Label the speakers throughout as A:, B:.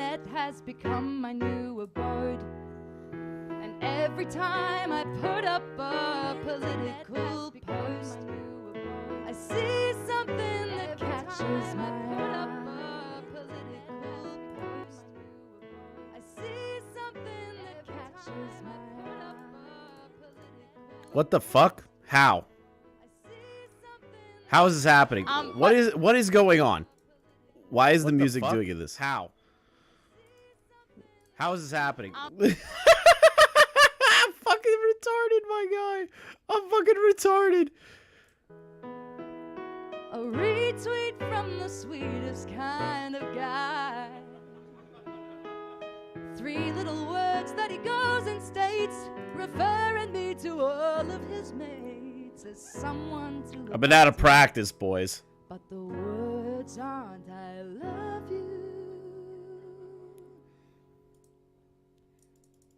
A: internet has become my new abode. And every time I put up a political post, I see something that catches my eye. I see something that catches my eye.
B: What the fuck? How? How is this happening? What is going on? Why is the music doing this? How? How is this happening? I'm fucking retarded, my guy. I'm fucking retarded.
A: A retweet from the sweetest kind of guy. 3 little words that he goes and states, referring me to all of his mates as someone to look.
B: I've been out of practice, boys.
A: But the words aren't I love you.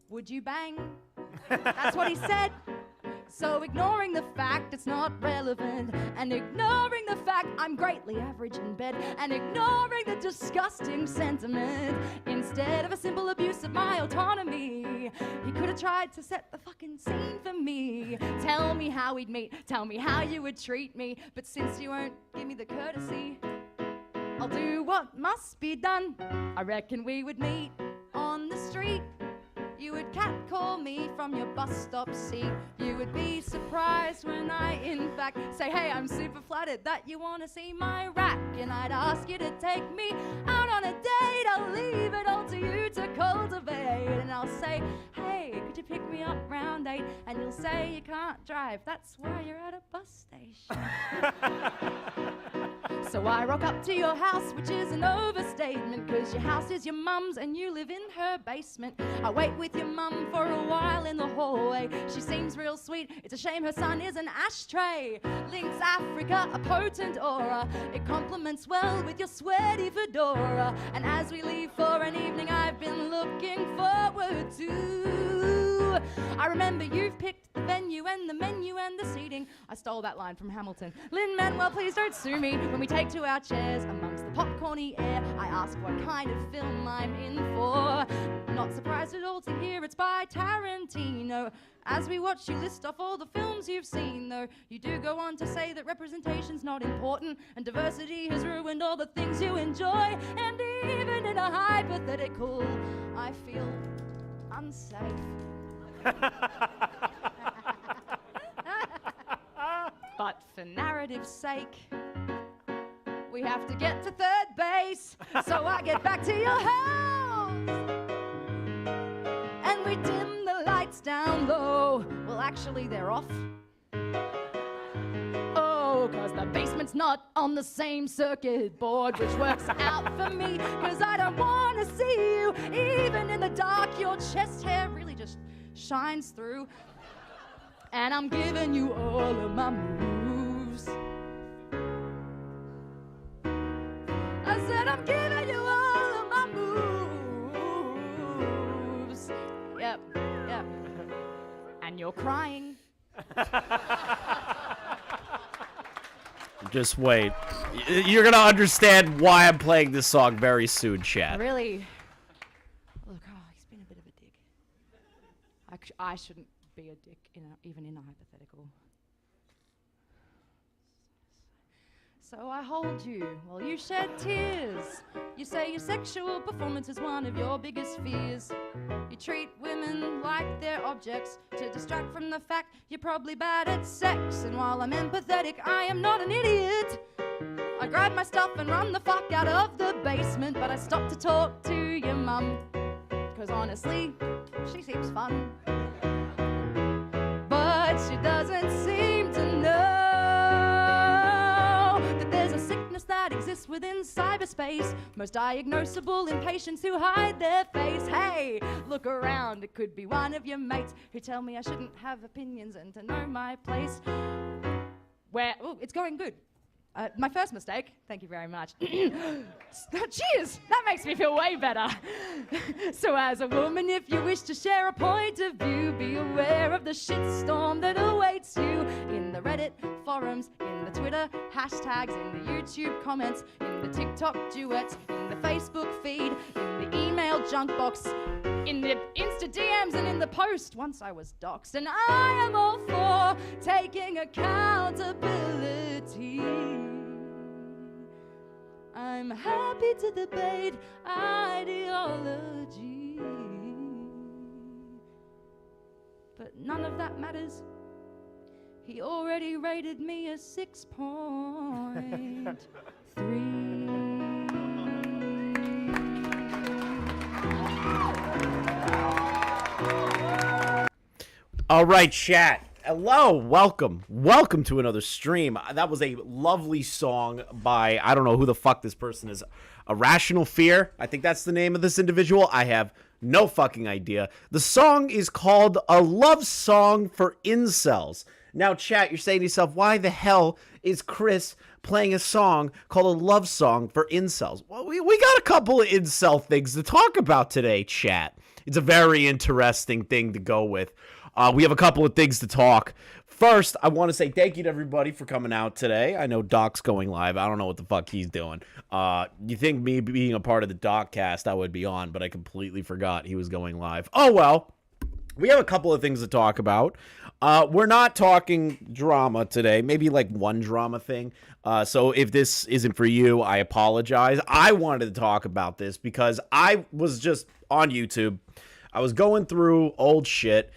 A: Would you bang? That's what he said. So ignoring the fact it's not relevant, and ignoring the fact I'm greatly average in bed, and ignoring the disgusting sentiment, instead of a simple abuse of my autonomy, he could have tried to set the fucking scene for me. Tell me how we'd meet, tell me how you would treat me, but since you won't give me the courtesy, I'll do what must be done. I reckon we would meet on the street. You would catcall me from your bus stop seat. You would be surprised when I, in fact, say, hey, I'm super flattered that you want to see my rack. And I'd ask you to take me out on a date. I'll leave it all to you to cultivate. And I'll say, hey, could you pick me up round 8? And you'll say you can't drive. That's why you're at a bus station. So I rock up to your house, which is an overstatement, cause your house is your mum's and you live in her basement. I wait with your mum for a while in the hallway. She seems real sweet, it's a shame her son is an ashtray. Links Africa, a potent aura. It complements well with your sweaty fedora. And as we leave for an evening I've been looking forward to, I remember you've picked the venue and the menu and the seating. I stole that line from Hamilton. Lin-Manuel, please don't sue me. When we take to our chairs amongst the popcorny air, I ask what kind of film I'm in for. Not surprised at all to hear it's by Tarantino. As we watch you list off all the films you've seen, though, you do go on to say that representation's not important and diversity has ruined all the things you enjoy. And even in a hypothetical, I feel unsafe. But for narrative's sake, we have to get to third base. So I get back to your house and we dim the lights down low. Well, actually they're off. Oh, cause the basement's not on the same circuit board, which works out for me, cause I don't wanna see you. Even in the dark, your chest hair really just shines through. And I'm giving you all of my moves. I said I'm giving you all of my moves. Yep. And you're crying.
B: Just wait. You're gonna understand why I'm playing this song very soon, chat.
A: Really? Look, he's been a bit of a dick. I shouldn't be a dick, even in a hypothetical. So I hold you while you shed tears. You say your sexual performance is one of your biggest fears. You treat women like they're objects to distract from the fact you're probably bad at sex. And while I'm empathetic, I am not an idiot. I grab my stuff and run the fuck out of the basement, but I stop to talk to your mum, cause honestly, she seems fun. But she doesn't seem to know that there's a sickness that exists within cyberspace, most diagnosable in patients who hide their face. Hey, look around, it could be one of your mates who tell me I shouldn't have opinions and to know my place. It's going good. My first mistake, thank you very much. Cheers! That makes me feel way better. So as a woman, if you wish to share a point of view, be aware of the shitstorm that awaits you in the Reddit forums, in the Twitter hashtags, in the YouTube comments, in the TikTok duets, in the Facebook feed, in the email junk box, in the Insta DMs, and in the post once I was doxxed. And I am all for taking accountability. I'm happy to debate ideology. But none of that matters. He already rated me a 6.3.
B: All right, chat. Hello, welcome to another stream. That was a lovely song by, I don't know who the fuck this person is. Irrational Fear, I think that's the name of this individual. I have no fucking idea. The song is called A Love Song for Incels. Now, chat, you're saying to yourself, why the hell is Chris playing a song called A Love Song for Incels? Well, we got a couple of incel things to talk about today, chat. It's a very interesting thing to go with. We have a couple of things to talk. First, I want to say thank you to everybody for coming out today. I know Doc's going live. I don't know what the fuck he's doing. You think me being a part of the Doccast, I would be on, but I completely forgot he was going live. Oh, well, we have a couple of things to talk about. We're not talking drama today, maybe like one drama thing. So if this isn't for you, I apologize. I wanted to talk about this because I was just on YouTube. I was going through old shit.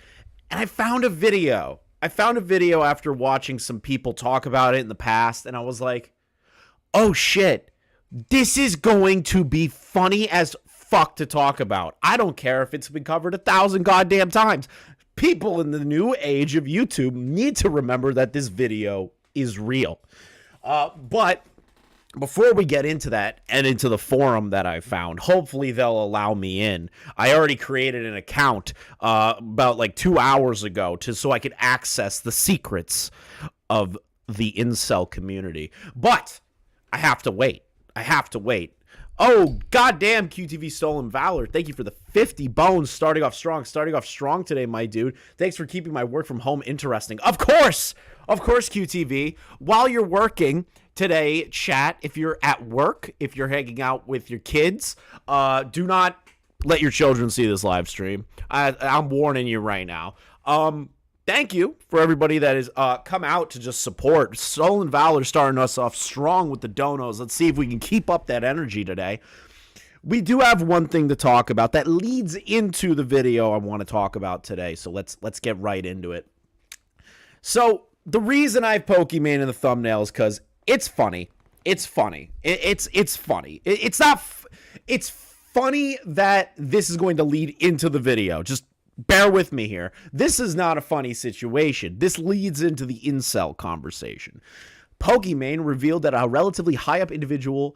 B: And I found a video. After watching some people talk about it in the past, and I was like, oh shit, this is going to be funny as fuck to talk about. I don't care if it's been covered 1,000 goddamn times. People in the new age of YouTube need to remember that this video is real. But before we get into that and into the forum that I found, hopefully they'll allow me in. I already created an account about like 2 hours ago so I could access the secrets of the incel community. But I have to wait. Oh, goddamn, QTV Stolen Valor. Thank you for the 50 bones. Starting off strong today, my dude. Thanks for keeping my work from home interesting. Of course, QTV. While you're working today, chat, if you're at work, if you're hanging out with your kids, do not let your children see this live stream. I'm warning you right now. Thank you for everybody that has come out to just support. Stolen Valor starting us off strong with the donos. Let's see if we can keep up that energy today. We do have one thing to talk about that leads into the video I want to talk about today. So let's get right into it. So the reason I have Pokemon in the thumbnail is because it's funny. It's funny. It's funny. It's not. It's funny that this is going to lead into the video. Just bear with me here. This is not a funny situation. This leads into the incel conversation. Pokimane revealed that a relatively high-up individual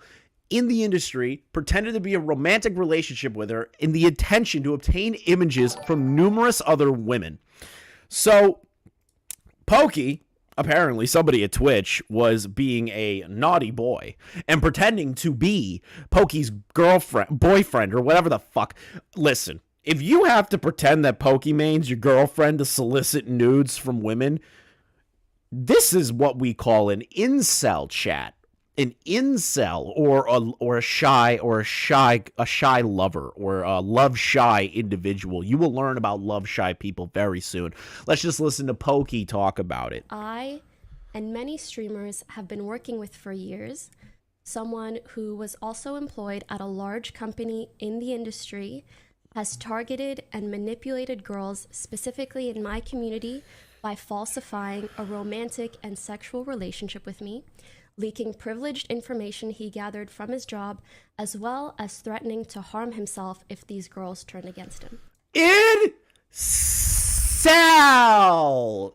B: in the industry pretended to be a romantic relationship with her in the intention to obtain images from numerous other women. So, Pokey, apparently somebody at Twitch, was being a naughty boy and pretending to be Pokey's boyfriend, or whatever the fuck. Listen. If you have to pretend that Pokemon's your girlfriend to solicit nudes from women, this is what we call an incel, chat. An incel, or a shy lover, or a love shy individual. You will learn about love shy people very soon. Let's just listen to Pokey talk about it.
C: I and many streamers have been working with for years someone who was also employed at a large company in the industry, has targeted and manipulated girls, specifically in my community, by falsifying a romantic and sexual relationship with me, leaking privileged information he gathered from his job, as well as threatening to harm himself if these girls turn against him.
B: Incel,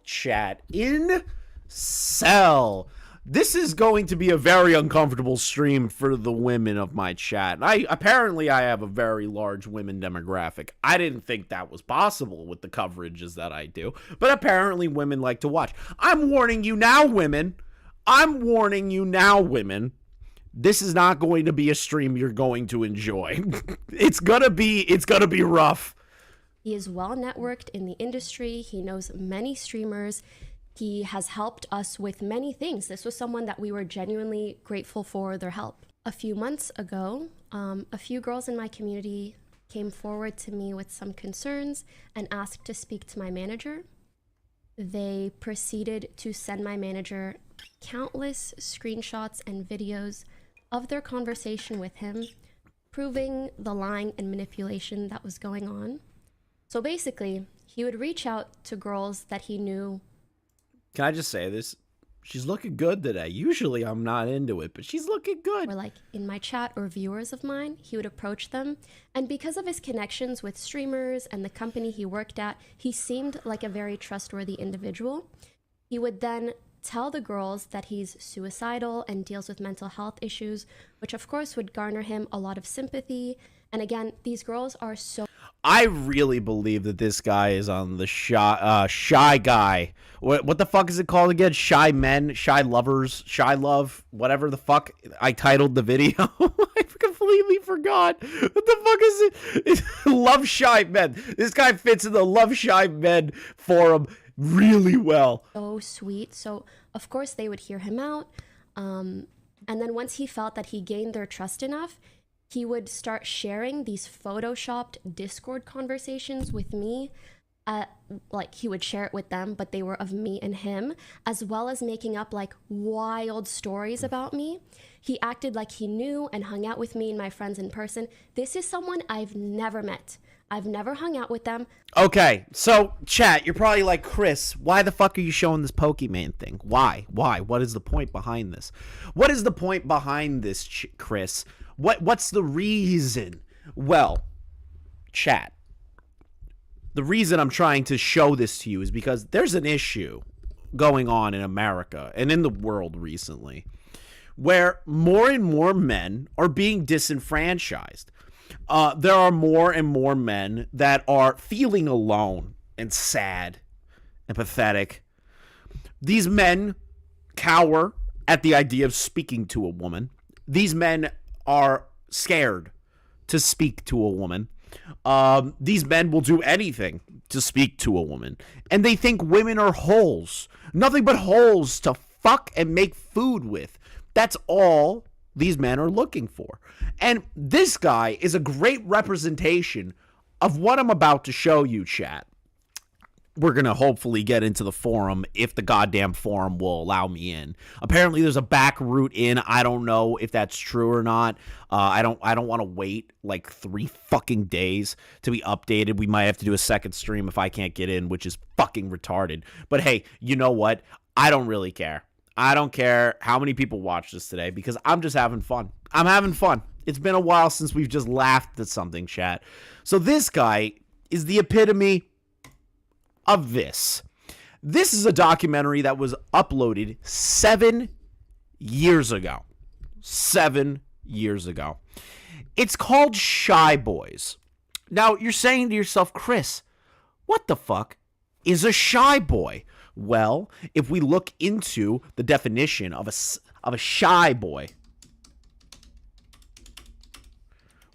B: chat. Incel. This is going to be a very uncomfortable stream for the women of my chat. Apparently I have a very large women demographic. I didn't think that was possible with the coverages that I do, but apparently women like to watch. I'm warning you now, women. This is not going to be a stream you're going to enjoy. It's gonna be rough.
C: He is well networked in the industry. He knows many streamers. He has helped us with many things. This was someone that we were genuinely grateful for their help. A few months ago, a few girls in my community came forward to me with some concerns and asked to speak to my manager. They proceeded to send my manager countless screenshots and videos of their conversation with him, proving the lying and manipulation that was going on. So basically, he would reach out to girls that he knew.
B: Can I just say this? She's looking good today. Usually I'm not into it, but she's looking good.
C: Were like in my chat or viewers of mine. He would approach them, and because of his connections with streamers and the company he worked at, he seemed like a very trustworthy individual. He would then tell the girls that he's suicidal and deals with mental health issues, which of course would garner him a lot of sympathy. And again, these girls are so...
B: I really believe that this guy is on the shy guy. What the fuck is it called again? Shy men, shy lovers, shy love, whatever the fuck I titled the video. I completely forgot. What the fuck is it? It's love shy men. This guy fits in the love shy men forum really well.
C: So sweet. So of course they would hear him out. And then once he felt that he gained their trust enough, he would start sharing these photoshopped Discord conversations with me. Like he would share it with them, but they were of me and him, as well as making up like wild stories about me. He acted like he knew and hung out with me and my friends in person. This is someone I've never met. I've never hung out with them.
B: Okay, so chat, you're probably like, Chris, why the fuck are you showing this Pokemon thing? Why? What is the point behind this? What is the point behind this, Chris? What's the reason? Well, chat, the reason I'm trying to show this to you is because there's an issue going on in America and in the world recently where more and more men are being disenfranchised. There are more and more men that are feeling alone and sad and pathetic. These men cower at the idea of speaking to a woman. These men are scared to speak to a woman. These men will do anything to speak to a woman. And they think women are holes. Nothing but holes to fuck and make food with. That's all these men are looking for. And this guy is a great representation of what I'm about to show you, chat. We're going to hopefully get into the forum if the goddamn forum will allow me in. Apparently there's a back route in. I don't know if that's true or not. I don't want to wait like 3 fucking days to be updated. We might have to do a second stream if I can't get in, which is fucking retarded. But hey, you know what? I don't really care. I don't care how many people watch this today because I'm just having fun. I'm having fun. It's been a while since we've just laughed at something, chat. So this guy is the epitome of this. This is a documentary that was uploaded 7 years ago. 7 years ago. It's called Shy Boys. Now, you're saying to yourself, Chris, what the fuck is a shy boy? Well, if we look into the definition of a shy boy,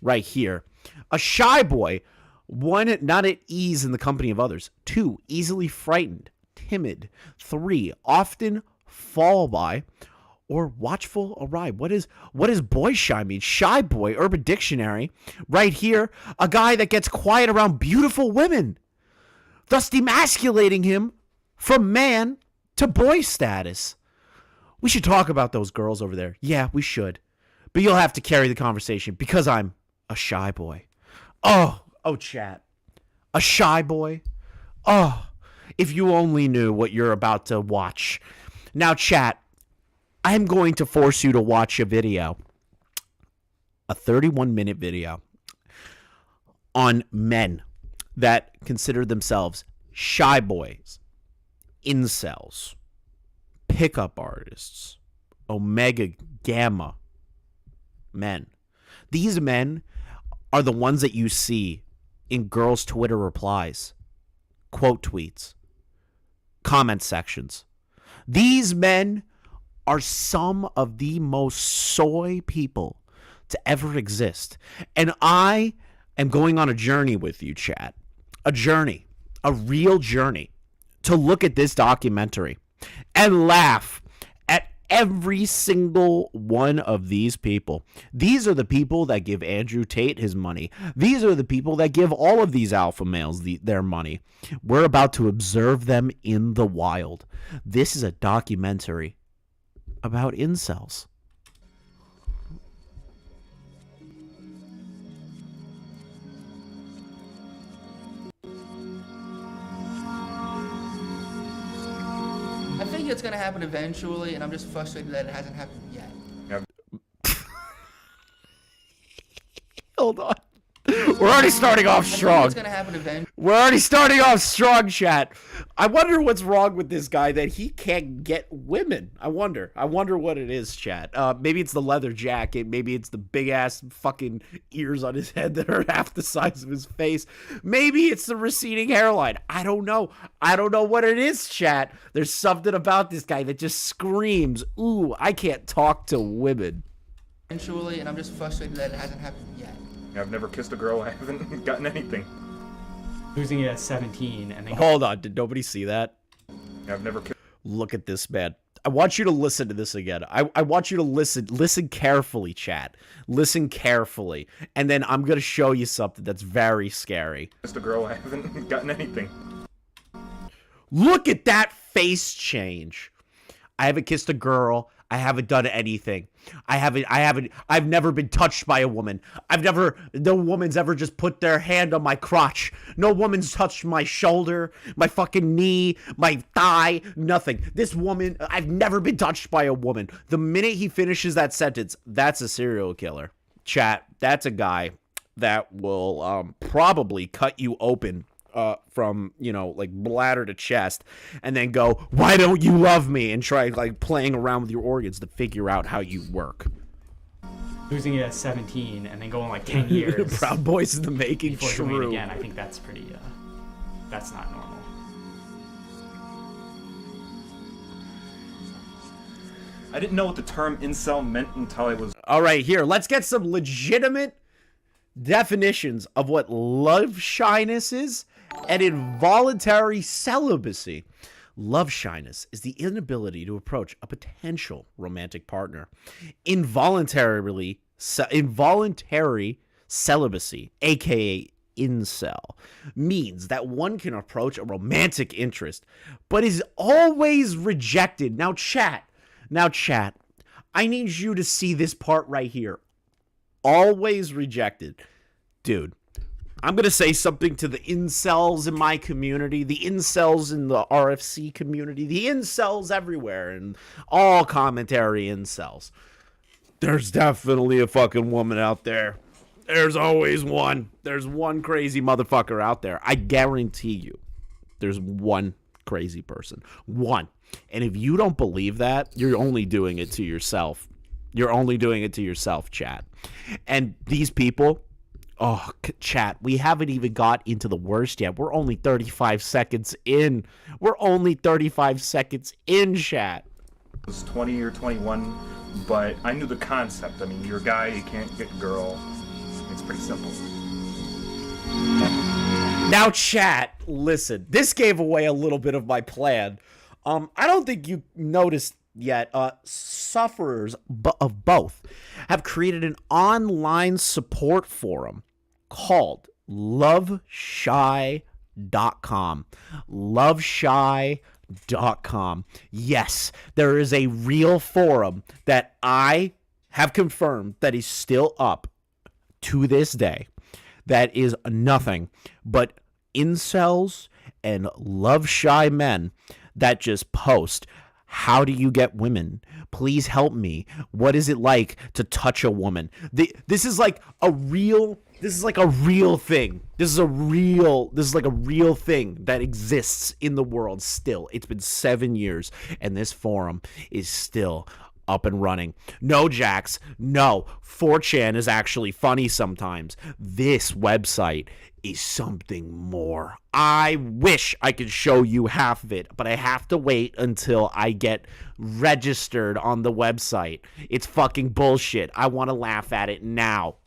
B: right here, a shy boy, 1, not at ease in the company of others. 2, easily frightened, timid. 3, often fall by or watchful awry. What is boy shy mean? Shy boy, Urban Dictionary, right here, a guy that gets quiet around beautiful women, thus demasculating him from man to boy status. We should talk about those girls over there. Yeah, we should. But you'll have to carry the conversation because I'm a shy boy. Oh, chat. A shy boy? Oh, if you only knew what you're about to watch. Now, chat, I'm going to force you to watch a video. A 31-minute video on men that consider themselves shy boys, incels, pickup artists, omega gamma men. These men are the ones that you see in girls' Twitter replies, quote tweets, comment sections. These men are some of the most soy people to ever exist. And I am going on a journey with you, chat. A journey. A real journey to look at this documentary and laugh at every single one of these people. These are the people that give Andrew Tate his money. These are the people that give all of these alpha males their money. We're about to observe them in the wild. This is a documentary about incels.
D: I think it's gonna happen eventually, and I'm just frustrated that it hasn't happened yet.
B: Hold on. We're already starting off strong.
D: It's gonna happen eventually.
B: We're already starting off strong, chat. I wonder what's wrong with this guy that he can't get women. I wonder what it is, chat. Maybe it's the leather jacket. Maybe it's the big ass fucking ears on his head that are half the size of his face. Maybe it's the receding hairline. I don't know. I don't know what it is, chat. There's something about this guy that just screams, ooh, I can't talk to women.
D: Eventually, and I'm just frustrated that it hasn't happened yet.
E: I've never kissed a girl. I haven't gotten anything.
F: Losing it at 17 and then
B: Hold on. Did nobody see that?
E: I've never kissed.
B: Look at this, man. I want you to listen to this again. I want you to listen carefully, chat. Listen carefully. And then I'm going to show you something that's very scary.
E: Kissed a girl. I haven't gotten anything.
B: Look at that face change. I haven't kissed a girl. I haven't done anything. I've never been touched by a woman. No woman's ever just put their hand on my crotch. No woman's touched my shoulder, my fucking knee, my thigh, nothing. This woman, I've never been touched by a woman. The minute he finishes that sentence, that's a serial killer. Chat, that's a guy that will probably cut you open from, like bladder to chest, and then go, why don't you love me? And try like playing around with your organs to figure out how you work.
F: losing it at 17 and then going like 10 years.
B: Proud Boys in the making.
F: Before doing it
B: True.
F: again. I think that's pretty, that's not normal.
E: I didn't know what the term incel meant until I was...
B: All right, here, let's get some legitimate definitions of what love shyness is and involuntary celibacy. Love shyness is the inability to approach a potential romantic partner. Involuntary celibacy, aka incel, means that one can approach a romantic interest, but is always rejected. Now, chat, I need you to see this part right here. Always rejected. Dude, I'm going to say something to the incels in my community, the incels in the RFC community, the incels everywhere, and all commentary incels. There's definitely a fucking woman out there. There's always one. There's one crazy motherfucker out there. I guarantee you there's one crazy person. One. And if you don't believe that, you're only doing it to yourself. You're only doing it to yourself, chat. And these people... Oh, chat, we haven't even got into the worst yet. We're only 35 seconds in. We're only 35 seconds in, chat.
E: I was 20 or 21, but I knew the concept. I mean, you're a guy, you can't get a girl. It's pretty simple.
B: Now, chat, listen. This gave away a little bit of my plan. I don't think you noticed yet. Sufferers of both have created an online support forum called loveshy.com. Loveshy.com. Yes, there is a real forum that I have confirmed that is still up to this day. That is nothing but incels and love shy men that just post, how do you get women? Please help me. What is it like to touch a woman? This is like a real thing. This is like a real thing that exists in the world still. It's been 7 years and this forum is still up and running. No, Jax, no. 4chan is actually funny sometimes. This website is something more. I wish I could show you half of it, but I have to wait until I get registered on the website. It's fucking bullshit. I want to laugh at it now.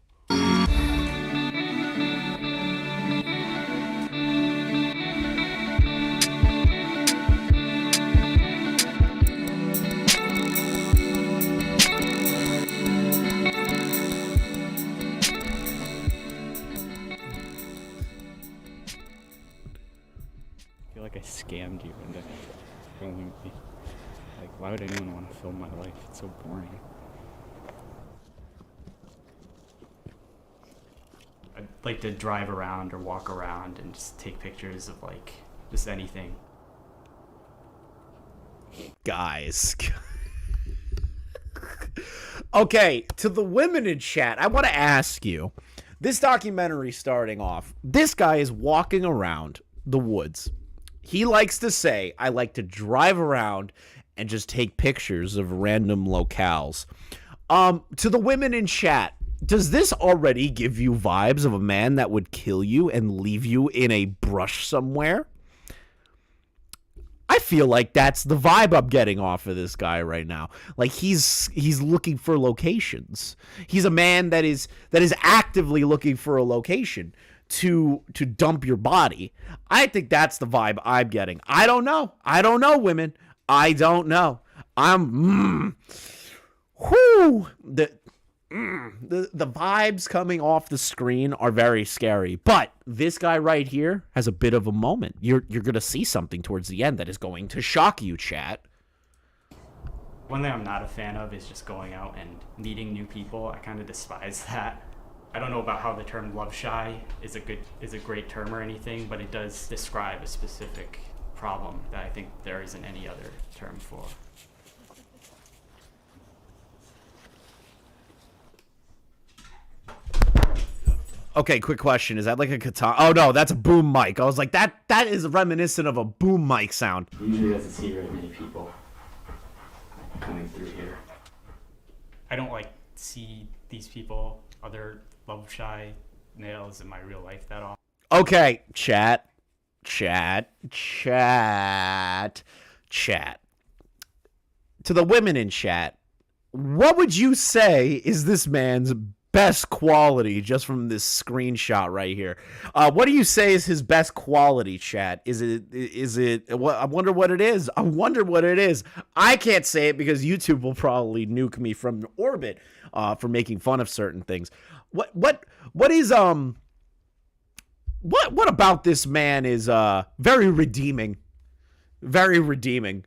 F: scammed you into filming me. Like, why would anyone want to film my life? It's so boring. I'd like to drive around or walk around and just take pictures of, like, just anything.
B: Guys. Okay, to the women in chat, I want to ask you, this documentary starting off, this guy is walking around the woods. He likes to say, I like to drive around and just take pictures of random locales. To the women in chat, does this already give you vibes of a man that would kill you and leave you in a brush somewhere? I feel like that's the vibe I'm getting off of this guy right now. Like he's looking for locations. He's a man that is actively looking for a location to dump your body. I think that's the vibe I'm getting. I don't know, women. I don't know. The vibes coming off the screen are very scary, but this guy right here has a bit of a moment. You're gonna see something towards the end that is going to shock you, chat.
F: One thing I'm not a fan of is just going out and meeting new people. I kind of despise that. I don't know about how the term love shy is a great term or anything, but it does describe a specific problem that I think there isn't any other term for.
B: Okay, quick question. Is that like a katana? Oh no, that's a boom mic. I was like, that is reminiscent of a boom mic sound.
F: Usually doesn't see very many people coming through here. I don't like see these people, other love shy males in my real life that often.
B: Okay, chat. To the women in chat, what would you say is this man's best quality just from this screenshot right here? What do you say is his best quality, chat? Is it what? I wonder what it is. I can't say it because YouTube will probably nuke me from orbit for making fun of certain things. What about this man is very redeeming? Very redeeming.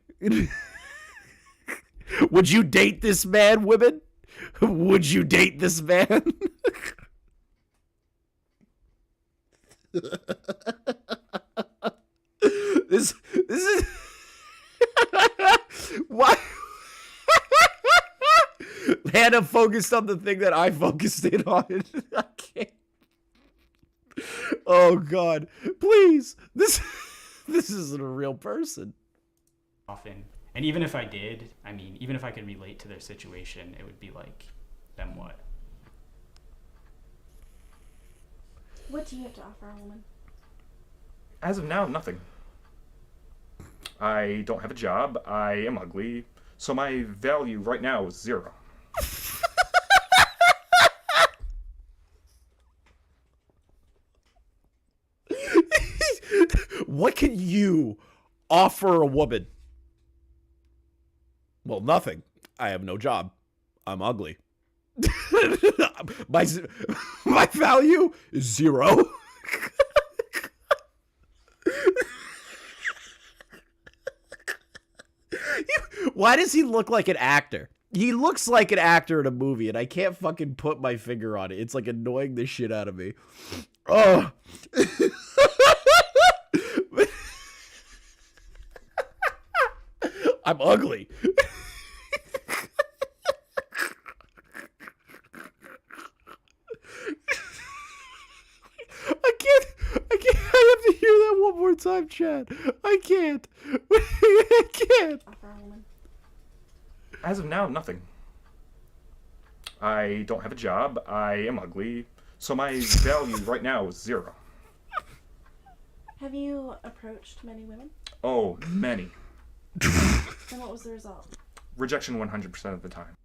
B: Would you date this man, women? Would you date this man? This is why Hannah focused on the thing that I focused in on. I can't. Oh God, please. This isn't a real person.
F: Often. And even if I did, I mean, even if I could relate to their situation, it would be like, then what?
A: What do you have to offer a woman?
E: As of now, nothing. I don't have a job. I am ugly. So my value right now is 0.
B: What can you offer a woman? Well, nothing. I have no job. I'm ugly. My value is 0. Why does he look like an actor? He looks like an actor in a movie, and I can't fucking put my finger on it. It's like annoying the shit out of me. Oh. I'm ugly. I have to hear that one more time, Chad. I can't.
E: As of now, nothing. I don't have a job. I am ugly. So my value right now is 0.
A: Have you approached many women?
E: Oh, many.
A: And what was the result?
E: Rejection 100% of the time.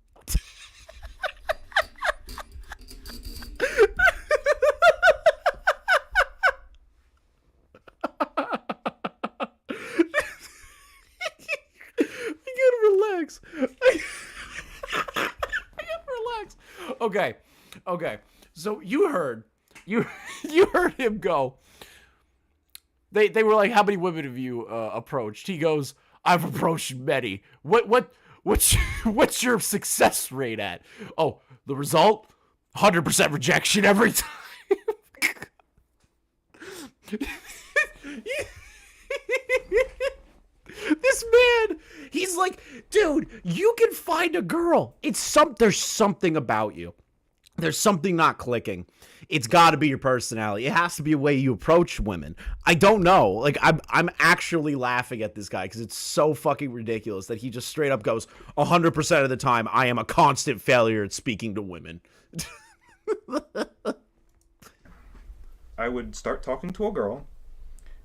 B: Okay. So you heard him go. They were like, how many women have you approached? He goes, I've approached many. What's your success rate at? Oh, the result? 100% rejection every time. This man, he's like, dude, you can find a girl. There's something about you. There's something not clicking. It's got to be your personality. It has to be a way you approach women. I don't know. Like, I'm actually laughing at this guy because it's so fucking ridiculous that he just straight up goes, 100% of the time, I am a constant failure at speaking to women.
E: I would start talking to a girl,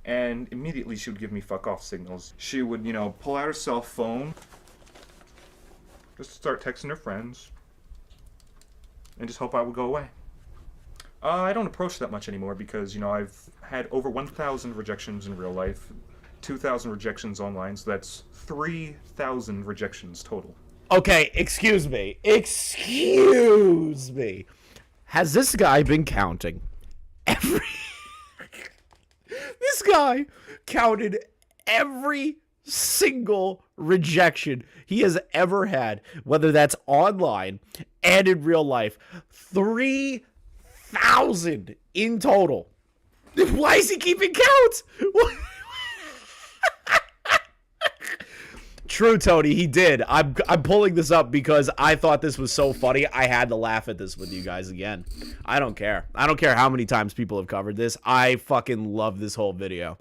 E: and immediately she would give me fuck off signals. She would, pull out her cell phone, just start texting her friends, and just hope I would go away. I don't approach that much anymore because, I've had over 1,000 rejections in real life, 2,000 rejections online, so that's 3,000 rejections total.
B: Okay, excuse me. Excuse me. Has this guy been counting this guy counted every single rejection he has ever had, whether that's online and in real life. 3,000 in total. Why is he keeping count? True, Tony, he did. I'm pulling this up because I thought this was so funny. I had to laugh at this with you guys again. I don't care. I don't care how many times people have covered this. I fucking love this whole video.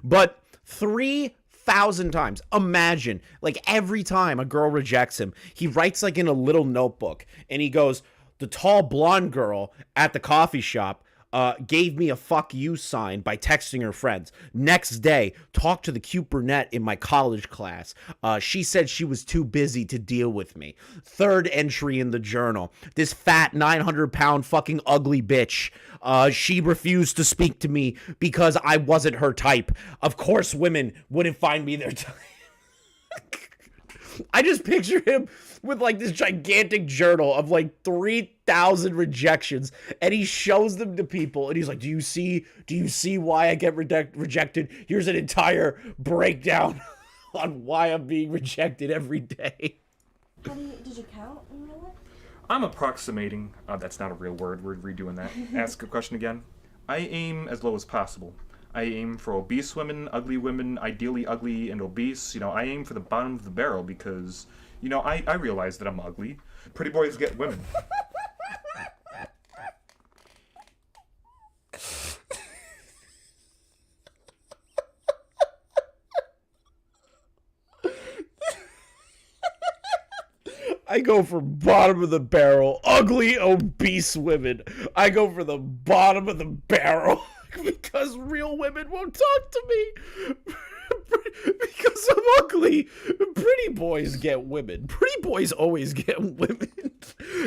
B: But 3,000 times. Imagine, like, every time a girl rejects him, he writes like in a little notebook and he goes, the tall blonde girl at the coffee shop gave me a fuck you sign by texting her friends. Next day, talked to the cute brunette in my college class. She said she was too busy to deal with me. Third entry in the journal. This fat 900-pound fucking ugly bitch. She refused to speak to me because I wasn't her type. Of course women wouldn't find me their type. I just picture him with like this gigantic journal of like 3,000 rejections, and he shows them to people, and he's like, do you see why I get rejected? Here's an entire breakdown on why I'm being rejected every day.
C: Did you count in real life?
E: I'm approximating. That's not a real word. We're redoing that. Ask a question again. I aim as low as possible. I aim for obese women, ugly women, ideally ugly and obese. I aim for the bottom of the barrel because, I realize that I'm ugly. Pretty boys get women.
B: I go for bottom of the barrel, ugly, obese women. I go for the bottom of the barrel because real women won't talk to me. Because I'm ugly. Pretty boys get women. Pretty boys always get women.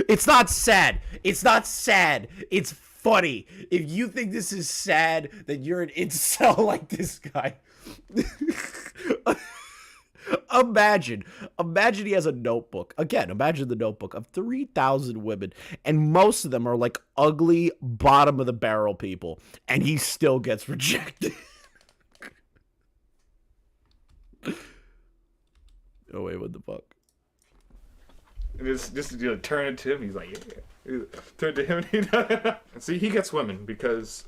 B: It's not sad. It's not sad. It's funny. If you think this is sad, then you're an incel like this guy. Imagine he has a notebook. Again, imagine the notebook of 3,000 women, and most of them are like ugly, bottom of the barrel people, and he still gets rejected. Oh wait, what the fuck?
E: And just turn it to him. He's like, yeah. Turn to him. See, he gets women because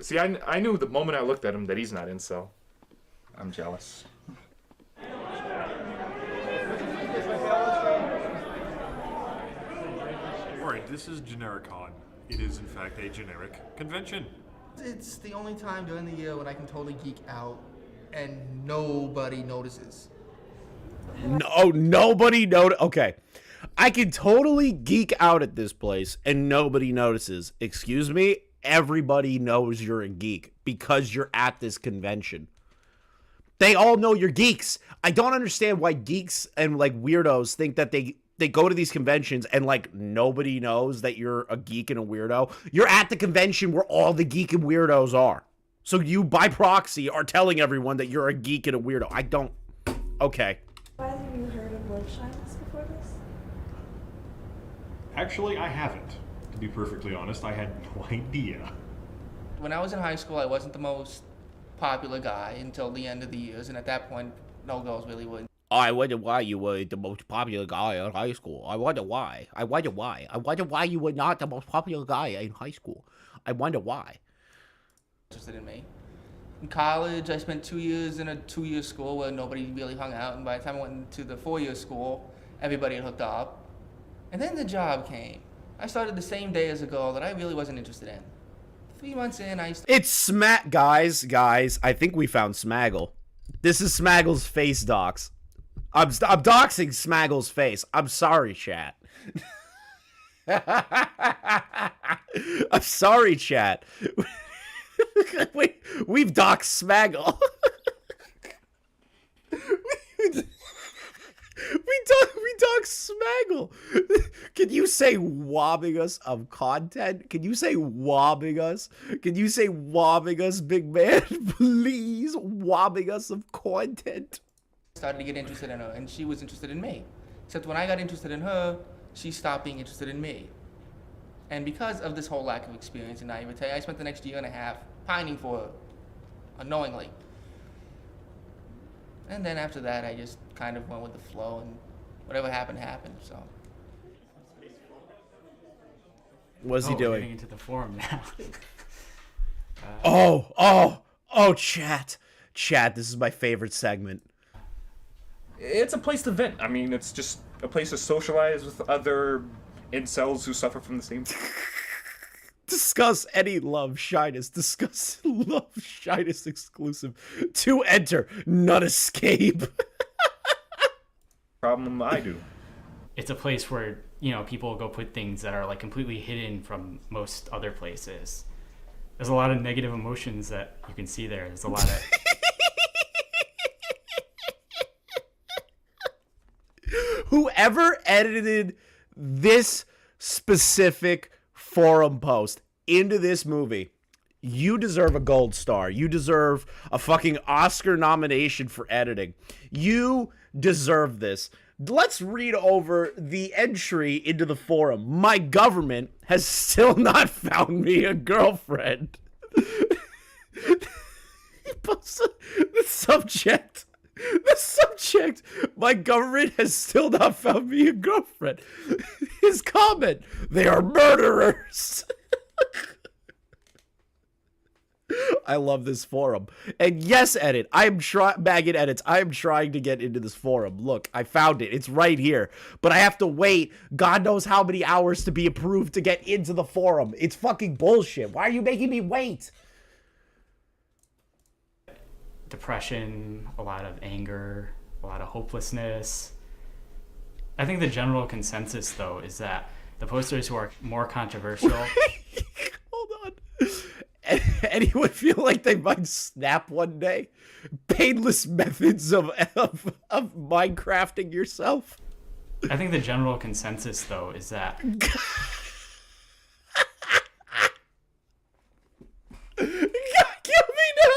E: I knew the moment I looked at him that he's not incel. I'm jealous.
G: Alright, this is GeneriCon. It is, in fact, a generic convention.
D: It's the only time during the year when I can totally geek out and nobody notices.
B: No, nobody notices. Okay. I can totally geek out at this place and nobody notices. Excuse me? Everybody knows you're a geek because you're at this convention. They all know you're geeks. I don't understand why geeks and like weirdos think that they go to these conventions and like nobody knows that you're a geek and a weirdo. You're at the convention where all the geek and weirdos are. So you, by proxy, are telling everyone that you're a geek and a weirdo. I don't... Okay.
C: Have you heard of love shines before this?
G: Actually, I haven't. To be perfectly honest, I had no idea.
D: When I was in high school, I wasn't the most popular guy until the end of the years, and at that point, no girls really would.
B: I wonder why you were the most popular guy in high school. I wonder why. I wonder why. I wonder why you were not the most popular guy in high school. I wonder why.
D: Interested in me. In college, I spent 2 years in a 2-year school where nobody really hung out, and by the time I went into the 4-year school, everybody had hooked up. And then the job came. I started the same day as a girl that I really wasn't interested in. 3 months in,
B: It's guys. I think we found Smaggle. This is Smaggle's face docs. I'm doxing Smaggle's face. I'm sorry, chat. I'm sorry, chat. We've doxed Smaggle. we doxed Smaggle. Can you say wobbing us of content? Can you say wobbing us? Can you say wobbing us, big man? Please, wobbing us of content.
D: started to get interested in her, and she was interested in me. Except when I got interested in her, she stopped being interested in me. And because of this whole lack of experience and naivete, I spent the next year and a half pining for her, unknowingly. And then after that, I just kind of went with the flow, and whatever happened, happened, so.
B: What's he doing?
F: Getting into the forum now.
B: Chat. Chat, this is my favorite segment.
E: It's a place to vent. I mean, it's just a place to socialize with other incels who suffer from the same.
B: Discuss any love, shyness. Discuss love, shyness exclusive. To enter, not escape.
E: Problem I do.
F: It's a place where, you know, people go put things that are like completely hidden from most other places. There's a lot of negative emotions that you can see there. There's a lot of...
B: Whoever edited this specific forum post into this movie, you deserve a gold star. You deserve a fucking Oscar nomination for editing. You deserve this. Let's read over the entry into the forum. My government has still not found me a girlfriend. The subject. My government has still not found me a girlfriend. His comment, they are murderers. I love this forum. And yes, Edit, Baggett Edits, I am trying to get into this forum. Look, I found it. It's right here. But I have to wait God knows how many hours to be approved to get into the forum. It's fucking bullshit. Why are you making me wait?
F: Depression, a lot of anger, a lot of hopelessness. I think the general consensus, though, is that the posters who are more controversial...
B: Hold on. Anyone feel like they might snap one day? Painless methods of Minecrafting yourself?
F: I think the general consensus, though, is that...
B: Kill me now!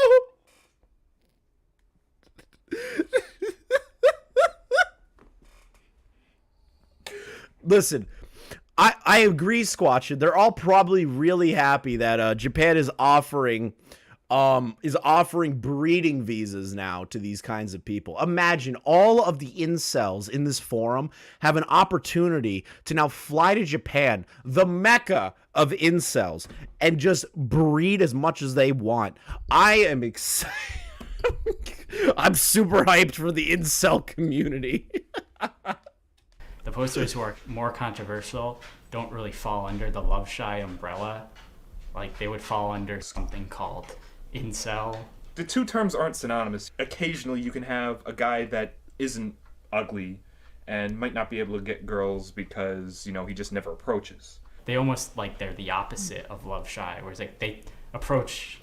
B: Listen, I agree, Squatch. They're all probably really happy that Japan is offering breeding visas now to these kinds of people. Imagine all of the incels in this forum have an opportunity to now fly to Japan, the mecca of incels, and just breed as much as they want. I am excited. I'm super hyped for the incel community.
F: The posters who are more controversial don't really fall under the love shy umbrella. Like, they would fall under something called incel.
E: The two terms aren't synonymous. Occasionally you can have a guy that isn't ugly and might not be able to get girls because, you know, he just never approaches.
F: They almost, like, they're the opposite of love shy, whereas, like, they approach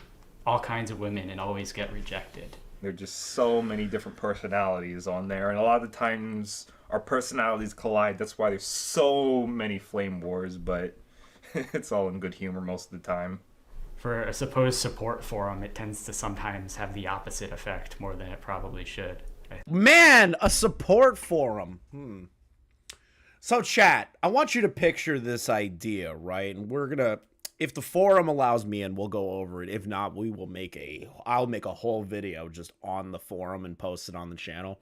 F: all kinds of women and always get rejected.
E: There are just so many different personalities on there, and a lot of the times our personalities collide. That's why there's so many flame wars, but it's all in good humor most of the time.
F: For a supposed support forum, it tends to sometimes have the opposite effect more than it probably should.
B: Man, a support forum. So, chat, I want you to picture this idea, right? And we're gonna If the forum allows me in, we'll go over it. If not, I'll make a whole video just on the forum and post it on the channel.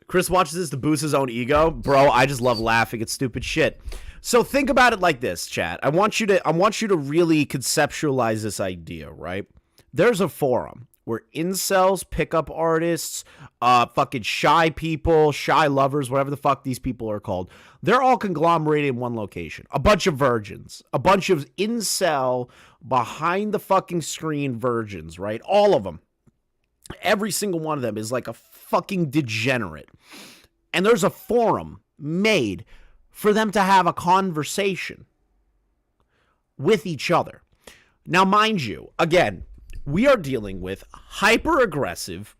B: Chris watches this to boost his own ego. Bro, I just love laughing at stupid shit. So think about it like this, chat. I want you to really conceptualize this idea, right? There's a forum where incels, pickup artists, fucking shy people, shy lovers, whatever the fuck these people are called, they're all conglomerated in one location. A bunch of virgins. A bunch of incel, behind the fucking screen virgins, right? All of them. Every single one of them is like a fucking degenerate. And there's a forum made for them to have a conversation with each other. Now, mind you, again, we are dealing with hyper-aggressive,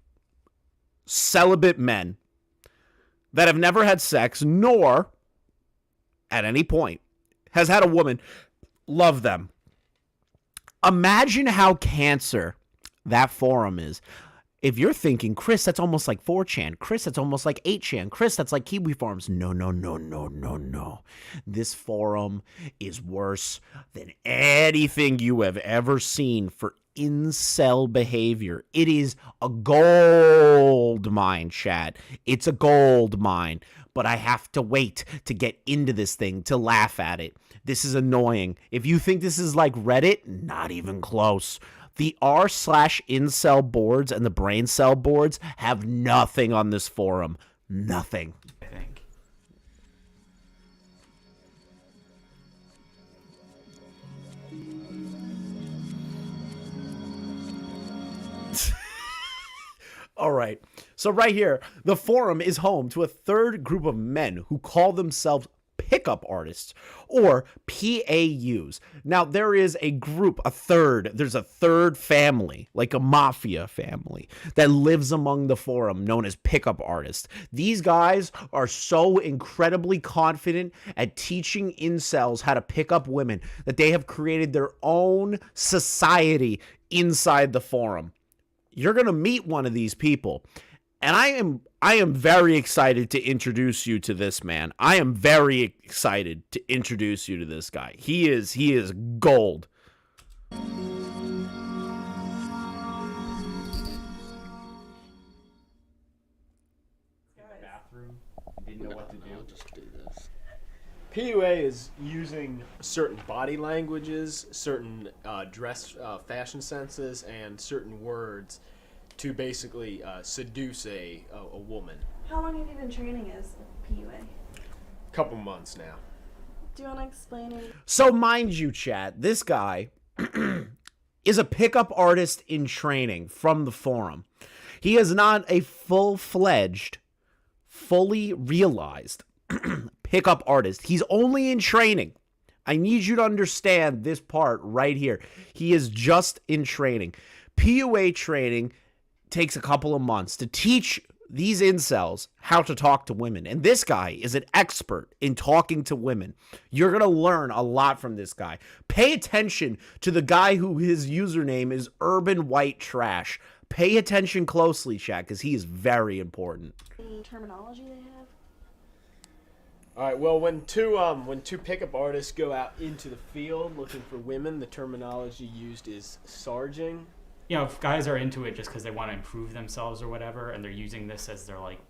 B: celibate men that have never had sex, nor, at any point, has had a woman love them. Imagine how cancer that forum is. If you're thinking, Chris, that's almost like 4chan. Chris, that's almost like 8chan. Chris, that's like Kiwi forums. No, no, no, no, no, no. This forum is worse than anything you have ever seen for incel behavior. It is a gold mine, chat. It's a gold mine. But I have to wait to get into this thing to laugh at it. This is annoying. If you think this is like Reddit, not even close. The r/incel boards and the brain cell boards have nothing on this forum. Nothing.
F: I think.
B: All right. So right here, the forum is home to a third group of men who call themselves pickup artists, or PAUs. Now, there is a group, there's a third family, like a mafia family, that lives among the forum, known as pickup artists. These guys are so incredibly confident at teaching incels how to pick up women that they have created their own society inside the forum. You're going to meet one of these people. And I am very excited to introduce you to this man. I am very excited to introduce you to this guy. He is gold.
F: Bathroom. Didn't know what to do.
D: Just do this.
H: PUA is using certain body languages, certain dress fashion senses, and certain words to basically seduce a woman.
I: How long have you been training as a PUA?
H: Couple months now.
I: Do you want to explain it?
B: So mind you, chat, this guy is a pickup artist in training from the forum. He is not a full-fledged, fully realized pickup artist. He's only in training. I need you to understand this part right here. He is just in training. PUA training takes a couple of months to teach these incels how to talk to women. And this guy is an expert in talking to women. You're going to learn a lot from this guy. Pay attention to the guy who his username is Urban White Trash. Pay attention closely, chat, because he is very important.
I: The terminology they have?
H: All right. Well, when two pickup artists go out into the field looking for women, the terminology used is sarging.
F: You know, if guys are into it just because they want to improve themselves or whatever, and they're using this as their, like,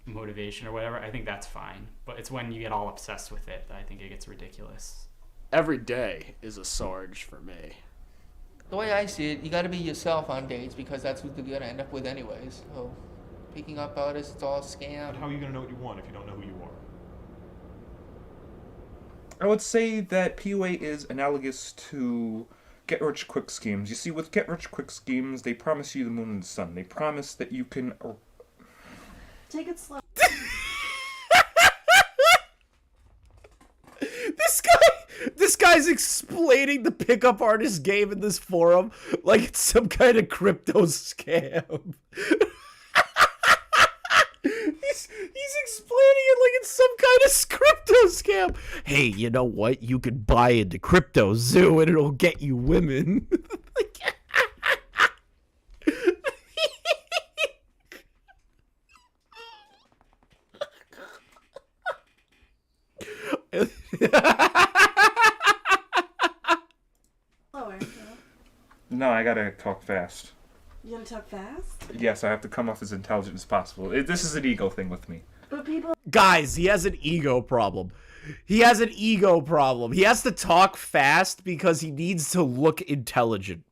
F: motivation or whatever, I think that's fine. But it's when you get all obsessed with it that I think it gets ridiculous.
H: Every day is a sarge for me.
D: The way I see it, you got to be yourself on dates because that's who you're gonna end up with anyways. So, picking up artists, it's all a scam.
G: But how are you going to know what you want if you don't know who you are?
E: I would say that PUA is analogous to get-rich-quick schemes. You see, with get-rich-quick schemes, they promise you the moon and the sun. They promise that you can...
I: Take it slow.
B: This guy's explaining the pickup artist game in this forum like it's some kind of crypto scam. He's explaining it like it's some kind of crypto scam. Hey, you know what? You could buy into Crypto Zoo and it'll get you women.
I: Slower.
E: No, I gotta talk fast.
I: You gotta talk fast?
E: Yes, I have to come off as intelligent as possible. This is an ego thing with me.
I: But people.
B: Guys, he has an ego problem. He has an ego problem. He has to talk fast because he needs to look intelligent.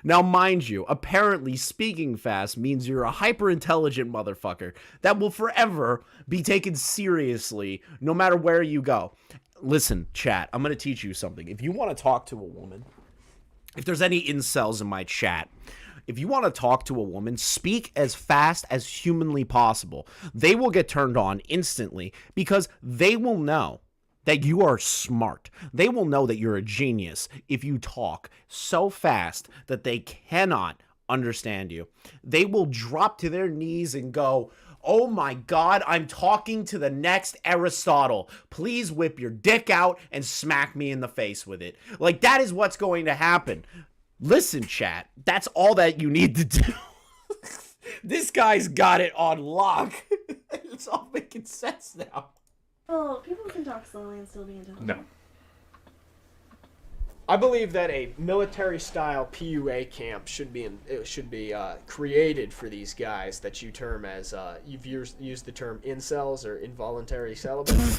B: Now, mind you, apparently speaking fast means you're a hyper-intelligent motherfucker that will forever be taken seriously no matter where you go. Listen, chat, I'm going to teach you something. If you want to talk to a woman, if there's any incels in my chat, if you want to talk to a woman, speak as fast as humanly possible. They will get turned on instantly because they will know that you are smart. They will know that you're a genius if you talk so fast that they cannot understand you. They will drop to their knees and go, "Oh my God, I'm talking to the next Aristotle. Please whip your dick out and smack me in the face with it." Like, that is what's going to happen. Listen, chat, that's all that you need to do. This guy's got it on lock. It's all making sense now.
I: Oh, people can talk slowly and still be intelligent.
E: No.
H: I believe that a military-style PUA camp should be created for these guys that you term as you've used the term incels or involuntary celibates.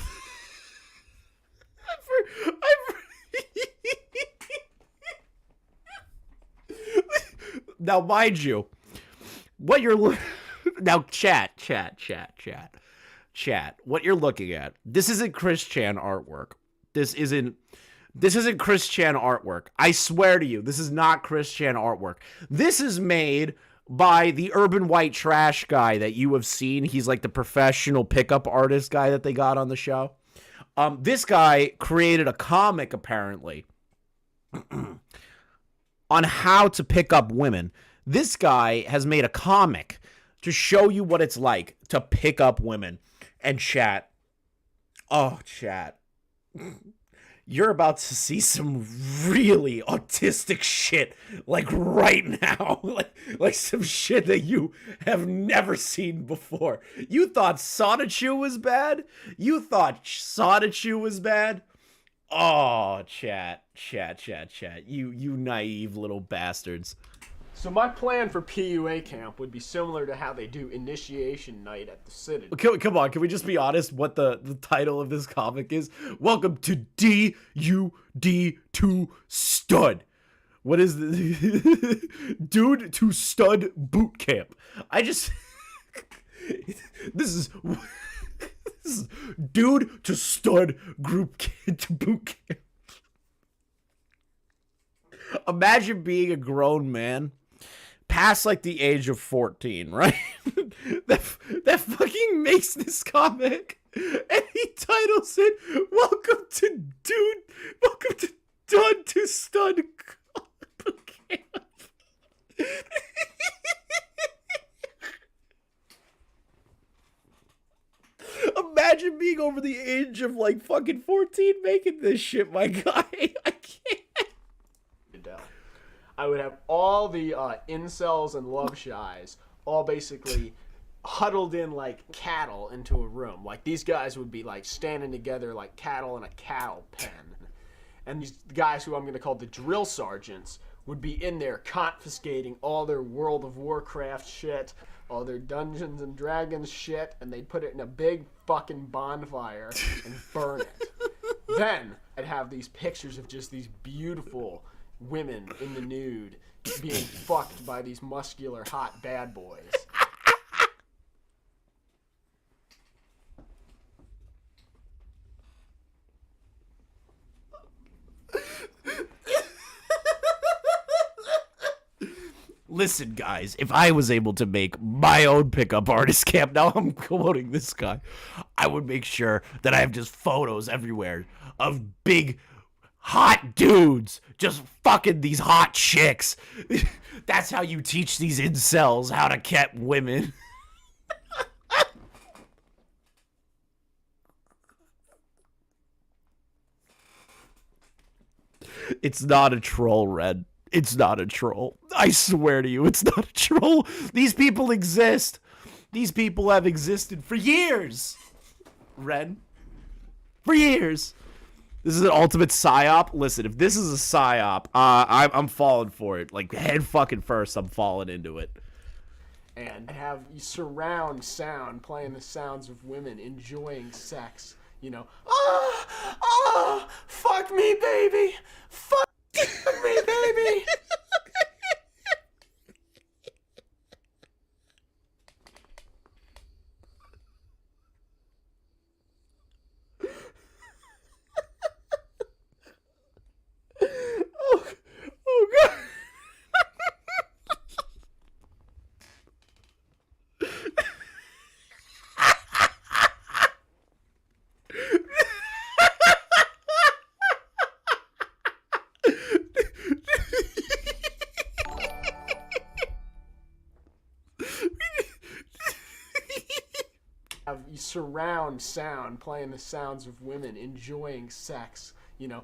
B: Now, mind you, what you're now, chat. What you're looking at, this isn't Chris Chan artwork. This isn't Chris Chan artwork. I swear to you, this is not Chris Chan artwork. This is made by the urban white trash guy that you have seen. He's like the professional pickup artist guy that they got on the show. This guy created a comic, apparently, on how to pick up women. This guy has made a comic to show you what it's like to pick up women. And chat, you're about to see some really autistic shit, like right now, like some shit that you have never seen before. You thought Sonichu was bad? Oh, chat, you naive little bastards.
H: So my plan for PUA camp would be similar to how they do initiation night at the Citadel.
B: Come on, can we just be honest what the title of this comic is? Welcome to DUD2 Stud. What is the Dude to Stud Boot Camp? This is Dude to Stud Group to Boot Camp. Imagine being a grown man past like the age of 14, right? that fucking makes this comic, and he titles it welcome to Dud to Stud Boot Camp. Imagine being over the age of like fucking 14 making this shit, my guy. I can't.
H: I would have all the incels and love shies all basically huddled in like cattle into a room. Like, these guys would be like standing together like cattle in a cattle pen. And these guys who I'm going to call the drill sergeants would be in there confiscating all their World of Warcraft shit, all their Dungeons and Dragons shit, and they'd put it in a big fucking bonfire and burn it. Then I'd have these pictures of just these beautiful women in the nude being fucked by these muscular hot bad boys.
B: Listen, guys, if I was able to make my own pickup artist camp, now I'm quoting this guy, I would make sure that I have just photos everywhere of big hot dudes just fucking these hot chicks. That's how you teach these incels how to get women. It's not a troll, Red. It's not a troll. I swear to you, it's not a troll. These people exist. These people have existed for years. Red. For years. This is an ultimate psyop. Listen, if this is a psyop, I'm falling for it. Like, head fucking first, I'm falling into it.
H: And have surround sound playing the sounds of women enjoying sex. You know, fuck me, baby. Fuck me, baby.
B: Oh God.
H: Have surround sound playing the sounds of women enjoying sex. You know,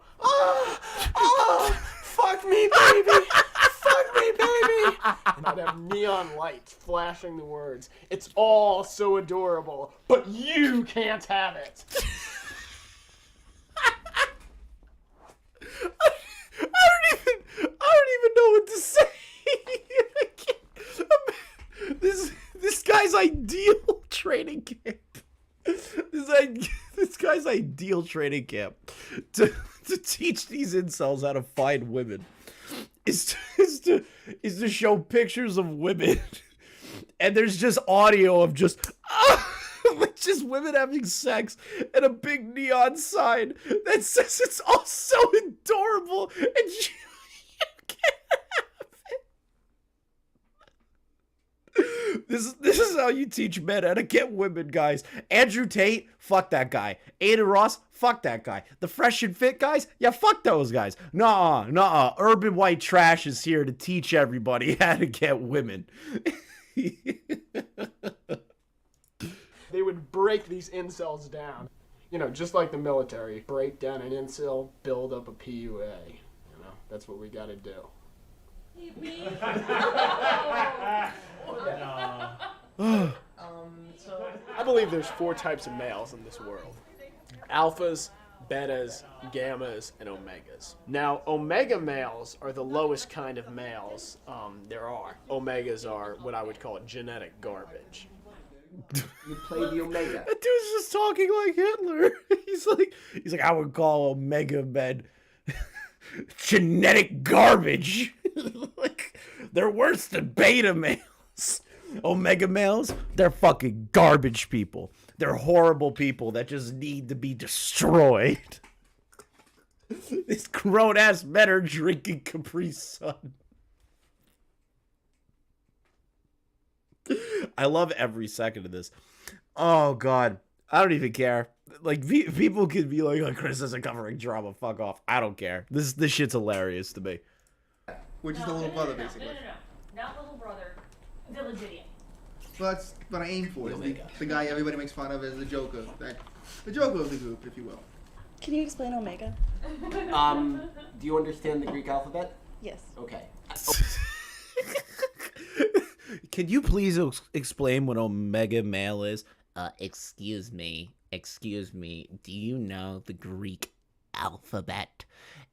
H: fuck me, baby. Fuck me, baby. And I'd have neon lights flashing the words. It's all so adorable, but you can't have it.
B: I don't even know what to say. This guy's ideal training camp. This guy's ideal training camp to teach these incels how to find women is to show pictures of women, and there's just audio of just women having sex and a big neon sign that says it's all so adorable and you can't have it. This is how you teach men how to get women, guys. Andrew Tate, fuck that guy. Aiden Ross, fuck that guy. The Fresh and Fit guys, yeah, fuck those guys. Nuh-uh. Urban white trash is here to teach everybody how to get women.
H: They would break these incels down. You know, just like the military. Break down an incel, build up a PUA. You know, that's what we gotta do. I believe there's 4 types of males in this world. Alphas, betas, gammas, and omegas. Now, omega males are the lowest kind of males there are. Omegas are what I would call genetic garbage.
J: You play the omega.
B: That dude's just talking like Hitler. He's like, I would call omega men genetic garbage. Like, they're worse than beta males. Omega males, they're fucking garbage people. They're horrible people that just need to be destroyed. These grown-ass men are drinking Capri Sun. I love every second of this. Oh, God. I don't even care. Like, people could be like, oh, Chris isn't covering drama. Fuck off. I don't care. This shit's hilarious to me.
J: Which is the little brother, basically.
K: No. Not little brother. Village idiot.
J: Well, that's what I aim for. Is the guy everybody makes fun of as the Joker. The Joker of the group, if you will.
I: Can you explain Omega?
J: Do you understand the Greek alphabet?
I: Yes.
J: Okay.
B: Can you please explain what omega male is? Excuse me. Do you know the Greek alphabet?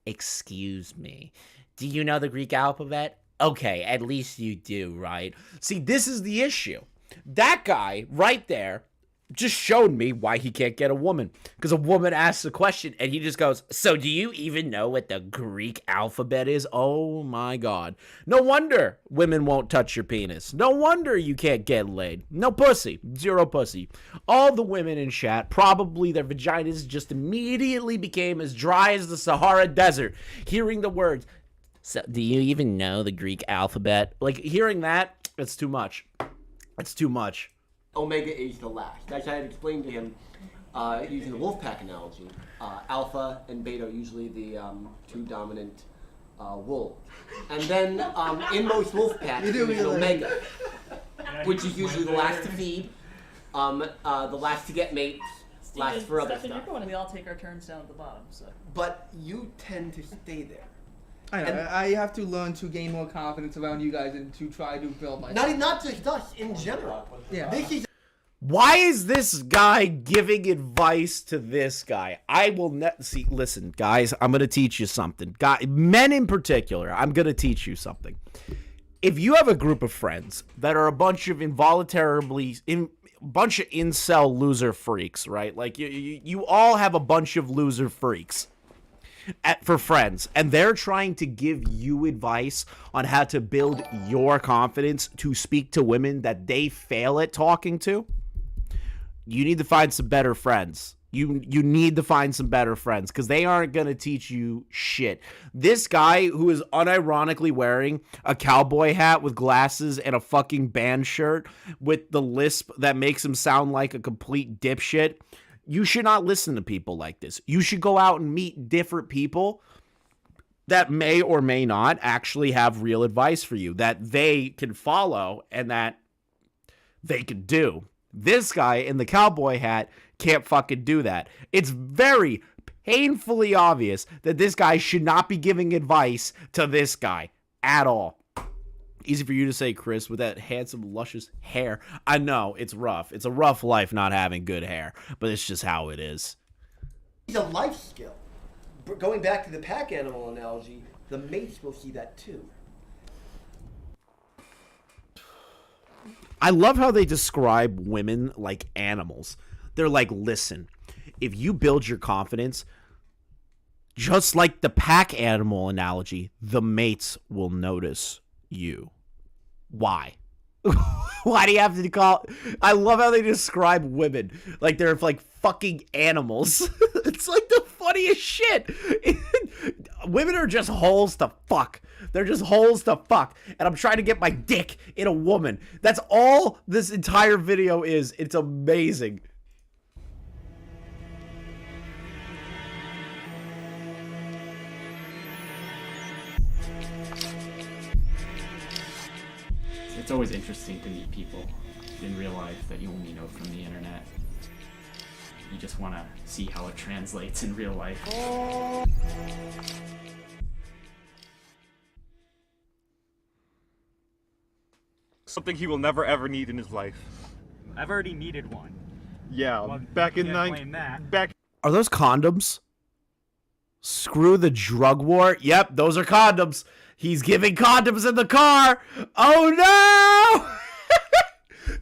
B: Excuse me. Do you know the Greek alphabet? Okay, at least you do, right? See, this is the issue. That guy right there just showed me why he can't get a woman. Because a woman asks a question and he just goes, so do you even know what the Greek alphabet is? Oh my God. No wonder women won't touch your penis. No wonder you can't get laid. No pussy. Zero pussy. All the women in chat, probably their vaginas just immediately became as dry as the Sahara Desert. Hearing the words, so do you even know the Greek alphabet? Like, hearing that, it's too much. It's too much.
J: Omega is the last. As I had explained to him, using the wolf pack analogy, alpha and beta are usually the 2 dominant wolves. And then in most wolf packs, there's an omega, which is usually the last to feed, the last to get mates, last for other stuff.
L: We all take our turns down at the bottom, so.
J: But you tend to stay there.
D: I know. I have to learn to gain more confidence around you guys and to try to build my.
J: Not just us, in general.
D: Yeah.
J: This is.
B: Why is this guy giving advice to this guy? I will see. Listen, guys, I'm going to teach you something. Men in particular, I'm going to teach you something. If you have a group of friends that are a bunch of bunch of incel loser freaks, right? Like you all have a bunch of loser freaks for friends, and they're trying to give you advice on how to build your confidence to speak to women that they fail at talking to. You need to find some better friends. You need to find some better friends because they aren't going to teach you shit. This guy who is unironically wearing a cowboy hat with glasses and a fucking band shirt with the lisp that makes him sound like a complete dipshit, you should not listen to people like this. You should go out and meet different people that may or may not actually have real advice for you that they can follow and that they can do. This guy in the cowboy hat can't fucking do that. It's very painfully obvious that this guy should not be giving advice to this guy at all. Easy for you to say, Chris, with that handsome, luscious hair. I know, it's rough. It's a rough life not having good hair, but it's just how it is.
J: It's a life skill. Going back to the pack animal analogy, the mates will see that too.
B: I love how they describe women like animals. They're like, listen, if you build your confidence, just like the pack animal analogy, the mates will notice you. Why? Why do you have to call? I love how they describe women like they're like fucking animals. It's like the funniest shit. Women are just holes to fuck. They're just holes to fuck. And I'm trying to get my dick in a woman. That's all this entire video is. It's amazing.
F: It's always interesting to meet people in real life that you only know from the internet. You just want to see how it translates in real life.
E: Something he will never ever need in his life.
M: I've already needed one.
E: Yeah,
M: Well,
E: back in
M: can't blame that.
E: back.
B: Are those condoms? Screw the drug war. Yep, those are condoms. He's giving condoms in the car. Oh no!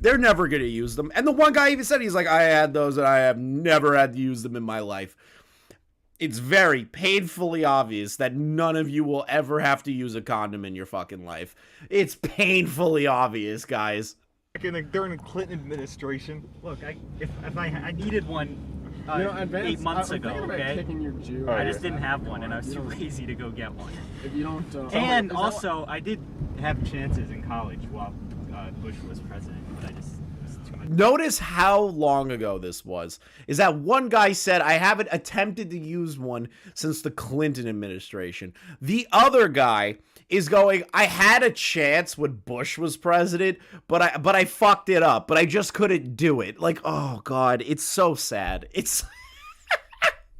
B: They're never going to use them. And the one guy even said, he's like, I had those and I have never had to use them in my life. It's very painfully obvious that none of you will ever have to use a condom in your fucking life. It's painfully obvious, guys.
E: During the Clinton administration.
M: Look, if I needed one 8 months ago, okay? I just didn't have one, and I was too lazy to go get one.
H: If you don't,
M: and also, I did have chances in college while Bush was president, but I just was too much.
B: Notice how long ago this was. Is that one guy said, I haven't attempted to use one since the Clinton administration. The other guy is going, I had a chance when Bush was president, but I fucked it up, but I just couldn't do it. Like, oh God, it's so sad. It's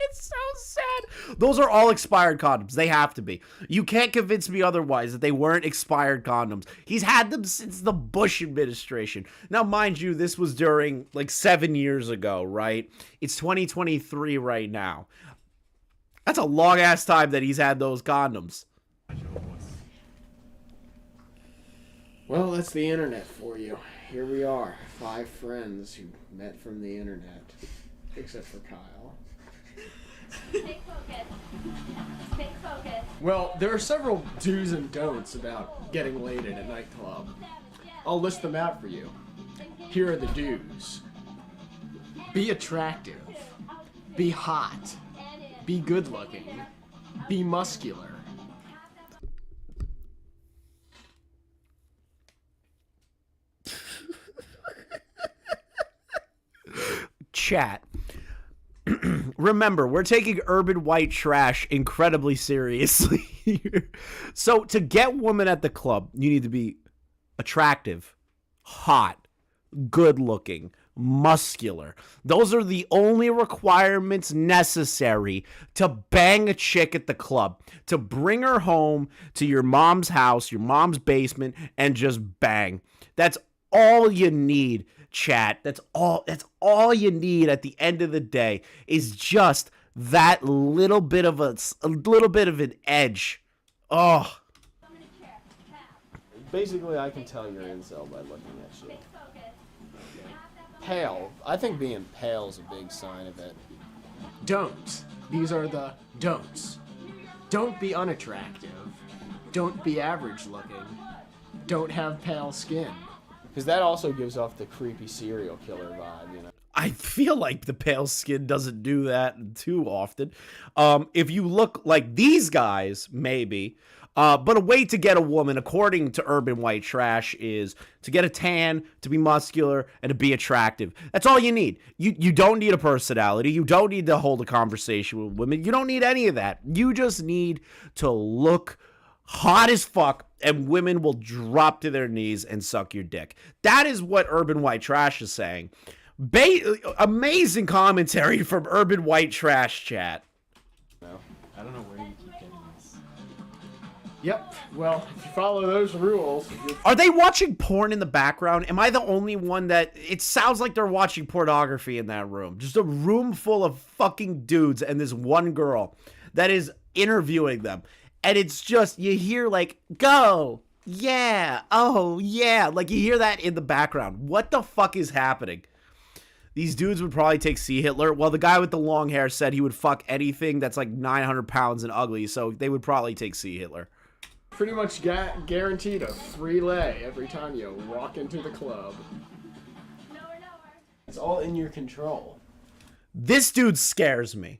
B: it's so sad. Those are all expired condoms. They have to be. You can't convince me otherwise that they weren't expired condoms. He's had them since the Bush administration. Now, mind you, this was during like 7 years ago, right? It's 2023 right now. That's a long ass time that he's had those condoms.
H: Well, that's the internet for you. Here we are, 5 friends who met from the internet, except for Kyle.
K: Stay focused. Stay focused.
H: Well, there are several do's and don'ts about getting laid at a nightclub. I'll list them out for you. Here are the do's. Be attractive. Be hot. Be good looking. Be muscular.
B: Chat. Remember, we're taking urban white trash incredibly seriously here. So to get women at the club, you need to be attractive, hot, good looking, muscular. Those are the only requirements necessary to bang a chick at the club, to bring her home to your mom's house, your mom's basement, and just bang. That's all you need. chat. That's all you need at the end of the day is just that little bit of a little bit of an edge. Oh.
H: Basically, I can tell you're incel by looking at you. Pale. I think being pale is a big sign of it. Don't. These are the don'ts. Don't be unattractive. Don't be average looking. Don't have pale skin. Because that also gives off the creepy serial killer vibe, you know?
B: I feel like the pale skin doesn't do that too often. If you look like these guys, maybe. But a way to get a woman, according to Urban White Trash, is to get a tan, to be muscular, and to be attractive. That's all you need. You don't need a personality. You don't need to hold a conversation with women. You don't need any of that. You just need to look hot as fuck, and women will drop to their knees and suck your dick. That is what Urban White Trash is saying. Amazing commentary from Urban White Trash chat.
H: No, I don't know where you keep getting this. Yep, well, if you follow those rules...
B: Are they watching porn in the background? Am I the only one that... It sounds like they're watching pornography in that room. Just a room full of fucking dudes and this one girl that is interviewing them. And it's just, you hear like, go, yeah, oh, yeah. Like you hear that in the background. What the fuck is happening? These dudes would probably take C. Hitler. Well, the guy with the long hair said he would fuck anything that's like 900 pounds and ugly. So they would probably take C. Hitler.
H: Pretty much guaranteed a free lay every time you walk into the club. It's all in your control.
B: This dude scares me.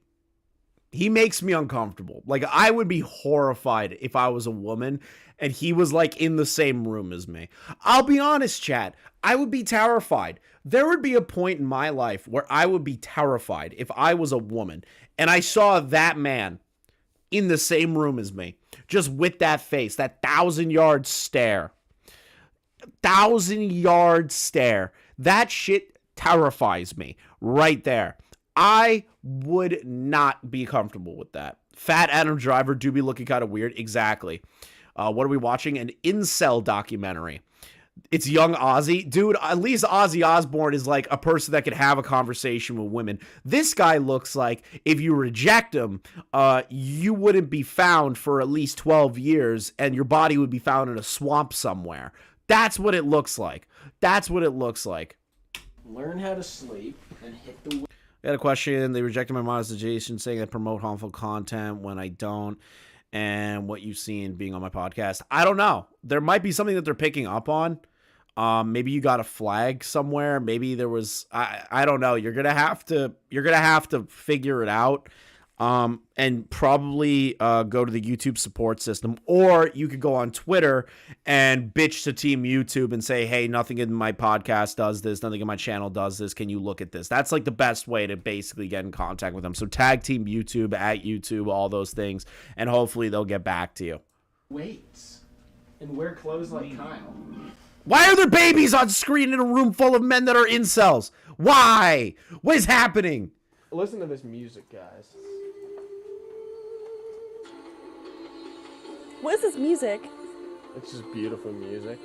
B: He makes me uncomfortable. Like, I would be horrified if I was a woman and he was, like, in the same room as me. I'll be honest, chat. I would be terrified. There would be a point in my life where I would be terrified if I was a woman and I saw that man in the same room as me. Just with that face, that 1,000-yard stare. 1,000-yard stare. That shit terrifies me right there. I would not be comfortable with that. Fat Adam Driver do be looking kind of weird. Exactly. What are we watching? An incel documentary. It's young Ozzy. Dude, at least Ozzy Osbourne is like a person that can have a conversation with women. This guy looks like if you reject him, you wouldn't be found for at least 12 years and your body would be found in a swamp somewhere. That's what it looks like. That's what it looks like.
H: Learn how to sleep and hit the...
B: I got a question. They rejected my monetization saying I promote harmful content when I don't. And what you've seen being on my podcast. I don't know. There might be something that they're picking up on. Maybe you got a flag somewhere. Maybe there was, I don't know. You're going to have to figure it out. And probably go to the YouTube support system, or you could go on Twitter and bitch to Team YouTube and say, hey, nothing in my podcast does this, nothing in my channel does this, can you look at this? That's like the best way to basically get in contact with them. So tag Team YouTube, at YouTube, all those things, and hopefully they'll get back to you.
H: Weights and wear clothes like Kyle.
B: Why are there babies on screen in a room full of men that are incels? Why? What is happening?
H: Listen to this music, guys.
I: What is this music?
H: It's just beautiful music.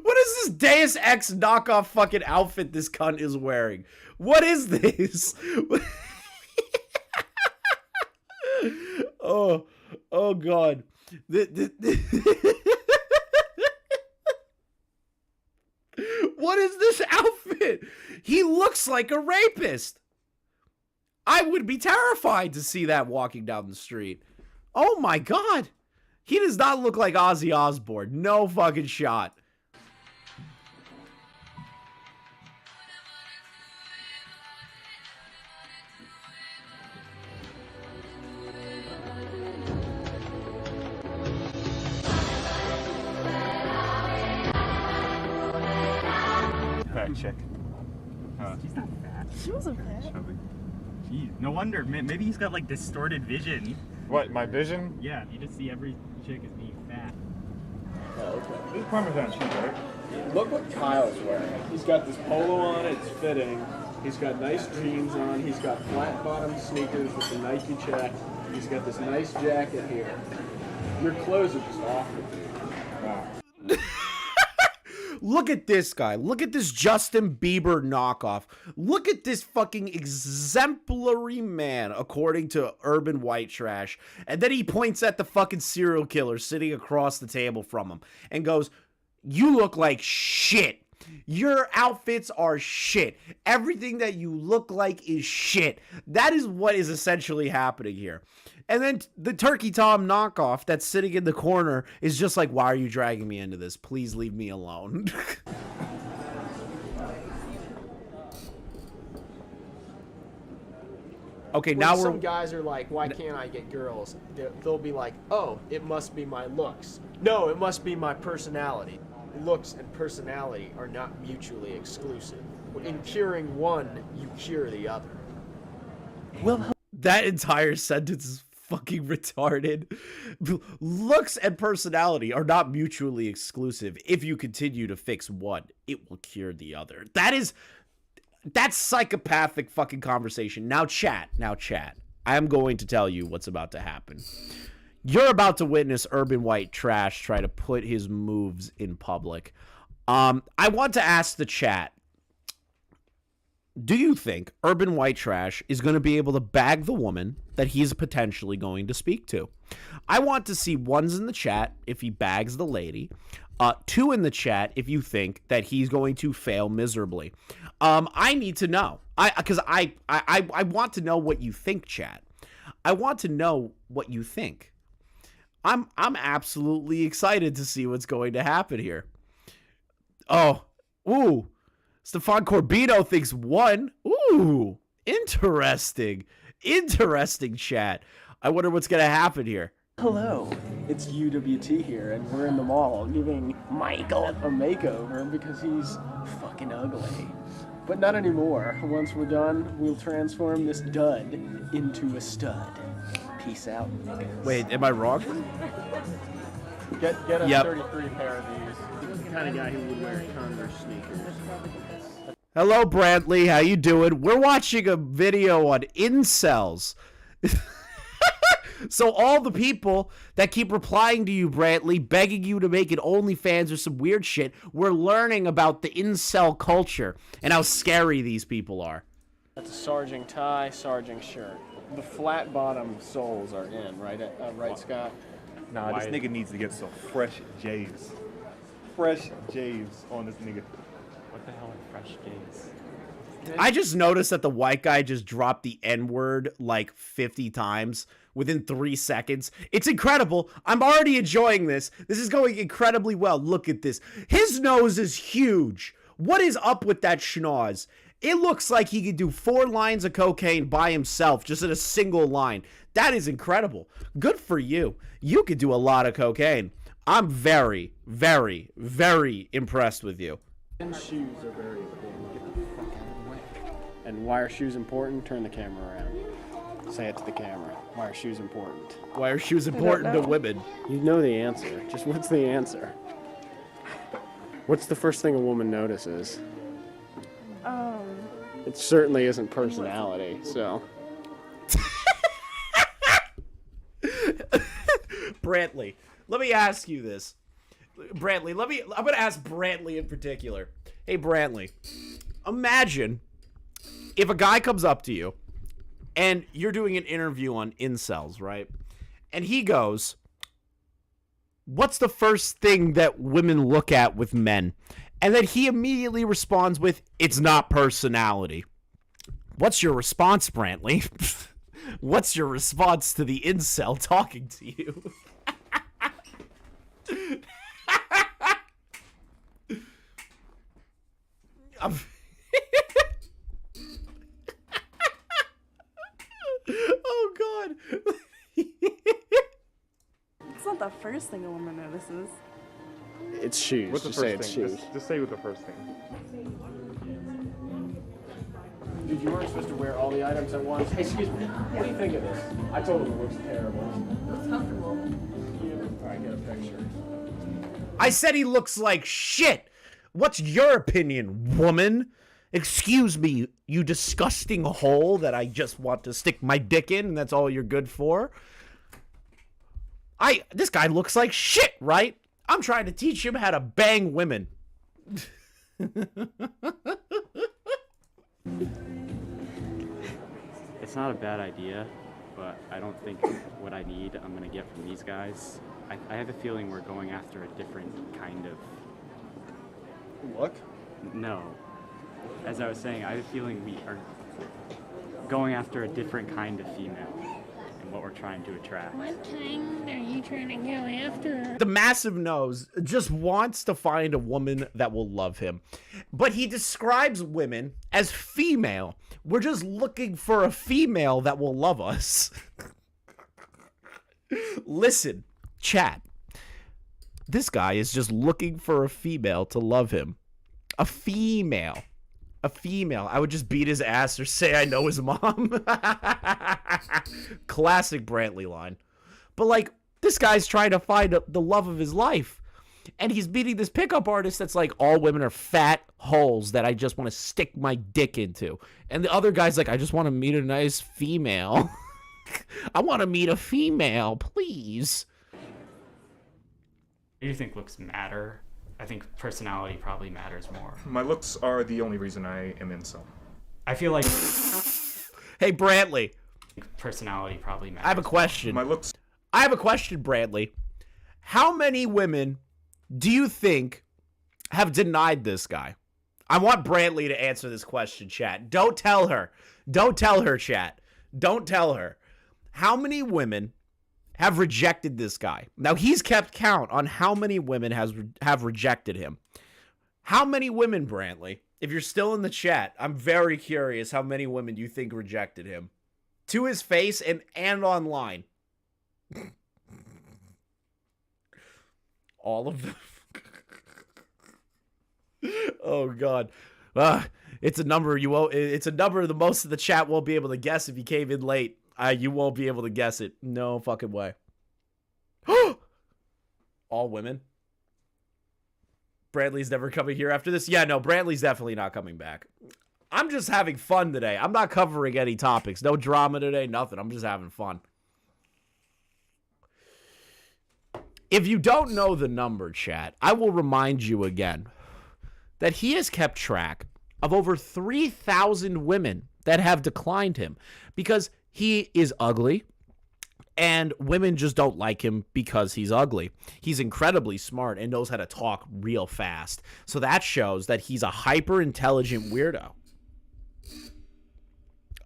B: What is this Deus Ex knockoff fucking outfit this cunt is wearing? What is this? Oh God. What is this outfit? He looks like a rapist. I would be terrified to see that walking down the street. Oh my God. He does not look like Ozzy Osbourne. No fucking shot.
M: Fat chick. She's not fat.
I: She wasn't fat.
M: Chubby. Jeez, no wonder. Maybe he's got like distorted vision.
E: What, my vision?
M: Yeah, you just see every chick as being fat.
H: Oh, okay.
E: This is Parmesan cheese, right?
H: Look what Kyle's wearing. He's got this polo on, it's fitting. He's got nice jeans on. He's got flat bottom sneakers with the Nike check. He's got this nice jacket here. Your clothes are just awful.
B: Look at this guy. Look at this Justin Bieber knockoff. Look at this fucking exemplary man, according to Urban White Trash. And then he points at the fucking serial killer sitting across the table from him and goes, "You look like shit. Your outfits are shit. Everything that you look like is shit." That is what is essentially happening here. And then the Turkey Tom knockoff that's sitting in the corner is just like, "Why are you dragging me into this? Please leave me alone." Okay, now
H: some guys are like, "Why can't I get girls?" They'll be like, "Oh, it must be my looks." No, it must be my personality. Looks and personality are not mutually exclusive. In curing one, you cure the other.
B: Well, that entire sentence is fucking retarded. Looks and personality are not mutually exclusive. If you continue to fix one, it will cure the other. That's psychopathic fucking conversation. Now chat. I am going to tell you what's about to happen. You're about to witness Urban White Trash try to put his moves in public. I want to ask the chat, do you think Urban White Trash is going to be able to bag the woman that he's potentially going to speak to? I want to see ones in the chat if he bags the lady. Two in the chat if you think that he's going to fail miserably. I need to know. Because I want to know what you think, chat. I want to know what you think. I'm absolutely excited to see what's going to happen here. Stefan Corbino thinks one. Ooh, interesting. Interesting, chat. I wonder what's going to happen here.
H: Hello, it's UWT here, and we're in the mall giving Michael a makeover because he's fucking ugly. But not anymore. Once we're done, we'll transform this dud into a stud. Peace out, niggas.
B: Wait, am I wrong?
H: Get a 33 pair of these. He's the kind of guy who would wear Converse sneakers.
B: Hello, Brantley. How you doing? We're watching a video on incels. So all the people that keep replying to you, Brantley, begging you to make an OnlyFans or some weird shit, we're learning about the incel culture and how scary these people are.
H: That's a sergeant tie, sergeant shirt. The flat bottom soles are in, right, Scott?
E: Nah, this nigga needs to get some fresh J's. Fresh J's on this nigga.
F: What the hell are fresh J's?
B: I just noticed that the white guy just dropped the N-word like 50 times within 3 seconds. It's incredible. I'm already enjoying this. This is going incredibly well. Look at this. His nose is huge. What is up with that schnoz? It looks like he could do 4 lines of cocaine by himself, just in a single line. That is incredible. Good for you. You could do a lot of cocaine. I'm very, very, very impressed with you.
H: And shoes are very important. Get the fuck out of the way. And why are shoes important? Turn the camera around. Say it to the camera. Why are shoes important?
B: Why are shoes important to women?
H: You know the answer. Just what's the answer? What's the first thing a woman notices? It certainly isn't personality, so.
B: Brantley, let me ask you this. Brantley, I'm going to ask Brantley in particular. Hey, Brantley, imagine if a guy comes up to you and you're doing an interview on incels, right? And he goes, "What's the first thing that women look at with men?" And then he immediately responds with, "It's not personality." What's your response, Brantley? What's your response to the incel talking to you? Oh, God.
I: It's not the first thing a woman notices.
H: It's shoes.
E: What's the
H: Just say
E: first
H: it's
E: thing?
H: shoes.
E: Just say what the first thing.
H: Dude, you weren't supposed to wear all the items at once. Hey, excuse me. What do you think of this? I told him it looks terrible.
L: It's comfortable.
H: Alright, get a picture.
B: I said he looks like shit. What's your opinion, woman? Excuse me, you disgusting hole that I just want to stick my dick in and that's all you're good for? This guy looks like shit, right? I'm trying to teach him how to bang women.
F: It's not a bad idea, but I don't think what I need I'm gonna get from these guys. I have a feeling we're going after a different kind of...
H: Look?
F: No. As I was saying, I have a feeling we are going after a different kind of female and what we're trying to attract.
K: What kind are you trying to go after?
B: The massive nose just wants to find a woman that will love him. But he describes women as female. We're just looking for a female that will love us. Listen, chat. This guy is just looking for a female to love him. A female. A female. I would just beat his ass or say I know his mom. Classic Brantley line. But, like, this guy's trying to find the love of his life. And he's meeting this pickup artist that's like, all women are fat holes that I just want to stick my dick into. And the other guy's like, I just want to meet a nice female. I want to meet a female, please.
F: Do you think looks matter? I think personality probably matters more.
E: My looks are the only reason I am incel.
F: I feel like...
B: Hey, Brantley.
F: Personality probably matters.
B: I have a question. I have a question, Brantley. How many women do you think have denied this guy? I want Brantley to answer this question, chat. Don't tell her. Don't tell her, chat. Don't tell her. How many women have rejected this guy? Now, he's kept count on how many women have rejected him. How many women, Brantley? If you're still in the chat, I'm very curious how many women you think rejected him. To his face and online. All of them. Oh God. It's a number you won't. It's a number the most of the chat won't be able to guess if you came in late. You won't be able to guess it. No fucking way. All women. Bradley's never coming here after this. Yeah, no, Bradley's definitely not coming back. I'm just having fun today. I'm not covering any topics. No drama today, nothing. I'm just having fun. If you don't know the number, chat, I will remind you again that he has kept track of over 3,000 women that have declined him because he is ugly and women just don't like him because he's ugly. He's incredibly smart and knows how to talk real fast. So that shows that he's a hyper-intelligent weirdo.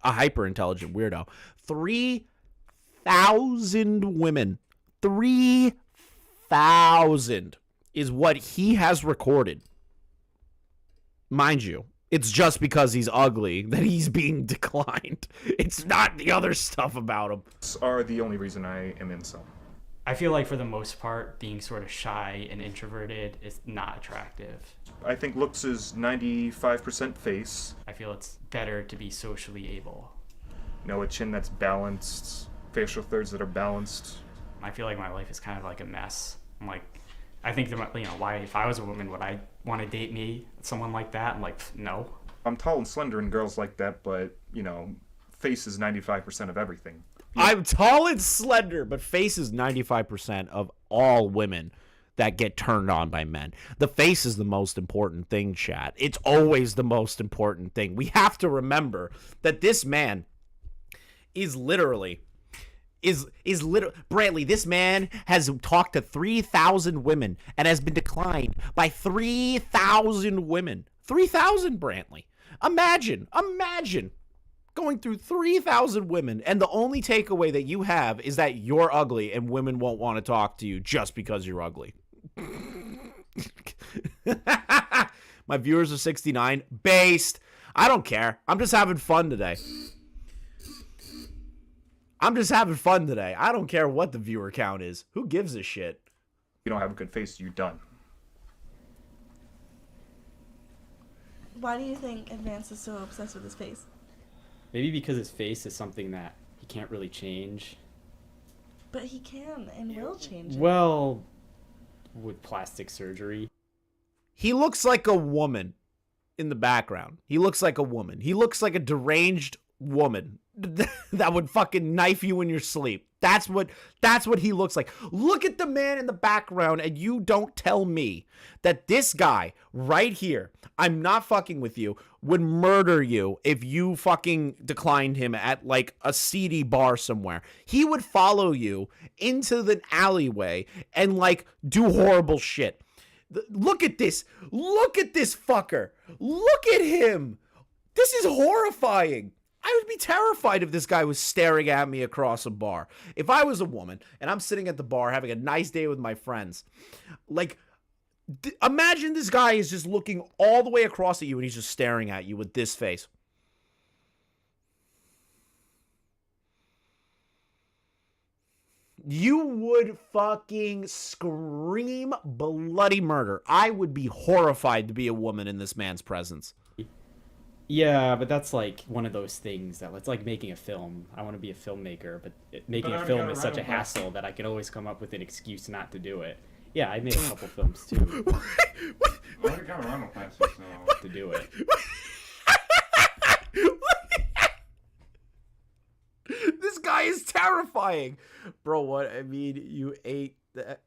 B: A hyper-intelligent weirdo. 3,000 women. 3,000 is what he has recorded. Mind you, it's just because he's ugly that he's being declined. It's not the other stuff about him.
E: Are the only reason I am incel.
F: I feel like for the most part, being sort of shy and introverted is not attractive.
E: I think looks is 95% face.
F: I feel it's better to be socially able.
E: You know, a chin that's balanced, facial thirds that are balanced.
F: I feel like my life is kind of like a mess. I'm like, I think, why, if I was a woman, would I want to date me, someone like that? I'm like, no.
E: I'm tall and slender and girls like that, but, you know, face is 95% of everything.
B: I'm tall and slender, but face is 95% of all women that get turned on by men. The face is the most important thing, chat. It's always the most important thing. We have to remember that this man is literally... Brantley, this man has talked to 3,000 women and has been declined by 3,000 women. 3,000, Brantley. Imagine going through 3,000 women, and the only takeaway that you have is that you're ugly and women won't want to talk to you just because you're ugly. My viewers are 69. Based. I don't care. I'm just having fun today. I don't care what the viewer count is. Who gives a shit?
E: If you don't have a good face, you're done.
I: Why do you think Advance is so obsessed with his face?
F: Maybe because his face is something that he can't really change.
I: But he can and will change it.
F: Well, with plastic surgery.
B: He looks like a woman in the background. He looks like a woman. He looks like a deranged woman that would fucking knife you in your sleep. That's what he looks like. Look at the man in the background, and you don't tell me that this guy right here, I'm not fucking with you, would murder you if you fucking declined him at like a seedy bar somewhere. He would follow you into the alleyway and like do horrible shit. Look at this. Look at this fucker. Look at him. This is horrifying. I would be terrified if this guy was staring at me across a bar. If I was a woman and I'm sitting at the bar having a nice day with my friends, like, imagine this guy is just looking all the way across at you and he's just staring at you with this face. You would fucking scream bloody murder. I would be horrified to be a woman in this man's presence.
F: Yeah, but that's like one of those things that it's like making a film. I want to be a filmmaker, but making a film is such a hassle that I can always come up with an excuse not to do it. Yeah, I made a couple films too. To do it.
B: This guy is terrifying. Bro, what? I mean, you ain't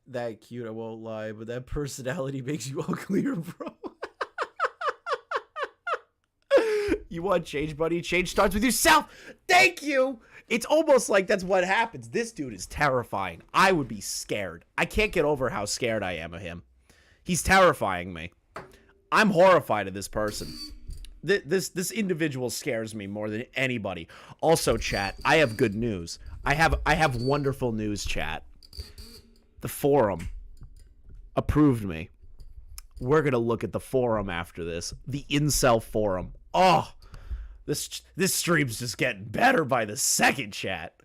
B: that cute, I won't lie, but that personality makes you uglier, bro. You want change, buddy? Change starts with yourself. Thank you. It's almost like that's what happens. This dude is terrifying. I would be scared. I can't get over how scared I am of him. He's terrifying me. I'm horrified of this person. This individual scares me more than anybody. Also, chat, I have good news. I have wonderful news, chat. The forum approved me. We're gonna look at the forum after this. The incel forum. Oh, this stream's just getting better by the second, chat.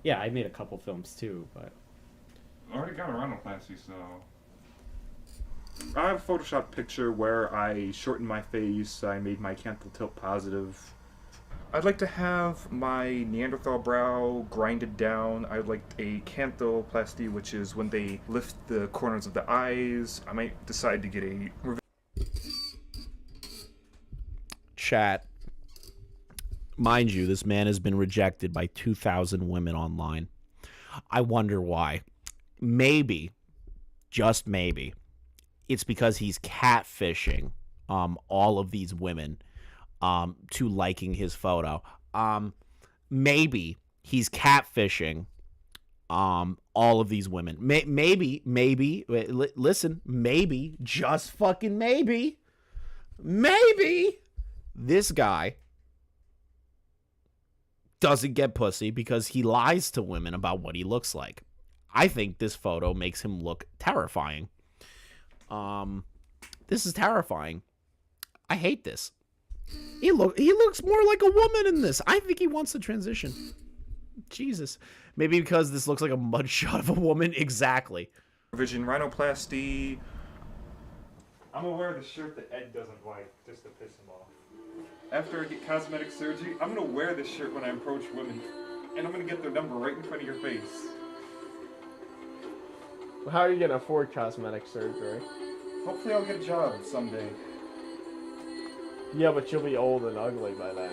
F: Yeah, I made a couple films too, but
E: I already got a rhinoplasty, so I have a Photoshop picture where I shortened my face, I made my canthal tilt positive. I'd like to have my Neanderthal brow grinded down. I'd like a canthoplasty, which is when they lift the corners of the eyes. I might decide to get a...
B: Chat. Mind you, this man has been rejected by 2,000 women online. I wonder why. Maybe, just maybe, it's because he's catfishing all of these women to liking his photo. Maybe he's catfishing all of these women. Maybe, listen, maybe, just fucking maybe, this guy doesn't get pussy because he lies to women about what he looks like. I think this photo makes him look terrifying. This is terrifying. I hate this. He looks more like a woman in this. I think he wants to transition. Jesus. Maybe because this looks like a mugshot of a woman. Exactly.
E: Vision rhinoplasty. I'm gonna wear the shirt that Ed doesn't like, just to piss him off. After I get cosmetic surgery, I'm gonna wear this shirt when I approach women, and I'm gonna get their number right in front of your face.
H: How are you gonna afford cosmetic surgery?
E: Hopefully I'll get a job someday.
H: Yeah, but you'll be old and ugly by then.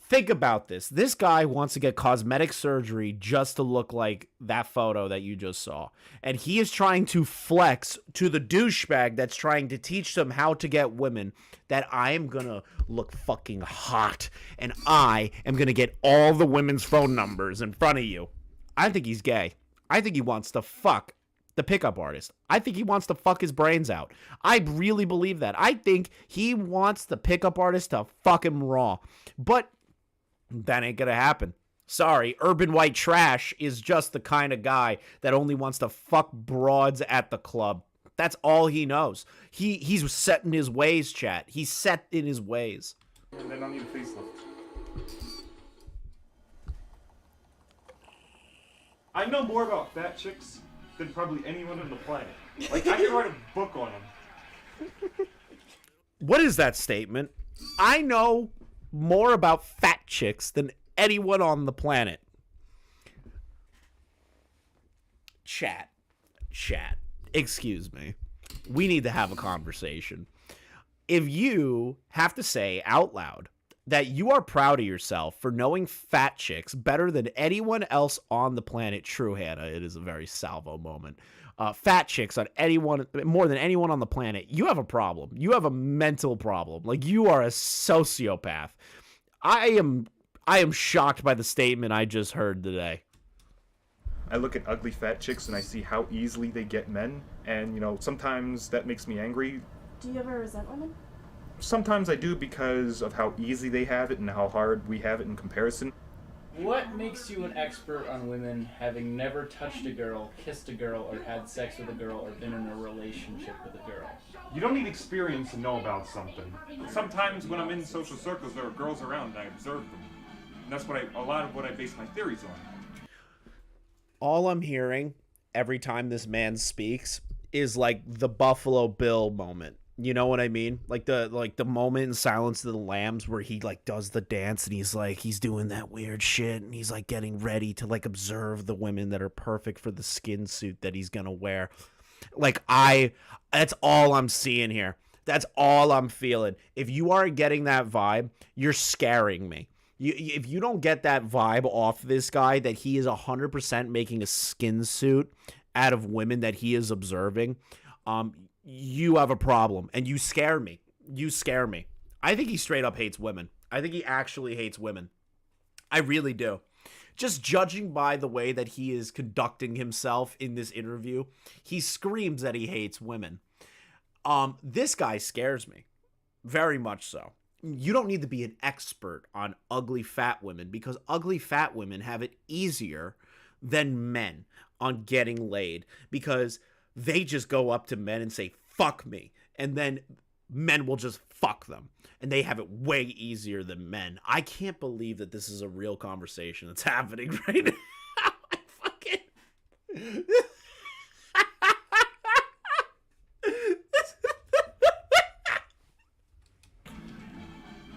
B: Think about this. This guy wants to get cosmetic surgery just to look like that photo that you just saw. And he is trying to flex to the douchebag that's trying to teach them how to get women that I am going to look fucking hot. And I am going to get all the women's phone numbers in front of you. I think he's gay. I think he wants to fuck the pickup artist. I think he wants to fuck his brains out. I really believe that. I think he wants the pickup artist to fuck him raw. But that ain't gonna happen. Sorry, Urban White Trash is just the kind of guy that only wants to fuck broads at the club. That's all he knows. He's set in his ways, chat. He's set in his ways.
E: And then I'll need a facelift. I know more about fat chicks than probably anyone on the planet. Like, I could write a book on them.
B: What is that statement? I know more about fat chicks than anyone on the planet. Chat. Excuse me. We need to have a conversation. If you have to say out loud that you are proud of yourself for knowing fat chicks better than anyone else on the planet. True, Hannah. It is a very salvo moment. Fat chicks on anyone, more than anyone on the planet. You have a problem. You have a mental problem. Like, you are a sociopath. I am shocked by the statement I just heard today.
E: I look at ugly fat chicks and I see how easily they get men, and, you know, sometimes that makes me angry.
I: Do you ever resent women?
E: Sometimes I do, because of how easy they have it and how hard we have it in comparison.
N: What makes you an expert on women, having never touched a girl, kissed a girl, or had sex with a girl, or been in a relationship with a girl?
G: You don't need experience to know about something. Sometimes when I'm in social circles, there are girls around and I observe them. And that's a lot of what I base my theories on.
B: All I'm hearing every time this man speaks is like the Buffalo Bill moment. You know what I mean? Like the moment in Silence of the Lambs where he like does the dance and he's doing that weird shit and he's like getting ready to like observe the women that are perfect for the skin suit that he's gonna wear. Like, that's all I'm seeing here. That's all I'm feeling. If you aren't getting that vibe, you're scaring me. If you don't get that vibe off this guy that he is 100% making a skin suit out of women that he is observing, you have a problem, and you scare me. You scare me. I think he straight up hates women. I think he actually hates women. I really do. Just judging by the way that he is conducting himself in this interview, he screams that he hates women. This guy scares me. Very much so. You don't need to be an expert on ugly fat women, because ugly fat women have it easier than men on getting laid, because they just go up to men and say, fuck me. And then men will just fuck them. And they have it way easier than men. I can't believe that this is a real conversation that's happening right now. I fucking...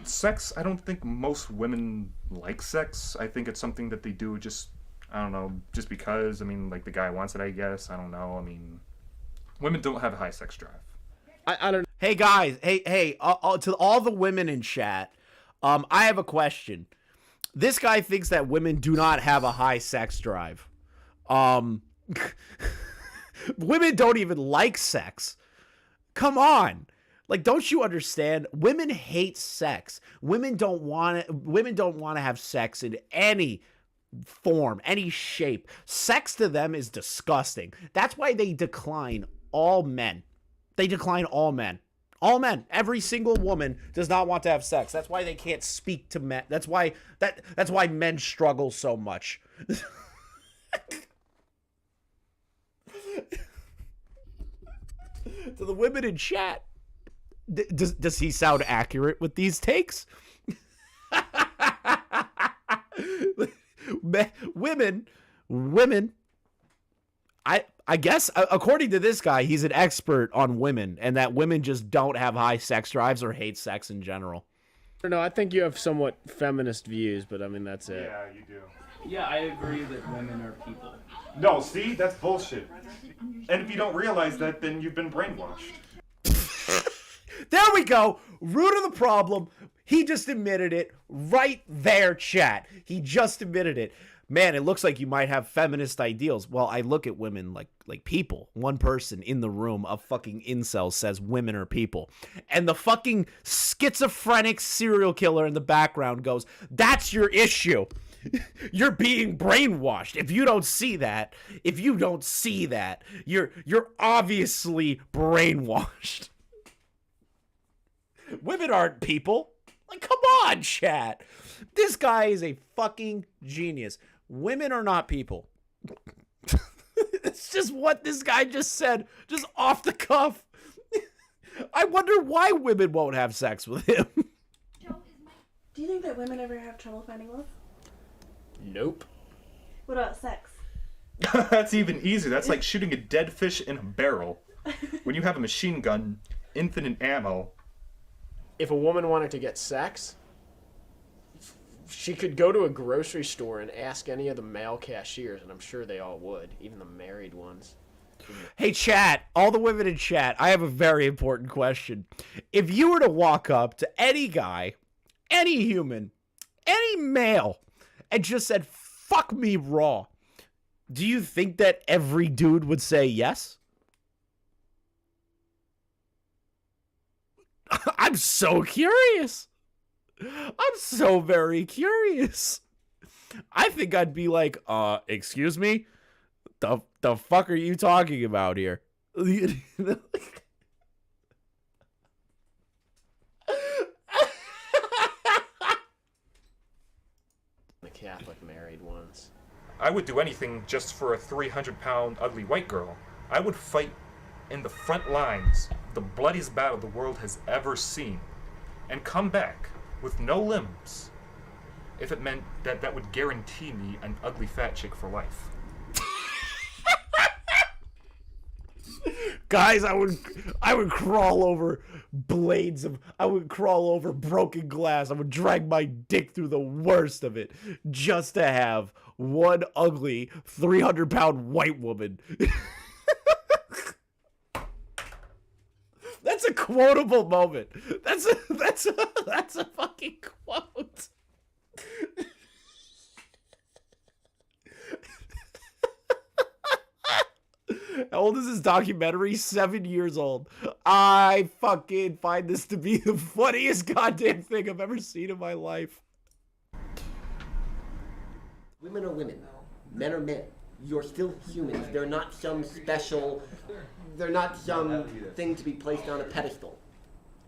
E: Sex, I don't think most women like sex. I think it's something that they do just, I don't know, just because. I mean, like, the guy wants it, I guess. I don't know. I mean, women don't have a high sex drive.
H: I don't.
B: Hey guys, hey, to all the women in chat, I have a question. This guy thinks that women do not have a high sex drive. Women don't even like sex. Come on. Like, don't you understand? Women hate sex. Women don't want to have sex in any form, any shape. Sex to them is disgusting. That's why they decline all men. They decline all men. All men. Every single woman does not want to have sex. That's why they can't speak to men. That's why men struggle so much. To the women in chat, does he sound accurate with these takes? Women, I guess, according to this guy, he's an expert on women, and that women just don't have high sex drives or hate sex in general.
H: I don't know. I think you have somewhat feminist views, but I mean, that's it.
G: Yeah, you do.
N: Yeah, I agree that women are people.
G: No, see? That's bullshit. And if you don't realize that, then you've been brainwashed.
B: There we go. Root of the problem. He just admitted it right there, chat. He just admitted it. Man, it looks like you might have feminist ideals. Well, I look at women like people. One person in the room of fucking incels says women are people. And the fucking schizophrenic serial killer in the background goes, that's your issue. You're being brainwashed. If you don't see that, you're obviously brainwashed. Women aren't people. Like, come on, chat. This guy is a fucking genius. Women are not people. It's just what this guy just said, just off the cuff. I wonder why women won't have sex with him.
I: Do you think that women ever have trouble finding love?
H: Nope.
I: What about sex?
E: That's even easier. That's like shooting a dead fish in a barrel. When you have a machine gun, infinite ammo.
H: If a woman wanted to get sex, she could go to a grocery store and ask any of the male cashiers, and I'm sure they all would, even the married ones.
B: Hey, chat, all the women in chat, I have a very important question. If you were to walk up to any guy any human, any male, and just said, fuck me raw, do you think that every dude would say yes? I'm so curious. I'm so very curious. I think I'd be like, excuse me? The fuck are you talking about here? The
H: Catholic married once.
E: I would do anything just for a 300-pound ugly white girl. I would fight in the front lines, the bloodiest battle the world has ever seen, and come back with no limbs if it meant that would guarantee me an ugly fat chick for life.
B: Guys, I would crawl over I would crawl over broken glass. I would drag my dick through the worst of it just to have one ugly 300-pound white woman. That's a quotable moment. That's a fucking quote. How old is this documentary? 7 years old. I fucking find this to be the funniest goddamn thing I've ever seen in my life.
J: Women are women. Men are men. You're still humans. They're not some special, they're not some thing to be placed on a pedestal.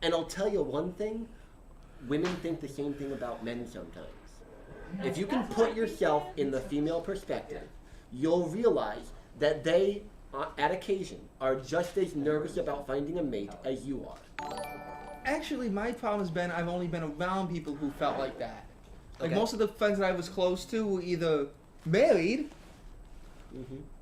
J: And I'll tell you one thing, women think the same thing about men sometimes. If you can put yourself in the female perspective, you'll realize that they, at occasion, are just as nervous about finding a mate as you are.
D: Actually, my problem has been I've only been around people who felt like that. Like,
J: Okay.
D: most of the friends that I was close to were either married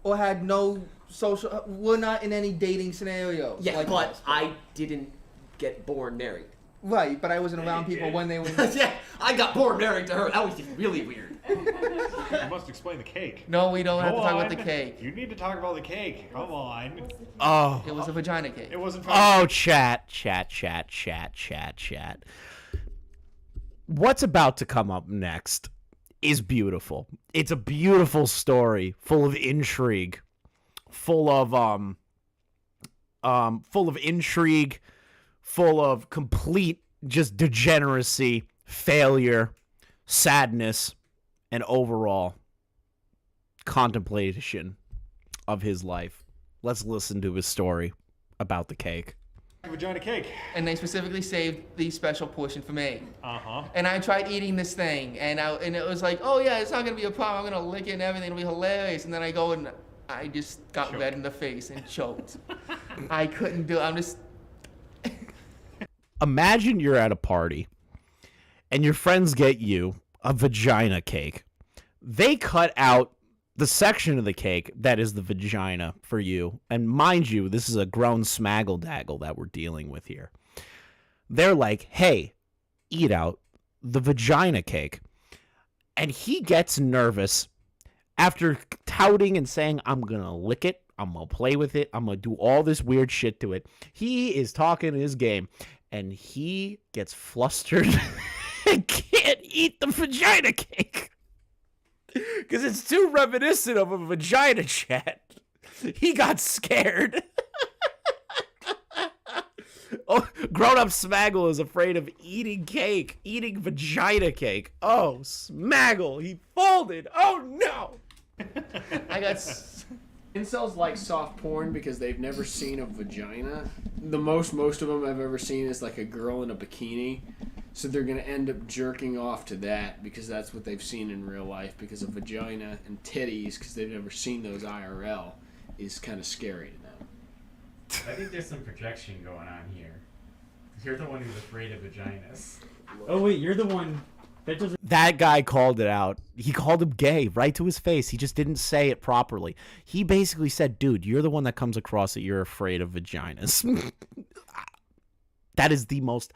D: or had no social, were not in any dating scenarios.
J: Yeah,
D: like
J: but
D: most.
J: I didn't get born married.
D: Right, but I wasn't around people when they were.
J: Yeah, I got born married to her. That was just really weird.
G: You must explain the cake.
D: No, we don't have to
G: Go
D: talk about
G: on.
D: the cake.
G: You need to talk about the cake. Come on.
B: Oh.
D: It was a vagina cake.
G: It wasn't.
B: Oh, chat. What's about to come up next is beautiful. It's a beautiful story, full of intrigue, full of intrigue, full of complete just degeneracy, failure, sadness, and overall contemplation of his life. Let's listen to his story about the cake.
G: Vagina cake.
D: And they specifically saved the special portion for me.
G: Uh-huh.
D: And I tried eating this thing, and it was like, oh yeah, it's not gonna be a problem. I'm gonna lick it and everything. It'll be hilarious. And then I go and I just got red in the face and choked. I couldn't do it. I'm just.
B: Imagine you're at a party and your friends get you a vagina cake. They cut out the section of the cake that is the vagina for you. And mind you, this is a grown smaggle-daggle that we're dealing with here. They're like, hey, eat out the vagina cake. And he gets nervous after touting and saying, I'm going to lick it. I'm going to play with it. I'm going to do all this weird shit to it. He is talking his game. And he gets flustered and can't eat the vagina cake. Because it's too reminiscent of a vagina chat. He got scared. Oh, grown-up Smaggle is afraid of eating cake. Eating vagina cake. Oh, Smaggle. He folded. Oh, no.
D: I got...
H: Incels like soft porn because they've never seen a vagina. The most of them I've ever seen is like a girl in a bikini. So they're going to end up jerking off to that because that's what they've seen in real life, because a vagina and titties, because they've never seen those IRL, is kind of scary to them.
F: I think there's some projection going on here. You're the one who's afraid of vaginas. Oh wait, you're the one that doesn't.
B: That guy called it out. He called him gay right to his face. He just didn't say it properly. He basically said, dude, you're the one that comes across that you're afraid of vaginas. That is the most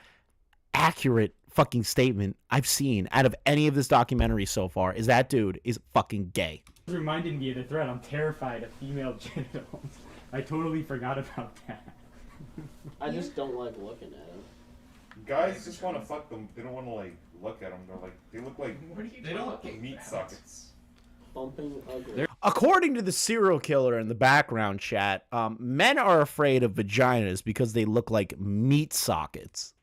B: accurate fucking statement I've seen out of any of this documentary so far, is that dude is fucking gay.
F: It reminded me of the thread. I'm terrified of female genitals. I totally forgot about that.
H: I just don't like looking at them.
G: Guys just want to fuck them. They don't want to like look at them. They look like
N: They don't look
G: meat sockets.
H: Bumping ugly.
B: According to the serial killer in the background chat, men are afraid of vaginas because they look like meat sockets.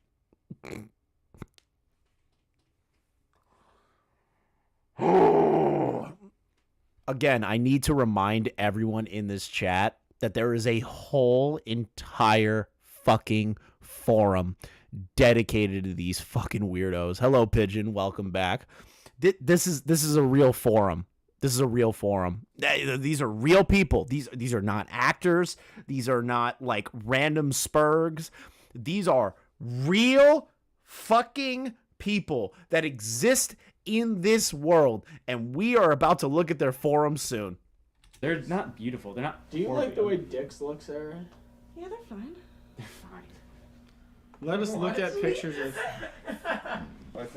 B: Again, I need to remind everyone in this chat that there is a whole entire fucking forum dedicated to these fucking weirdos. Hello, Pigeon. Welcome back. This is a real forum. This is a real forum. These are real people. These are not actors. These are not like random spurgs. These are real fucking people that exist in this world, and we are about to look at their forum soon.
F: They're not beautiful. They're not.
H: Do you like the way dicks look, Sarah?
I: Yeah, they're fine.
F: They're fine.
H: Let us look at pictures of.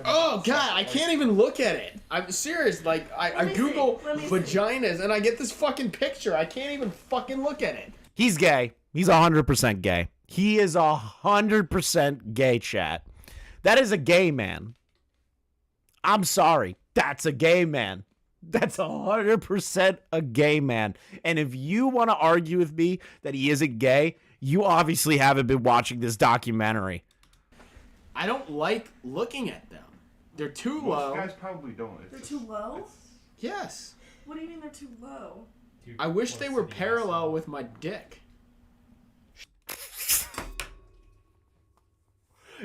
H: Oh God, I can't even look at it. I'm serious. Like I Google vaginas and I get this fucking picture. I can't even fucking look at it.
B: He's gay. He's 100% gay. He is 100% gay, chat. That is a gay man. I'm sorry. That's a gay man. That's 100% a gay man. And if you want to argue with me that he isn't gay, you obviously haven't been watching this documentary.
H: I don't like looking at them. They're too low.
G: Most guys probably don't.
I: They're too low?
H: Yes.
I: What do you mean they're too low?
H: I wish they were parallel with my dick.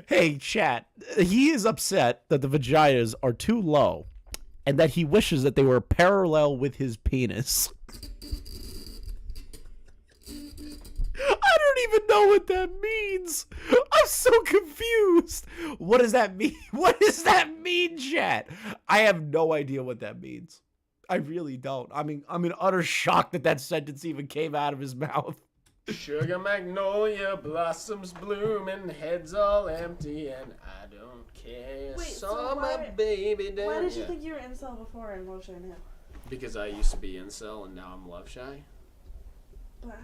B: Hey, chat. He is upset that the vaginas are too low and that he wishes that they were parallel with his penis. I don't even know what that means. I'm so confused. What does that mean? What does that mean, chat? I have no idea what that means. I really don't. I mean, I'm in utter shock that that sentence even came out of his mouth.
H: Sugar magnolia blossoms bloom and heads all empty and I don't care.
I: Wait,
H: Saw
I: so
H: my baby down.
I: Why did you think you were incel before and love shy now?
H: Because I used to be incel and now I'm love shy.
I: But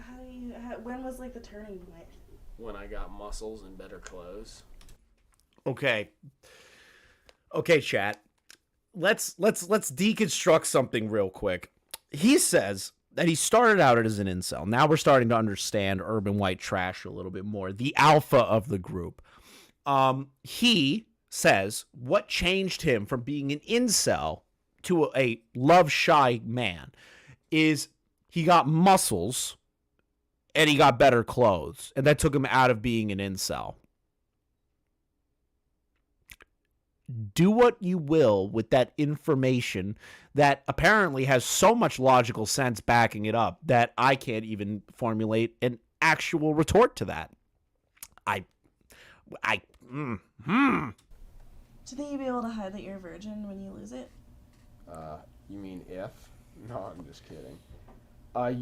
I: when was like the turning point?
H: When I got muscles and better clothes.
B: Okay, chat. Let's deconstruct something real quick. He says that he started out as an incel. Now we're starting to understand urban white trash a little bit more. The alpha of the group. He says what changed him from being an incel to a love shy man is he got muscles and he got better clothes, and that took him out of being an incel. Do what you will with that information that apparently has so much logical sense backing it up that I can't even formulate an actual retort to that.
I: Do you think you'd be able to hide that you're a virgin when you lose it?
H: You mean if? No, I'm just kidding.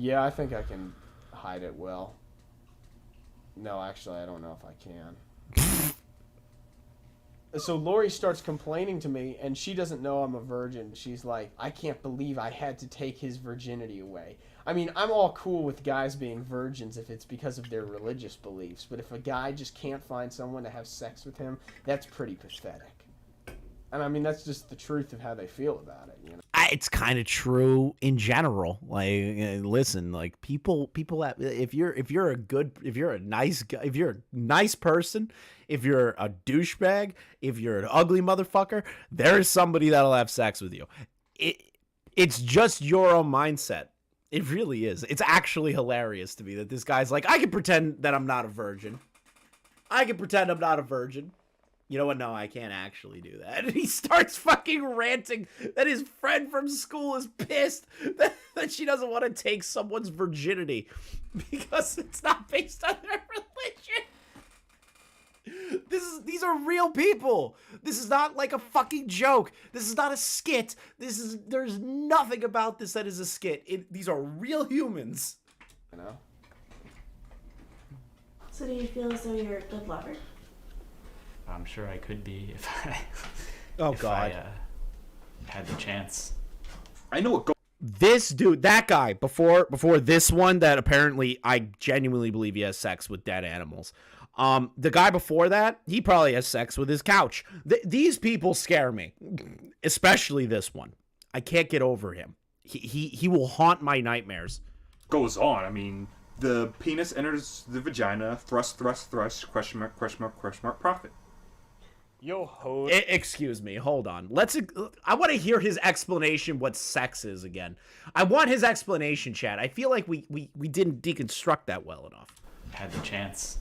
H: Yeah, I think I can hide it well. No, actually, I don't know if I can. So Lori starts complaining to me, and she doesn't know I'm a virgin. She's like, I can't believe I had to take his virginity away. I mean, I'm all cool with guys being virgins if it's because of their religious beliefs, but if a guy just can't find someone to have sex with him, that's pretty pathetic. And I mean, that's just the truth of how they feel about it, you know?
B: It's kind of true in general. Like, listen, like people, if you're a nice guy, if you're a nice person, if you're a douchebag, if you're an ugly motherfucker, there is somebody that'll have sex with you. It's just your own mindset. It really is. It's actually hilarious to me that this guy's like, I can pretend that I'm not a virgin. I can pretend I'm not a virgin. You know what? No, I can't actually do that. And he starts fucking ranting that his friend from school is pissed that she doesn't want to take someone's virginity because it's not based on their religion. These are real people. This is not like a fucking joke. This is not a skit. There's nothing about this that is a skit. These are real humans.
H: You know?
I: So do you feel as though you're a good lover?
F: I'm sure I could be if
B: I
F: had the chance.
G: I know a
B: This dude, that guy, before this one that apparently I genuinely believe he has sex with dead animals. The guy before that, he probably has sex with his couch. These people scare me, especially this one. I can't get over him. He will haunt my nightmares.
E: Goes on. I mean, the penis enters the vagina. Thrust, thrust, thrust. Question mark, question mark, question mark. Profit.
H: Yo ho.
B: Excuse me. Hold on. I want to hear his explanation what sex is again. I want his explanation, Chad. I feel like we didn't deconstruct that well enough.
F: Had the chance.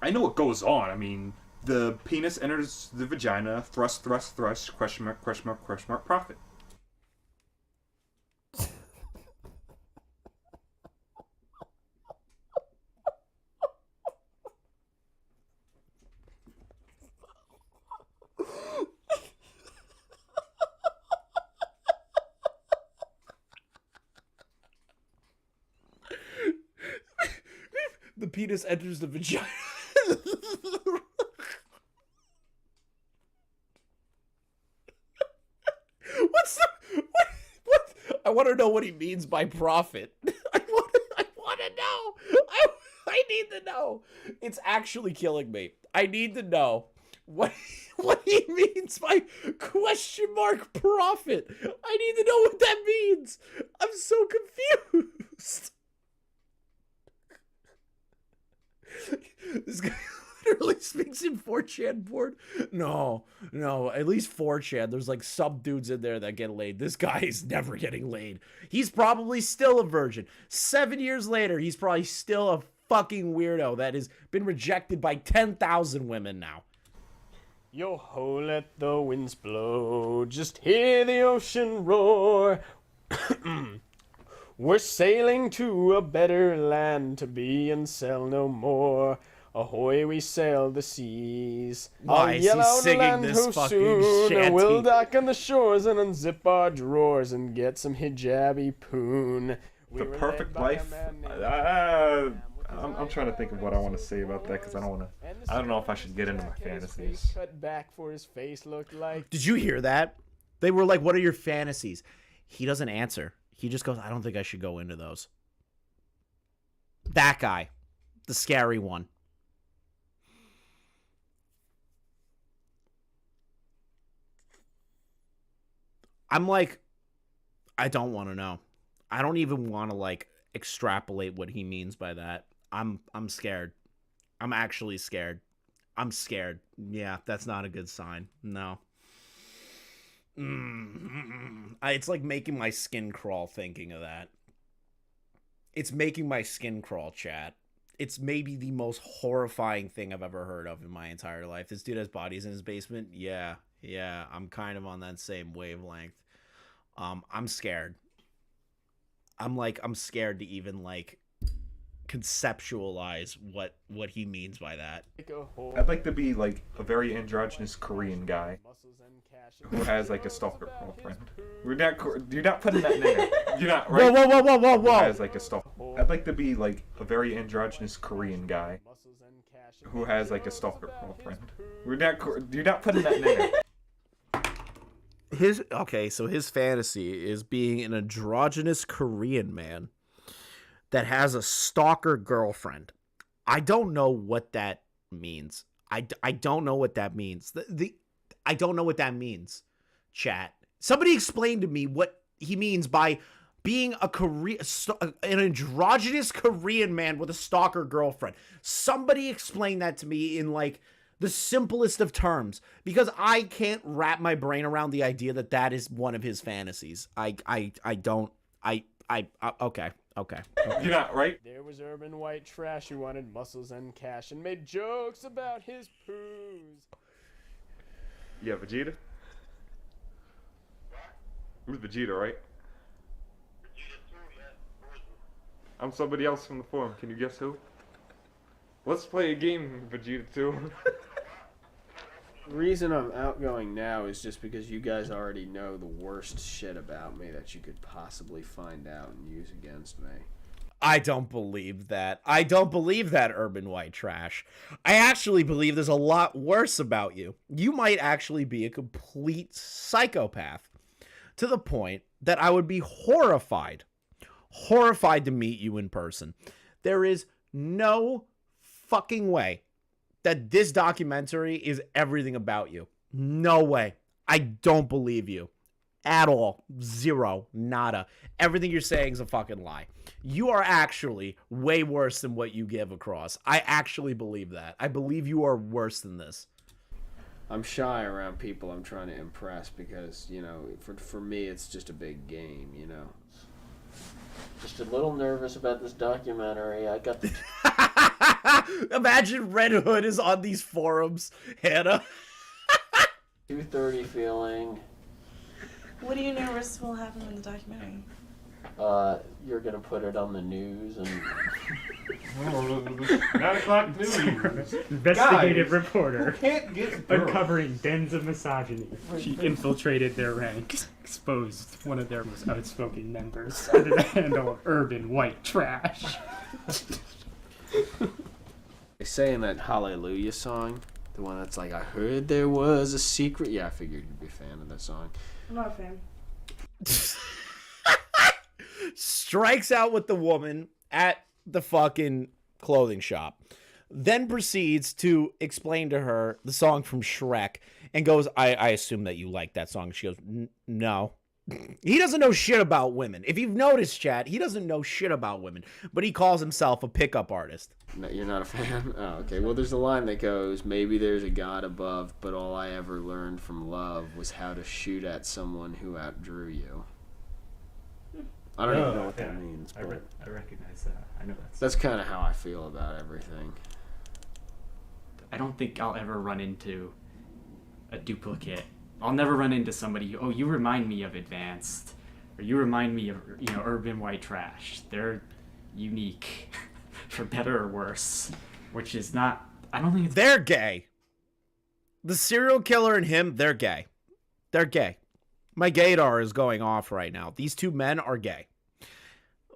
E: I know what goes on. I mean, the penis enters the vagina. Thrust, thrust, thrust. Question mark, question mark, question mark. Profit.
B: The penis enters the vagina. What? I want to know what he means by profit. I want to know. I need to know. It's actually killing me. I need to know what he means by question mark profit. I need to know what that means. I'm so confused. This guy literally speaks in 4chan board. No, at least 4chan. There's like some dudes in there that get laid. This guy is never getting laid. He's probably still a virgin. 7 years later, he's probably still a fucking weirdo that has been rejected by 10,000 women now.
H: Yo ho, let the winds blow. Just hear the ocean roar. We're sailing to a better land to be and sell no more. Ahoy, we sail the seas.
B: Why is he singing this fucking shanty?
H: We'll dock on the shores and unzip our drawers and get some hijabi poon.
E: The perfect life. I'm trying to think of what I want to say about that because I don't know if I should get into my fantasies.
H: Cut back for his face looked like.
B: Did you hear that? They were like, "What are your fantasies?" He doesn't answer. He just goes, "I don't think I should go into those." That guy, the scary one. I'm like, I don't want to know. I don't even want to like extrapolate what he means by that. I'm scared. I'm actually scared. I'm scared. Yeah, that's not a good sign. No. It's like making my skin crawl thinking of that. It's making my skin crawl, chat. It's maybe the most horrifying thing I've ever heard of in my entire life. This dude has bodies in his basement. Yeah, I'm kind of on that same wavelength. I'm scared. I'm scared to even like conceptualize what he means by that.
E: I'd like to be like a very androgynous Korean guy who has like a stalker girlfriend. You're not putting that in there. You're not right.
B: Whoa.
E: Who has like a stalker. I'd like to be like a very androgynous Korean guy who has like a stalker girlfriend. You're not putting that in there.
B: So his fantasy is being an androgynous Korean man that has a stalker girlfriend. I don't know what that means. I don't know what that means. I don't know what that means, chat. Somebody explain to me what he means by being an androgynous Korean man with a stalker girlfriend. Somebody explain that to me in like the simplest of terms, because I can't wrap my brain around the idea that is one of his fantasies. Okay.
E: You're not right.
H: There was urban white trash who wanted muscles and cash and made jokes about his poos.
E: Yeah, Vegeta? Who's Vegeta, right? I'm somebody else from the forum. Can you guess who? Let's play a game, Vegeta 2.
H: The reason I'm outgoing now is just because you guys already know the worst shit about me that you could possibly find out and use against me.
B: I don't believe that. I don't believe that, urban white trash. I actually believe there's a lot worse about you. You might actually be a complete psychopath to the point that I would be horrified to meet you in person. There is no fucking way that this documentary is everything about you. No way. I don't believe you. At all. Zero. Nada. Everything you're saying is a fucking lie. You are actually way worse than what you give across. I actually believe that. I believe you are worse than this.
H: I'm shy around people I'm trying to impress because, you know, for me it's just a big game, you know.
N: Just a little nervous about this documentary. I got the...
B: Imagine Red Hood is on these forums, Hannah.
N: 2:30 feeling.
I: What are you nervous will happen in the documentary?
N: You're gonna put it on the news and...
G: 9 o'clock news.
F: Investigative reporter
G: Can't get
F: uncovering dens of misogyny. She infiltrated their ranks, exposed one of their most outspoken members under the handle of urban white trash.
H: They say in that Hallelujah song, the one that's like, I heard there was a secret. Yeah, I figured you'd be a fan of that song.
I: I'm not a fan.
B: Strikes out with the woman at the fucking clothing shop, then proceeds to explain to her the song from Shrek and goes, I assume that you like that song. She goes, no. He doesn't know shit about women. If you've noticed, chat, he doesn't know shit about women, but he calls himself a pickup artist.
H: No, you're not a fan? Oh, okay. Well, there's a line that goes, maybe there's a God above, but all I ever learned from love was how to shoot at someone who outdrew you. I don't even know what that means, but
F: I recognize that. I know
H: that's kind of how I feel about everything.
F: I don't think I'll ever run into a duplicate. I'll never run into somebody, oh, you remind me of Advanced, or you remind me of, you know, urban white trash. They're unique, for better or worse, which is not, I don't think it's...
B: They're gay. The serial killer and him, they're gay. They're gay. My gaydar is going off right now. These two men are gay.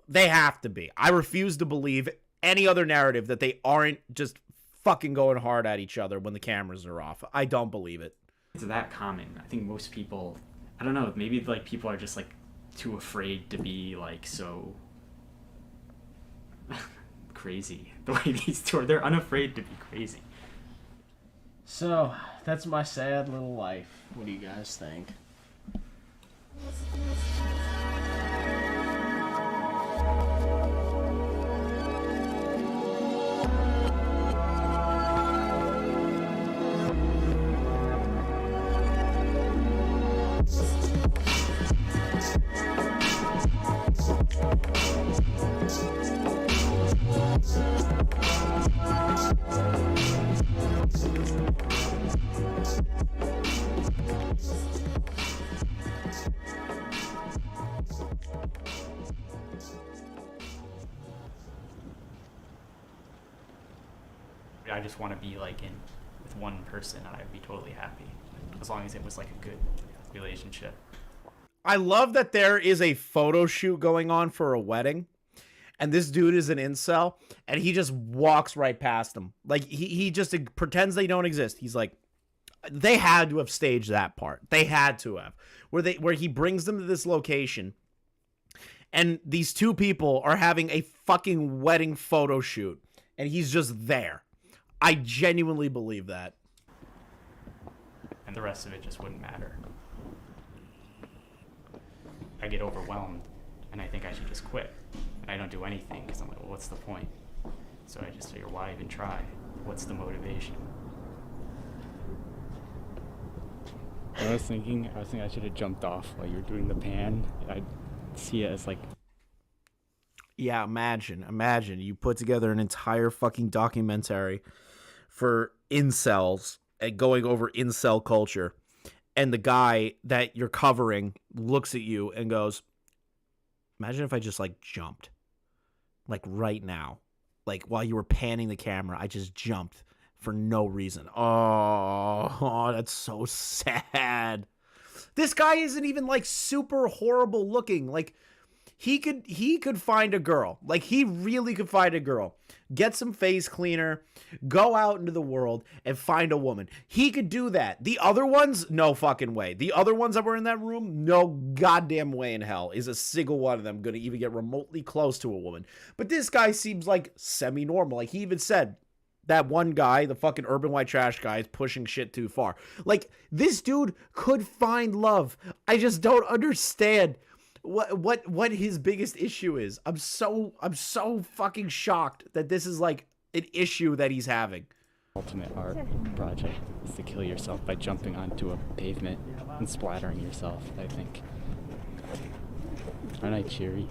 B: They have to be. I refuse to believe any other narrative that they aren't just fucking going hard at each other when the cameras are off. I don't believe it.
F: It's that common. I think most people, I don't know, maybe like people are just like too afraid to be like so crazy the way these two are. They're unafraid to be crazy.
H: So, that's my sad little life. What do you guys think?
F: I just want to be like in with one person and I'd be totally happy as long as it was like a good relationship.
B: I love that there is a photo shoot going on for a wedding and this dude is an incel and he just walks right past them. Like he just pretends they don't exist. He's like, they had to have staged that part. They had to have where he brings them to this location and these two people are having a fucking wedding photo shoot and he's just there. I genuinely believe that.
F: And the rest of it just wouldn't matter. I get overwhelmed and I think I should just quit. And I don't do anything because I'm like, well, what's the point? So I just figure, why even try? What's the motivation? I was thinking I should have jumped off while you were doing the pan. I'd see it as like...
B: Yeah, imagine you put together an entire fucking documentary for incels and going over incel culture, and the guy that you're covering looks at you and goes, imagine if I just like jumped, like right now, like while you were panning the camera, I just jumped for no reason. Oh, that's so sad. This guy isn't even like super horrible looking. Like he could find a girl. Like he really could find a girl. Get some face cleaner, go out into the world and find a woman. He could do that. The other ones, no fucking way. The other ones that were in that room, no goddamn way in hell is a single one of them going to even get remotely close to a woman. But this guy seems like semi-normal. Like he even said, that one guy, the fucking urban white trash guy, is pushing shit too far. Like, this dude could find love. I just don't understand what his biggest issue is. I'm so fucking shocked that this is like an issue that he's having.
F: Ultimate art project is to kill yourself by jumping onto a pavement and splattering yourself, I think. Aren't I cheery?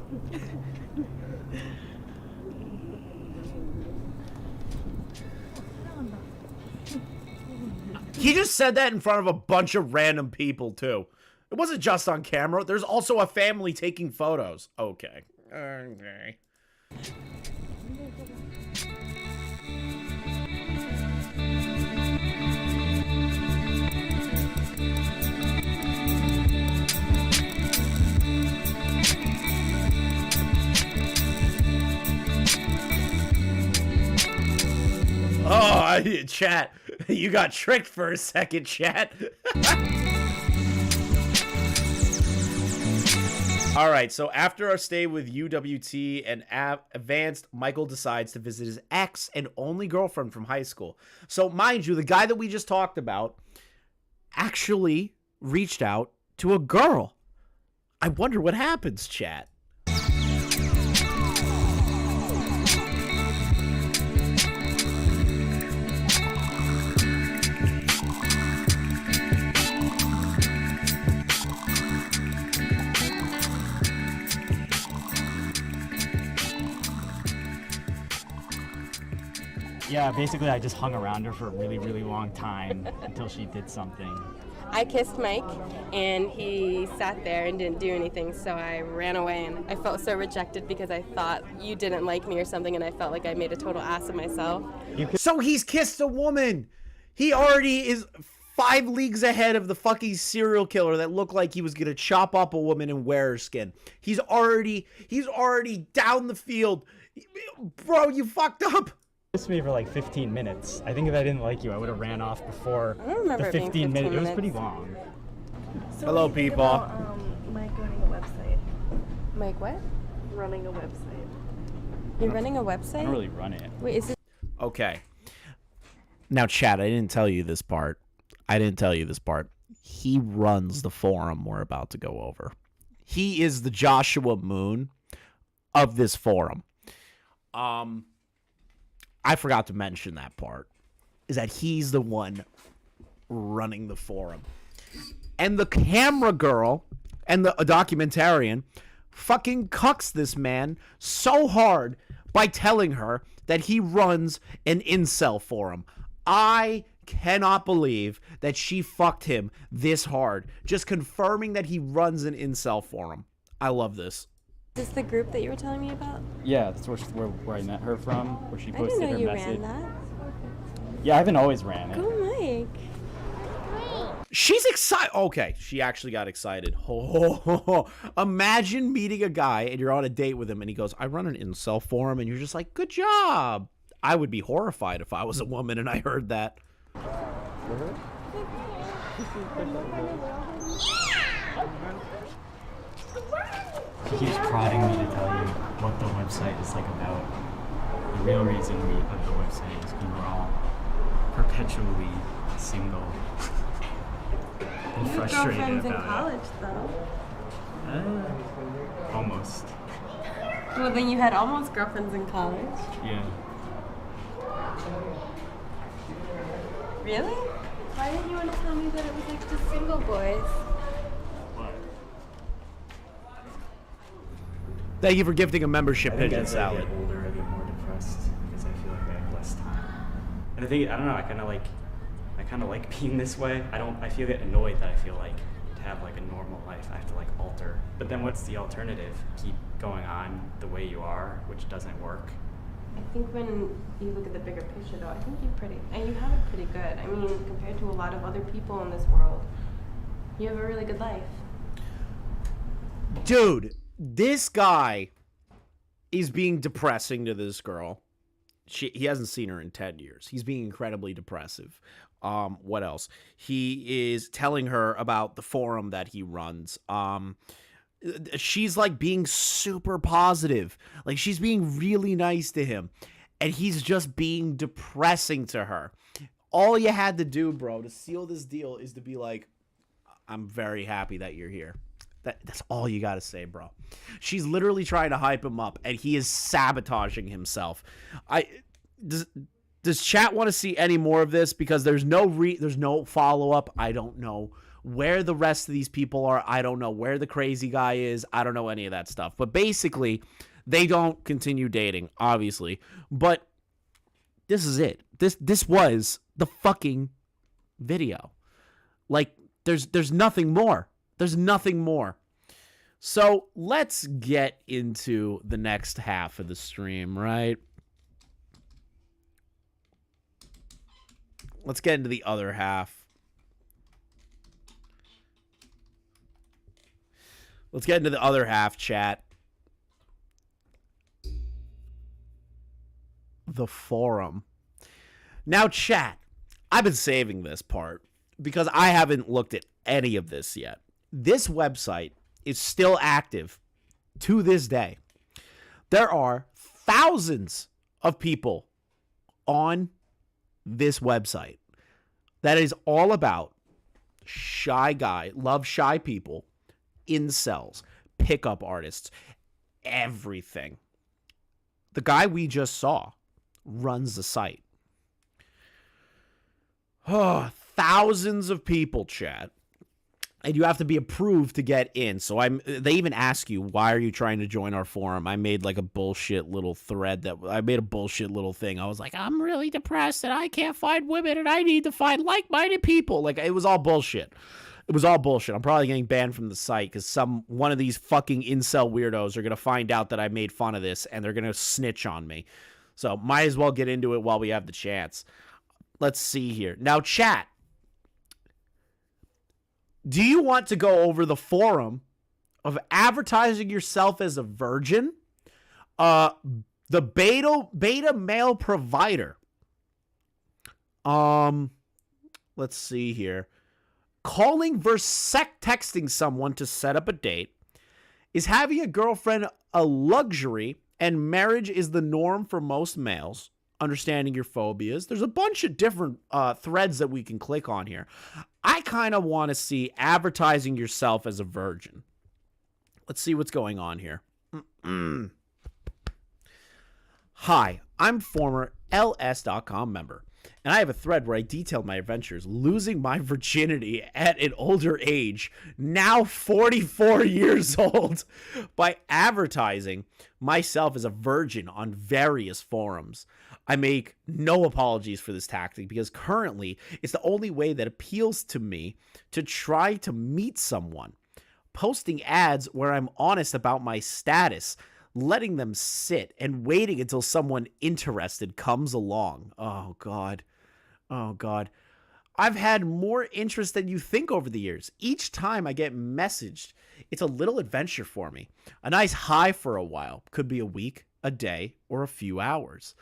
B: He just said that in front of a bunch of random people, too. It wasn't just on camera. There's also a family taking photos. Okay. Okay. Oh, chat. You got tricked for a second, chat. All right, so after our stay with UWT and Advanced, Michael decides to visit his ex and only girlfriend from high school. So mind you, the guy that we just talked about actually reached out to a girl. I wonder what happens, chat.
F: Yeah, basically I just hung around her for a really, really long time until she did something.
O: I kissed Mike, and he sat there and didn't do anything, so I ran away, and I felt so rejected because I thought you didn't like me or something, and I felt like I made a total ass of myself.
B: So he's kissed a woman. He already is 5 leagues ahead of the fucking serial killer that looked like he was gonna chop up a woman and wear her skin. He's already down the field. Bro, you fucked up.
F: Kissed me for like 15 minutes. I think if I didn't like you, I would have ran off before
O: I don't remember
F: the
O: it being
F: 15 minutes. It was
O: minutes.
F: pretty long.
I: So
B: Hello,
I: what do you think
B: people.
I: about, Mike running a website.
O: Mike, what?
I: Running a website.
O: You're running a website?
F: I don't really run it.
O: Wait, is it?
B: Okay. Now, chat, I didn't tell you this part. He runs the forum we're about to go over. He is the Joshua Moon of this forum. I forgot to mention that part, is that he's the one running the forum. And the camera girl and the documentarian fucking cucks this man so hard by telling her that he runs an incel forum. I cannot believe that she fucked him this hard, just confirming that he runs an incel forum. I love this.
O: Is this the group that you were telling me about?
F: Yeah, that's where I met her from, where she
O: I
F: posted
O: didn't know
F: her
O: you
F: message.
O: ran that.
F: Yeah, I haven't always ran it.
O: Go, Mike.
B: She's excited. Okay, she actually got excited. Imagine meeting a guy and you're on a date with him and he goes, I run an incel forum, and you're just like, good job. I would be horrified if I was a woman and I heard that.
F: She keeps prodding me to tell you what the website is like about. The real reason we have the website is because we're all perpetually single and
O: You have
F: frustrated
O: girlfriends in
F: about
O: college, though.
F: it. Almost.
O: Well, then you had almost girlfriends in college.
F: Yeah.
O: Really? Why didn't you want to tell me that it was like just single boys?
B: Thank you for gifting a membership,
F: I think
B: Pigeon
F: as I
B: Salad.
F: get older, I get more depressed because I feel like I have less time. And I don't know, I kind of like being this way. I feel get annoyed that I feel like to have like a normal life, I have to like alter. But then what's the alternative? Keep going on the way you are, which doesn't work.
O: I think when you look at the bigger picture, though, I think you have it pretty good. I mean, compared to a lot of other people in this world, you have a really good life.
B: Dude, this guy is being depressing to this girl. He hasn't seen her in 10 years. He's being incredibly depressive. What else? He is telling her about the forum that he runs. She's like being super positive. Like, she's being really nice to him. And he's just being depressing to her. All you had to do, bro, to seal this deal is to be like, I'm very happy that you're here. That's all you got to say, bro. She's literally trying to hype him up, and he is sabotaging himself. Does chat want to see any more of this? Because there's no follow-up. I don't know where the rest of these people are. I don't know where the crazy guy is. I don't know any of that stuff. But basically, they don't continue dating, obviously. But this is it. This was the fucking video. Like, there's nothing more. There's nothing more. So let's get into the next half of the stream, right? Let's get into the other half. Let's get into the other half, chat. The forum. Now, chat, I've been saving this part because I haven't looked at any of this yet. This website is still active to this day. There are thousands of people on this website that is all about shy guy, love shy people, incels, pickup artists, everything. The guy we just saw runs the site. Oh, thousands of people, chat. And you have to be approved to get in. So they even ask you, why are you trying to join our forum? I made like a bullshit little thread I made a bullshit little thing. I was like, I'm really depressed and I can't find women and I need to find like-minded people. Like, it was all bullshit. It was all bullshit. I'm probably getting banned from the site because one of these fucking incel weirdos are going to find out that I made fun of this and they're going to snitch on me. So might as well get into it while we have the chance. Let's see here. Now, chat. Do you want to go over the forum of advertising yourself as a virgin? The beta male provider. Let's see here. Calling versus texting someone to set up a date. Is having a girlfriend a luxury and marriage is the norm for most males? Understanding your phobias. There's a bunch of different threads that we can click on here. I kind of want to see advertising yourself as a virgin. Let's see what's going on here. Hi, I'm former LS.com member, and I have a thread where I detailed my adventures losing my virginity at an older age, now 44 years old, by advertising myself as a virgin on various forums. I make no apologies for this tactic because currently it's the only way that appeals to me to try to meet someone. Posting ads where I'm honest about my status, letting them sit, and waiting until someone interested comes along. Oh, God. Oh, God. I've had more interest than you think over the years. Each time I get messaged, it's a little adventure for me. A nice high for a while. Could be a week, a day, or a few hours.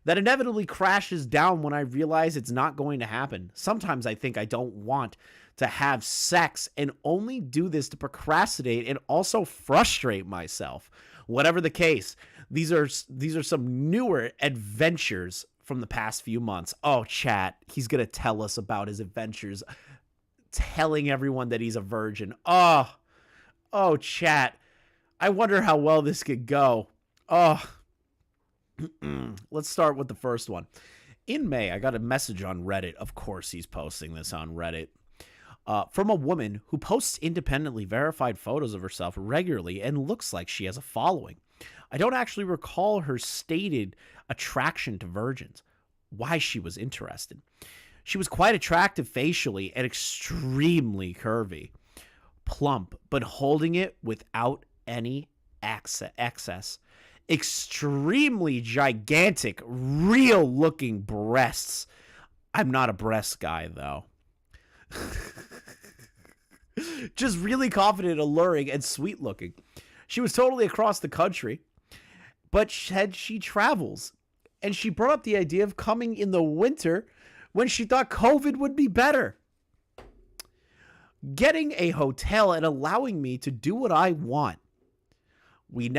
B: That inevitably crashes down when I realize it's not going to happen. Sometimes I think I don't want to have sex and only do this to procrastinate and also frustrate myself. Whatever the case, these are some newer adventures from the past few months. Oh, chat, he's going to tell us about his adventures, telling everyone that he's a virgin. Oh, chat, I wonder how well this could go. Oh, let's start with the first one. In May, I got a message on Reddit. Of course he's posting this on Reddit. From a woman who posts independently verified photos of herself regularly and looks like she has a following. I don't actually recall her stated attraction to virgins, why she was interested. She was quite attractive facially and extremely curvy. Plump, but holding it without any excess. Extremely gigantic, real-looking breasts. I'm not a breast guy, though. Just really confident, alluring, and sweet-looking. She was totally across the country, but said she travels. And she brought up the idea of coming in the winter when she thought COVID would be better. Getting a hotel and allowing me to do what I want. We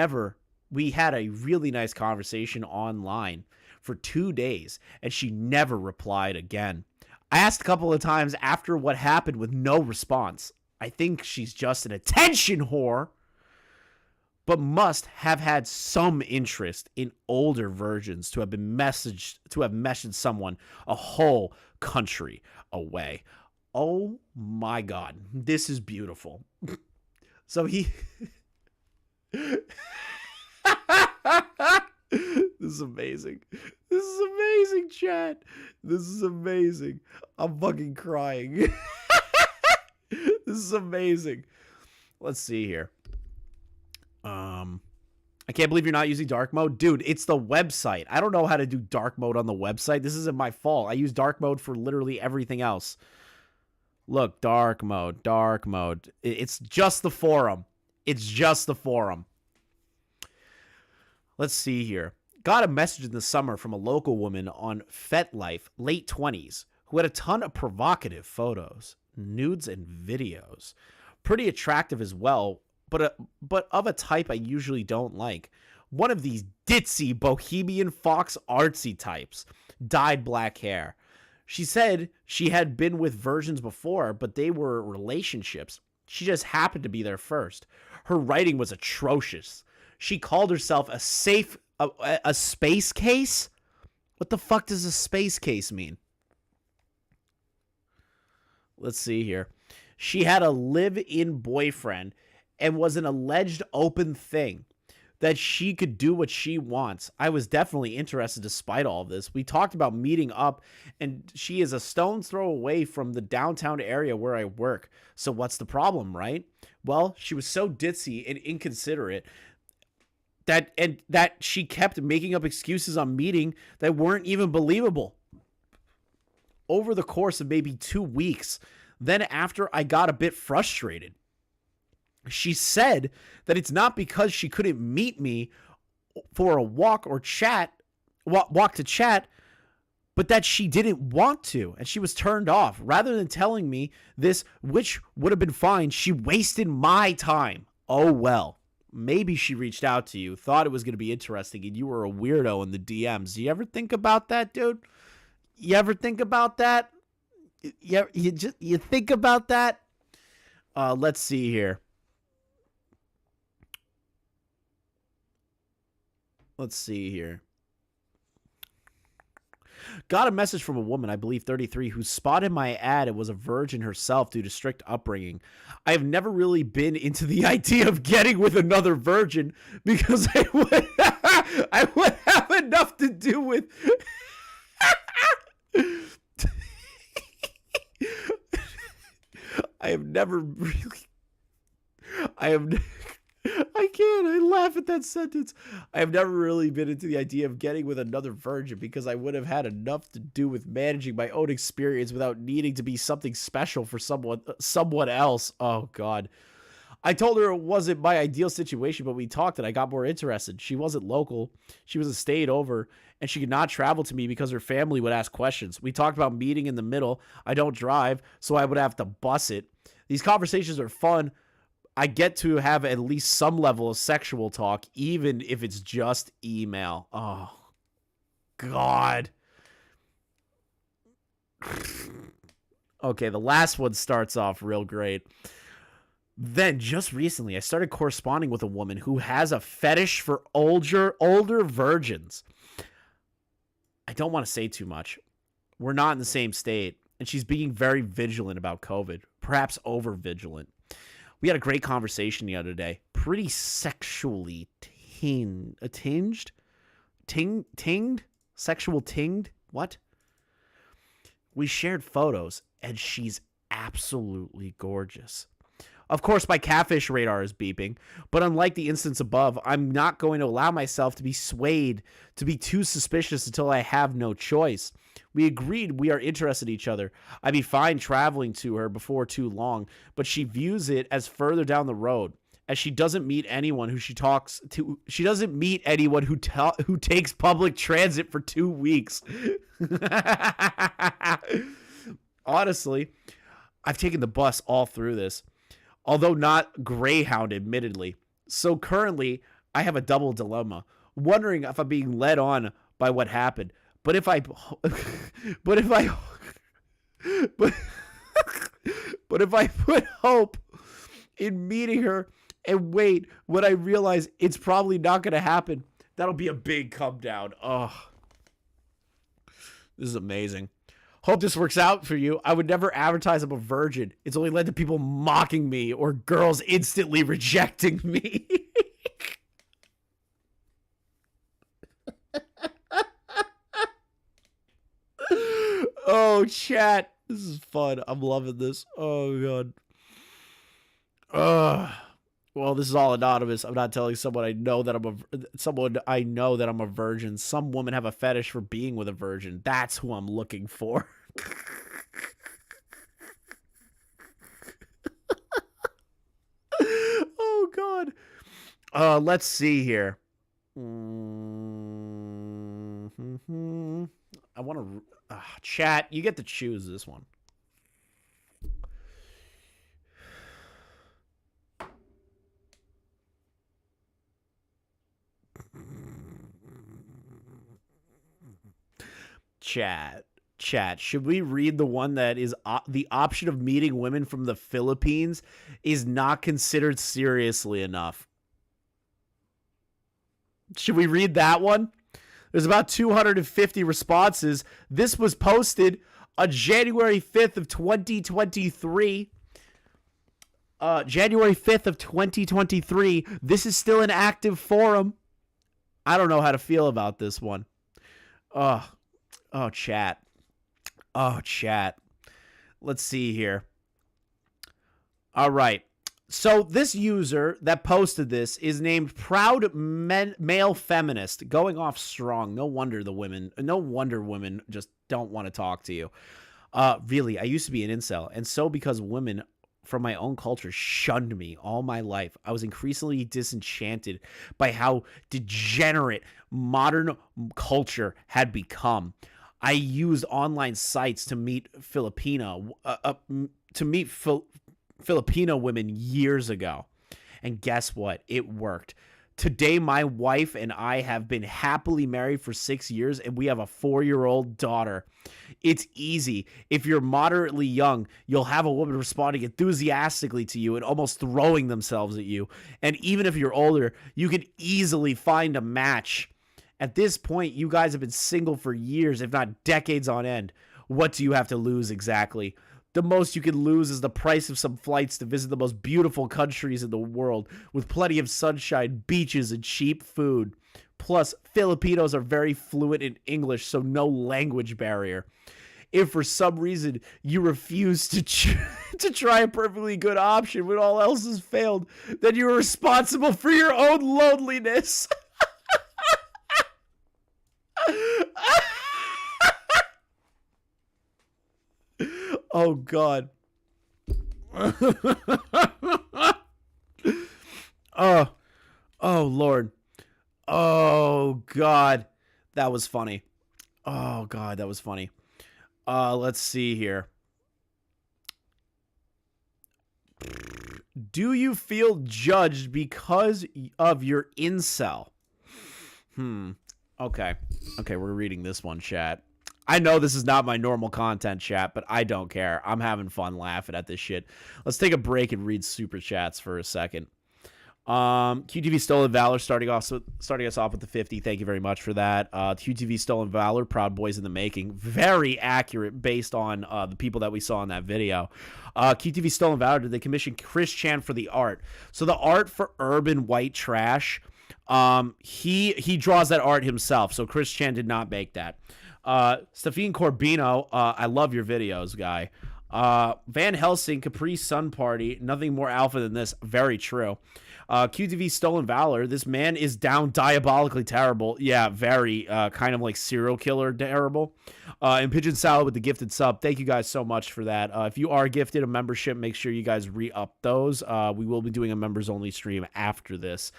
B: had a really nice conversation online. for 2 days, and she never replied again. I asked a couple of times after what happened with no response. I think she's just an attention whore, but must have had some interest in older versions to have messaged someone a whole country away. Oh my God, this is beautiful. So he this is amazing. This is amazing, chat. This is amazing. I'm fucking crying. This is amazing. Let's see here. I can't believe you're not using dark mode. Dude, it's the website. I don't know how to do dark mode on the website. This isn't my fault. I use dark mode for literally everything else. Look, dark mode, dark mode. It's just the forum. It's just the forum. Let's see here. Got a message in the summer from a local woman on FetLife, late 20s, who had a ton of provocative photos, nudes, and videos. Pretty attractive as well, but of a type I usually don't like. One of these ditzy bohemian fox artsy types. Dyed black hair. She said she had been with virgins before, but they were relationships. She just happened to be there first. Her writing was atrocious. She called herself a space case? What the fuck does a space case mean? Let's see here. She had a live-in boyfriend and was an alleged open thing that she could do what she wants. I was definitely interested despite all of this. We talked about meeting up, and she is a stone's throw away from the downtown area where I work. So what's the problem, right? Well, she was so ditzy and inconsiderate that she kept making up excuses on meeting that weren't even believable. Over the course of maybe 2 weeks, then after I got a bit frustrated, she said that it's not because she couldn't meet me for a walk to chat, but that she didn't want to, and she was turned off. Rather than telling me this, which would have been fine, she wasted my time. Oh well. Maybe she reached out to you, thought it was going to be interesting, and you were a weirdo in the DMs. Do you ever think about that, dude? You ever think about that? You think about that? Let's see here. Let's see here. Got a message from a woman, I believe 33, who spotted my ad and was a virgin herself due to strict upbringing. I have never really been into the idea of getting with another virgin because I would have enough to do with... I can't. I laugh at that sentence. I have never really been into the idea of getting with another virgin because I would have had enough to do with managing my own experience without needing to be something special for someone else. Oh, God. I told her it wasn't my ideal situation, but we talked and I got more interested. She wasn't local. She was a stayed over, and she could not travel to me because her family would ask questions. We talked about meeting in the middle. I don't drive, so I would have to bus it. These conversations are fun. I get to have at least some level of sexual talk, even if it's just email. Oh, God. Okay, the last one starts off real great. Then, just recently, I started corresponding with a woman who has a fetish for older virgins. I don't want to say too much. We're not in the same state, and she's being very vigilant about COVID, perhaps over-vigilant. We had a great conversation the other day. Pretty sexually tinged? Sexual tinged? What? We shared photos, and she's absolutely gorgeous. Of course, my catfish radar is beeping, but unlike the instance above, I'm not going to allow myself to be swayed to be too suspicious until I have no choice. We agreed we are interested in each other. I'd be fine traveling to her before too long, but she views it as further down the road, as she doesn't meet anyone who she talks to. She doesn't meet anyone who takes public transit for 2 weeks. Honestly, I've taken the bus all through this, although not Greyhound, admittedly. So currently, I have a double dilemma, wondering if I'm being led on by what happened. But if I but if I but but if I put hope in meeting her and wait when I realize it's probably not going to happen, that'll be a big come down. Oh, this is amazing. Hope this works out for you. I would never advertise I'm a virgin. It's only led to people mocking me or girls instantly rejecting me. Oh, chat. This is fun. I'm loving this. Oh, God. Well, this is all anonymous. I'm not telling someone I know that I'm a virgin. Some women have a fetish for being with a virgin. That's who I'm looking for. Oh, God. Let's see here. I want to... chat, you get to choose this one. Chat, should we read the one that is the option of meeting women from the Philippines is not considered seriously enough? Should we read that one? There's about 250 responses. This was posted on January 5th of 2023. January 5th of 2023. This is still an active forum. I don't know how to feel about this one. Oh, chat. Oh, chat. Let's see here. All right. So this user that posted this is named Proud Male Feminist, going off strong. No wonder women just don't want to talk to you. Really, I used to be an incel, and so because women from my own culture shunned me all my life, I was increasingly disenchanted by how degenerate modern culture had become. I used online sites to meet Filipino women years ago. And guess what? It worked. Today, my wife and I have been happily married for 6 years, and we have a 4-year-old daughter. It's easy. If you're moderately young, you'll have a woman responding enthusiastically to you and almost throwing themselves at you. And even if you're older, you can easily find a match. At this point, you guys have been single for years, if not decades on end. What do you have to lose exactly? The most you can lose is the price of some flights to visit the most beautiful countries in the world with plenty of sunshine, beaches, and cheap food. Plus, Filipinos are very fluent in English, so no language barrier. If for some reason you refuse to try a perfectly good option when all else has failed, then you're responsible for your own loneliness. Oh, God. Oh, Lord. Oh, God. That was funny. Oh, God, that was funny. Let's see here. Do you feel judged because of your incel? Okay, we're reading this one, chat. I know this is not my normal content, chat, but I don't care. I'm having fun laughing at this shit. Let's take a break and read super chats for a second. QTV Stolen Valor starting us off with the 50. Thank you very much for that. QTV Stolen Valor, Proud Boys in the Making. Very accurate based on the people that we saw in that video. QTV Stolen Valor, did they commission Chris Chan for the art? So the art for Urban White Trash, he draws that art himself. So Chris Chan did not make that. Stefan Corbino, I love your videos, guy. Van Helsing, Capri Sun Party, nothing more alpha than this. Very true. QTV Stolen Valor, this man is down diabolically terrible. Yeah, very kind of like serial killer terrible. And Pigeon Salad with the gifted sub. Thank you guys so much for that. If you are gifted a membership, make sure you guys re-up those. We will be doing a members only stream after this.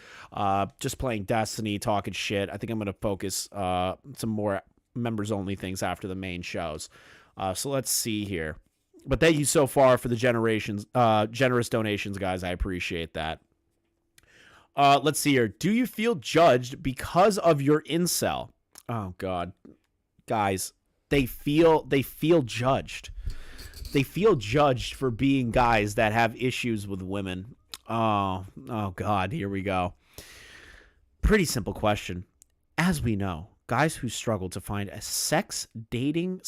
B: Just playing Destiny, talking shit. I think I'm going to focus some more members only things after the main shows. So let's see here. But thank you so far for the generous donations, guys. I appreciate that. Let's see here. Do you feel judged because of your incel? Oh God, guys, they feel judged. They feel judged for being guys that have issues with women. Oh God, here we go. Pretty simple question. As we know, guys who struggle to find a sex/dating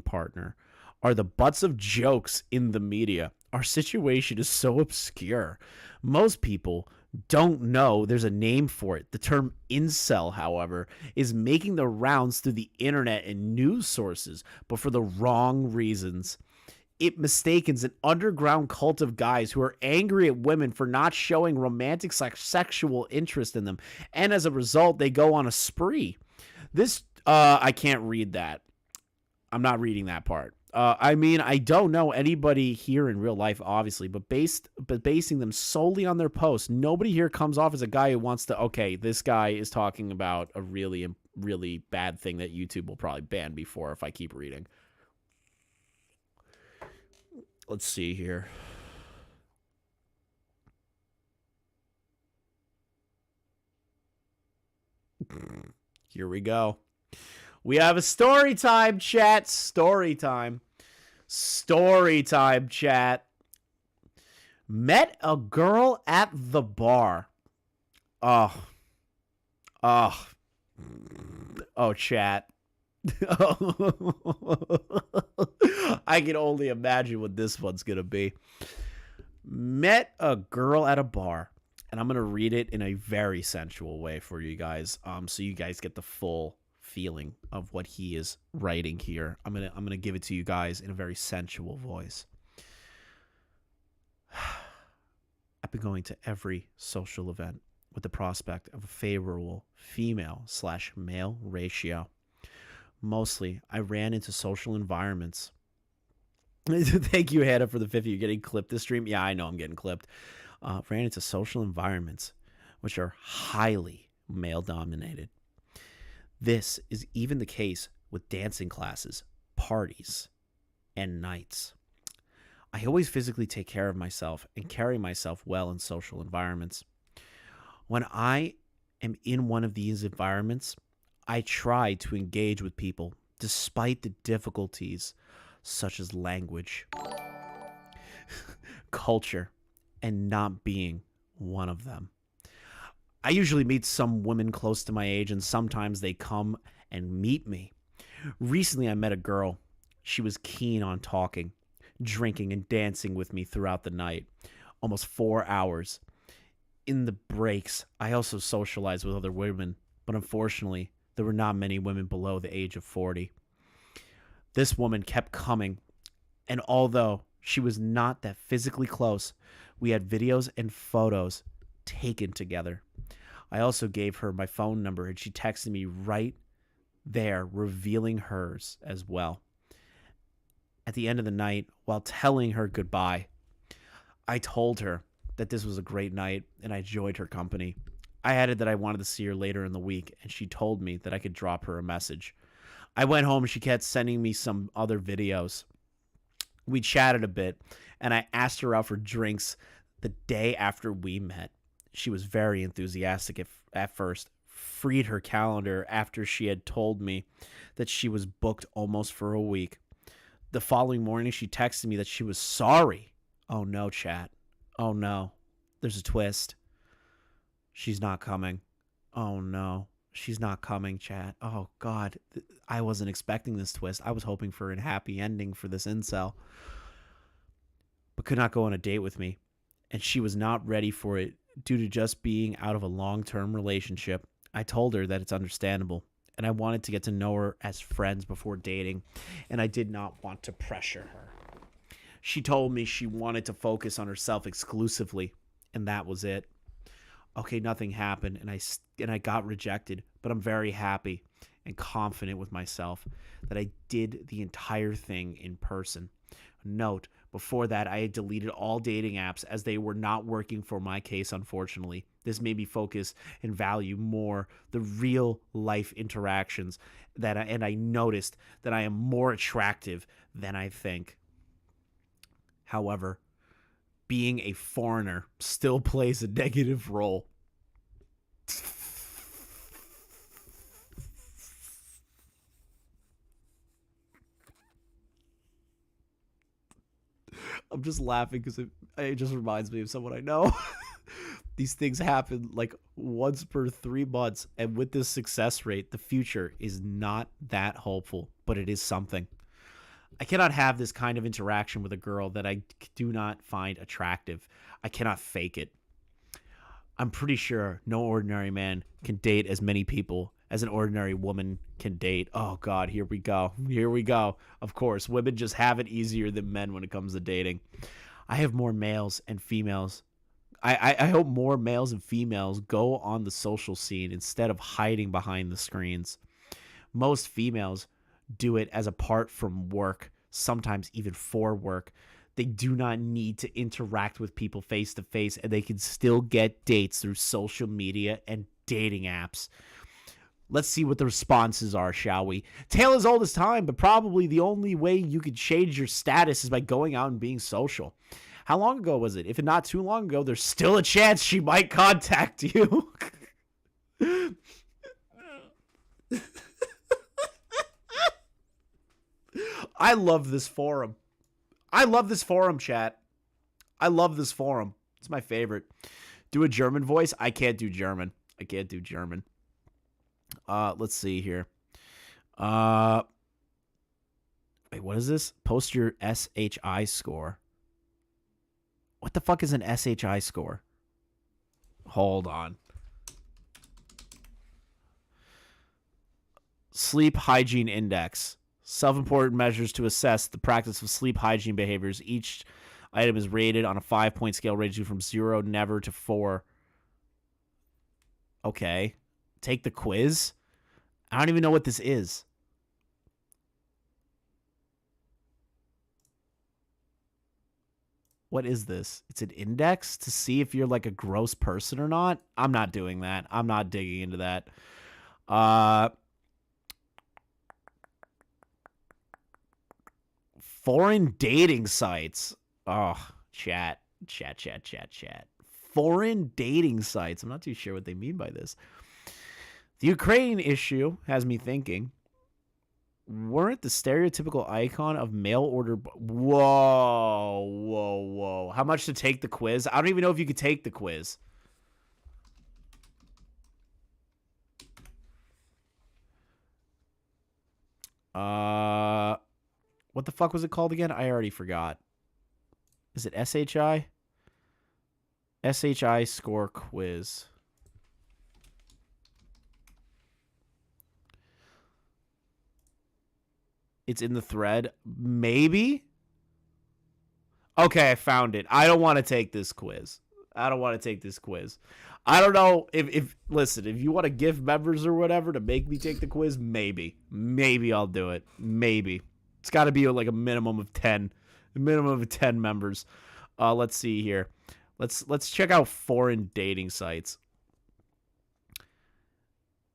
B: partner are the butts of jokes in the media. Our situation is so obscure. Most people don't know there's a name for it. The term incel, however, is making the rounds through the internet and news sources, but for the wrong reasons. It mistakens an underground cult of guys who are angry at women for not showing romantic sexual interest in them, and as a result, they go on a spree. This, I can't read that. I'm not reading that part. I mean, I don't know anybody here in real life, obviously, but basing them solely on their posts, nobody here comes off as a guy who wants to, okay, this guy is talking about a really, really bad thing that YouTube will probably ban before if I keep reading. Let's see here. Here we go. We have a story time, chat. Story time. Story time, chat. Met a girl at the bar. Oh, chat. I can only imagine what this one's going to be. Met a girl at a bar. And I'm going to read it in a very sensual way for you guys. So you guys get the full feeling of what he is writing here. I'm gonna give it to you guys in a very sensual voice. I've been going to every social event with the prospect of a favorable female/male ratio. Mostly, I ran into social environments. Thank you, Hannah, for the 50. You're getting clipped this stream. Yeah, I know I'm getting clipped. Ran into social environments which are highly male-dominated. This is even the case with dancing classes, parties, and nights. I always physically take care of myself and carry myself well in social environments. When I am in one of these environments, I try to engage with people despite the difficulties such as language, culture, and not being one of them. I usually meet some women close to my age, and sometimes they come and meet me. Recently, I met a girl. She was keen on talking, drinking, and dancing with me throughout the night, almost 4 hours. In the breaks, I also socialized with other women, but unfortunately, there were not many women below the age of 40. This woman kept coming, and although she was not that physically close, we had videos and photos taken together. I also gave her my phone number, and she texted me right there, revealing hers as well. At the end of the night, while telling her goodbye, I told her that this was a great night and I enjoyed her company. I added that I wanted to see her later in the week, and she told me that I could drop her a message. I went home and she kept sending me some other videos. We chatted a bit, and I asked her out for drinks the day after we met. She was very enthusiastic at first, freed her calendar after she had told me that she was booked almost for a week. The following morning, she texted me that she was sorry. Oh no, chat. Oh no. There's a twist. She's not coming. Oh no. She's not coming, chat. Oh God. I wasn't expecting this twist. I was hoping for a happy ending for this incel. But could not go on a date with me. And she was not ready for it due to just being out of a long-term relationship. I told her that it's understandable, and I wanted to get to know her as friends before dating, and I did not want to pressure her. She told me she wanted to focus on herself exclusively, and that was it. Okay, nothing happened, and I got rejected, but I'm very happy and confident with myself that I did the entire thing in person. Note, before that, I had deleted all dating apps as they were not working for my case, unfortunately. This made me focus and value more the real life interactions and I noticed that I am more attractive than I think. However, being a foreigner still plays a negative role. I'm just laughing because it just reminds me of someone I know. These things happen like once per 3 months, and with this success rate, the future is not that hopeful, but it is something. I cannot have this kind of interaction with a girl that I do not find attractive. I cannot fake it. I'm pretty sure no ordinary man can date as many people as an ordinary woman can date. Oh, God, here we go. Here we go. Of course, women just have it easier than men when it comes to dating. I have more males and females. I hope more males and females go on the social scene instead of hiding behind the screens. Most females do it as apart from work, sometimes even for work. They do not need to interact with people face to face, and they can still get dates through social media and dating apps. Let's see what the responses are, shall we? Tale as old as time, but probably the only way you could change your status is by going out and being social. How long ago was it? If not too long ago, there's still a chance she might contact you. I love this forum. I love this forum, chat. I love this forum. It's my favorite. Do a German voice? I can't do German. I can't do German. Let's see here. Wait, what is this? Post your SHI score. What the fuck is an SHI score? Hold on. Sleep Hygiene Index. Self-important measures to assess the practice of sleep hygiene behaviors. Each item is rated on a 5-point scale ranging from 0, never, to 4. Okay. Take the quiz? I don't even know what this is. What is this? It's an index to see if you're like a gross person or not? I'm not doing that. I'm not digging into that. Foreign dating sites. Oh, chat. Foreign dating sites. I'm not too sure what they mean by this. The Ukraine issue has me thinking. Weren't the stereotypical icon of mail order... Whoa. How much to take the quiz? I don't even know if you could take the quiz. What the fuck was it called again? I already forgot. Is it SHI? SHI score quiz. It's in the thread. Maybe? Okay, I found it. I don't want to take this quiz. I don't know if listen, if you want to give members or whatever to make me take the quiz, maybe. Maybe I'll do it. Maybe. It's got to be like a minimum of 10. A minimum of 10 members. Let's see here. Let's check out foreign dating sites.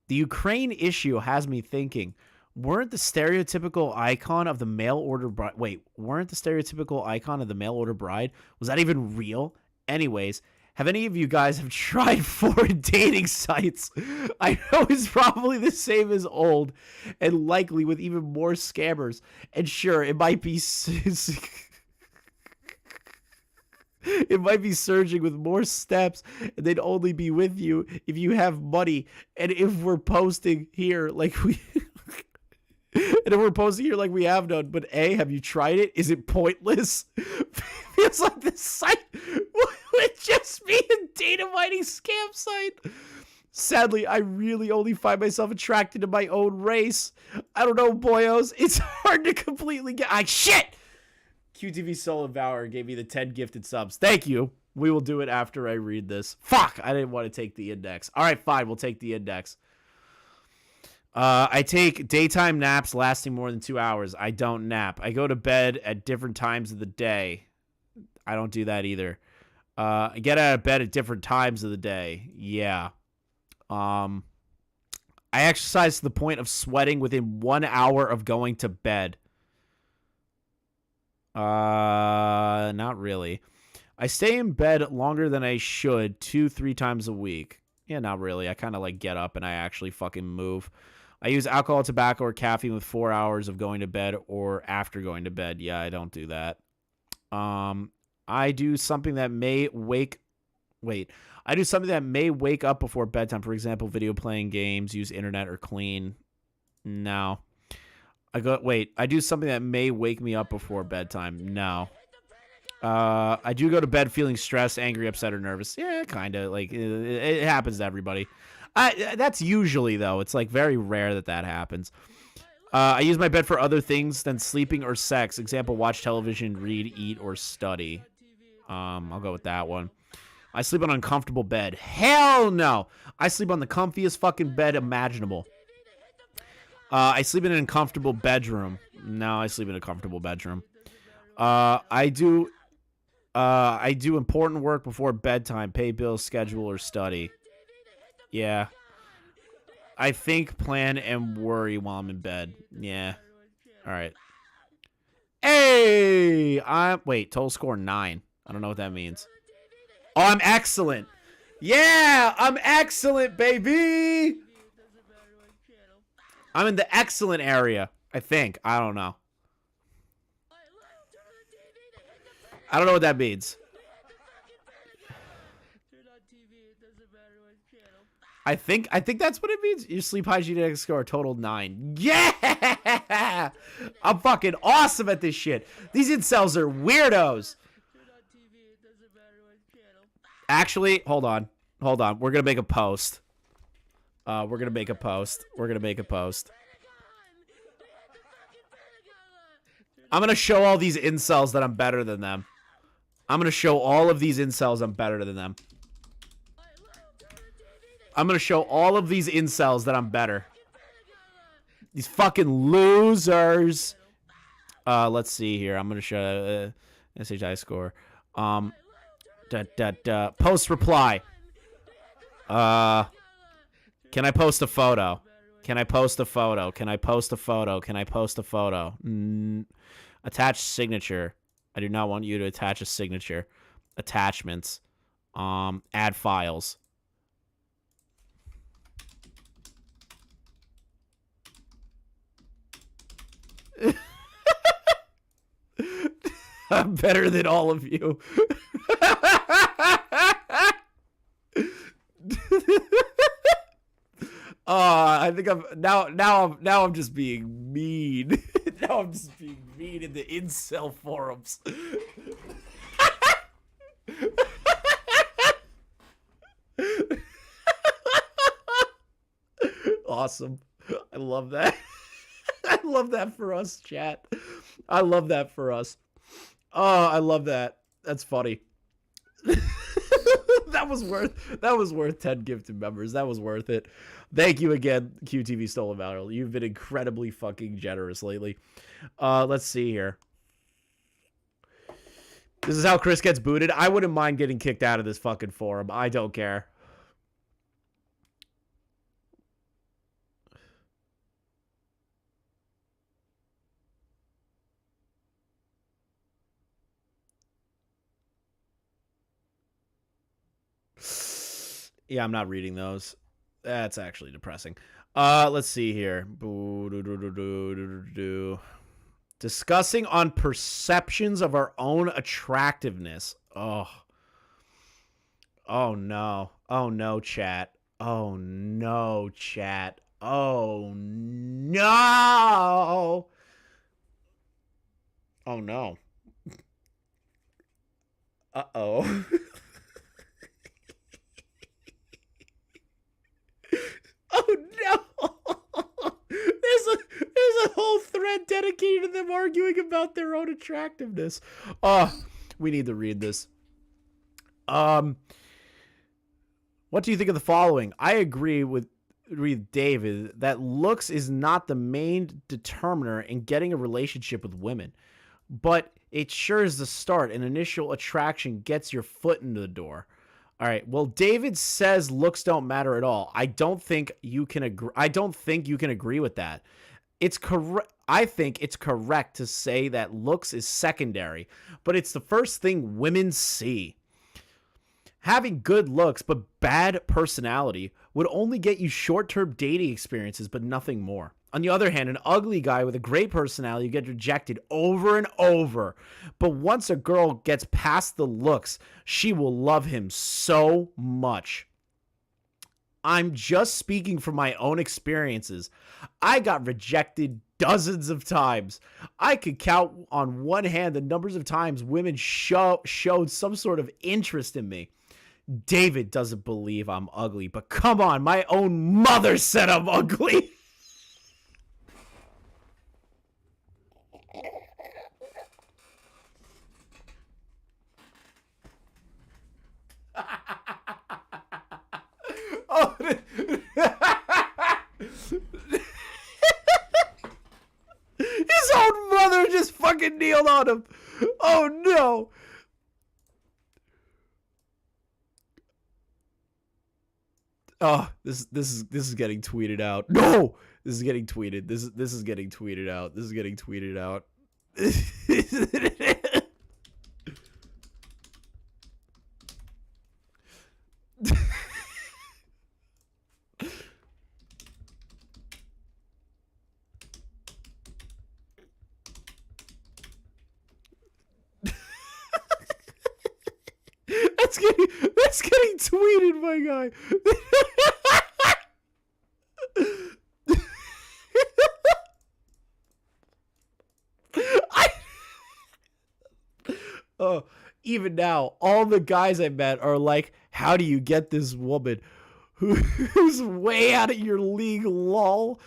B: The Ukraine issue has me thinking. Weren't the stereotypical icon of the mail order bride... Wait, weren't the stereotypical icon of the mail order bride... Was that even real? Anyways, have any of you guys have tried foreign dating sites? I know it's probably the same as old, and likely with even more scammers. And sure, it might be... It might be surging with more steps, and they'd only be with you if you have money. And if we're posting here like we... And if we're posting here like we have done, but A, have you tried it? Is it pointless? Feels like this site would just be a data mining scam site. Sadly, I really only find myself attracted to my own race. I don't know, boyos. It's hard to completely get... shit! QTV Soul Devour gave me the 10 gifted subs. Thank you. We will do it after I read this. Fuck! I didn't want to take the index. All right, fine. We'll take the index. I take daytime naps lasting more than 2 hours. I don't nap. I go to bed at different times of the day. I don't do that either. I get out of bed at different times of the day. Yeah. I exercise to the point of sweating within 1 hour of going to bed. Not really. I stay in bed longer than I should 2-3 times a week. Yeah, not really. I kind of like get up and I actually fucking move. I use alcohol, tobacco, or caffeine with 4 hours of going to bed or after going to bed. Yeah, I don't do that. I do something that may wake up before bedtime. For example, video playing games, use internet, or clean. No. I do something that may wake me up before bedtime. No. I do go to bed feeling stressed, angry, upset, or nervous. Yeah, kind of. Like, it happens to everybody. That's usually, though. It's, like, very rare that happens. I use my bed for other things than sleeping or sex. Example, watch television, read, eat, or study. I'll go with that one. I sleep on an uncomfortable bed. Hell no! I sleep on the comfiest fucking bed imaginable. I sleep in an uncomfortable bedroom. No, I sleep in a comfortable bedroom. I do important work before bedtime, pay bills, schedule, or study. Yeah. I think, plan, and worry while I'm in bed. Yeah. All right. Hey! Total score 9. I don't know what that means. Oh, I'm excellent. Yeah! I'm excellent, baby! I'm in the excellent area, I think. I don't know. I don't know what that means. I think that's what it means. Your sleep hygiene score total 9. Yeah! I'm fucking awesome at this shit. These incels are weirdos. Actually, hold on. We're gonna make a post. I'm gonna show all these incels that I'm better than them. I'm gonna show all of these incels I'm better than them. I'm gonna show all of these incels that I'm better. These fucking losers. Let's see here. I'm gonna show SHI score. Post reply. Can I post a photo? Attach signature. I do not want you to attach a signature. Attachments. Add files. I'm better than all of you. I think I'm now I'm just being mean. Now I'm just being mean in the incel forums. Awesome. I love that. I love that for us, chat. I love that for us. Oh, I love that. That's funny. That was worth 10 gifted members. That was worth it. Thank you again, QTV Stolen Valor. You've been incredibly fucking generous lately. Let's see here. This is how Chris gets booted. I wouldn't mind getting kicked out of this fucking forum. I don't care. Yeah, I'm not reading those. That's actually depressing. Let's see here. Discussing on perceptions of our own attractiveness. Oh no. Oh no, chat. Oh no, chat. Oh no. Oh no. Uh-oh. Oh no! There's a whole thread dedicated to them arguing about their own attractiveness. Oh, we need to read this. What do you think of the following? I agree with David that looks is not the main determiner in getting a relationship with women, but it sure is the start. An initial attraction gets your foot in the door. All right. Well, David says looks don't matter at all. I don't think you can agree. I don't think you can agree with that. It's correct. I think it's correct to say that looks is secondary, but it's the first thing women see. Having good looks but bad personality would only get you short-term dating experiences, but nothing more. On the other hand, an ugly guy with a great personality gets rejected over and over. But once a girl gets past the looks, she will love him so much. I'm just speaking from my own experiences. I got rejected dozens of times. I could count on one hand the numbers of times women showed some sort of interest in me. David doesn't believe I'm ugly, but come on, my own mother said I'm ugly. Oh, his own mother just fucking kneeled on him. Oh no. Oh, this is getting tweeted out. No, this is getting tweeted. This is getting tweeted out. This is getting tweeted out. That's getting tweeted, my guy. Even now, all the guys I met are like, how do you get this woman who's way out of your league, lol?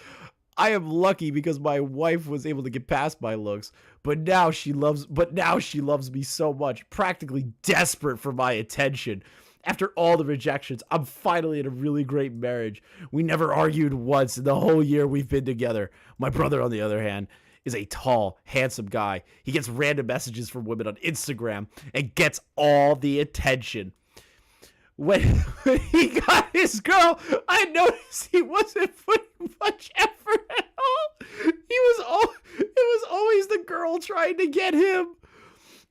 B: I am lucky because my wife was able to get past my looks, but now she loves me so much, practically desperate for my attention. After all the rejections, I'm finally in a really great marriage. We never argued once in the whole year we've been together. My brother, on the other hand, is a tall, handsome guy. He gets random messages from women on Instagram and gets all the attention. When he got his girl, I noticed he wasn't putting much effort at all. It was always the girl trying to get him.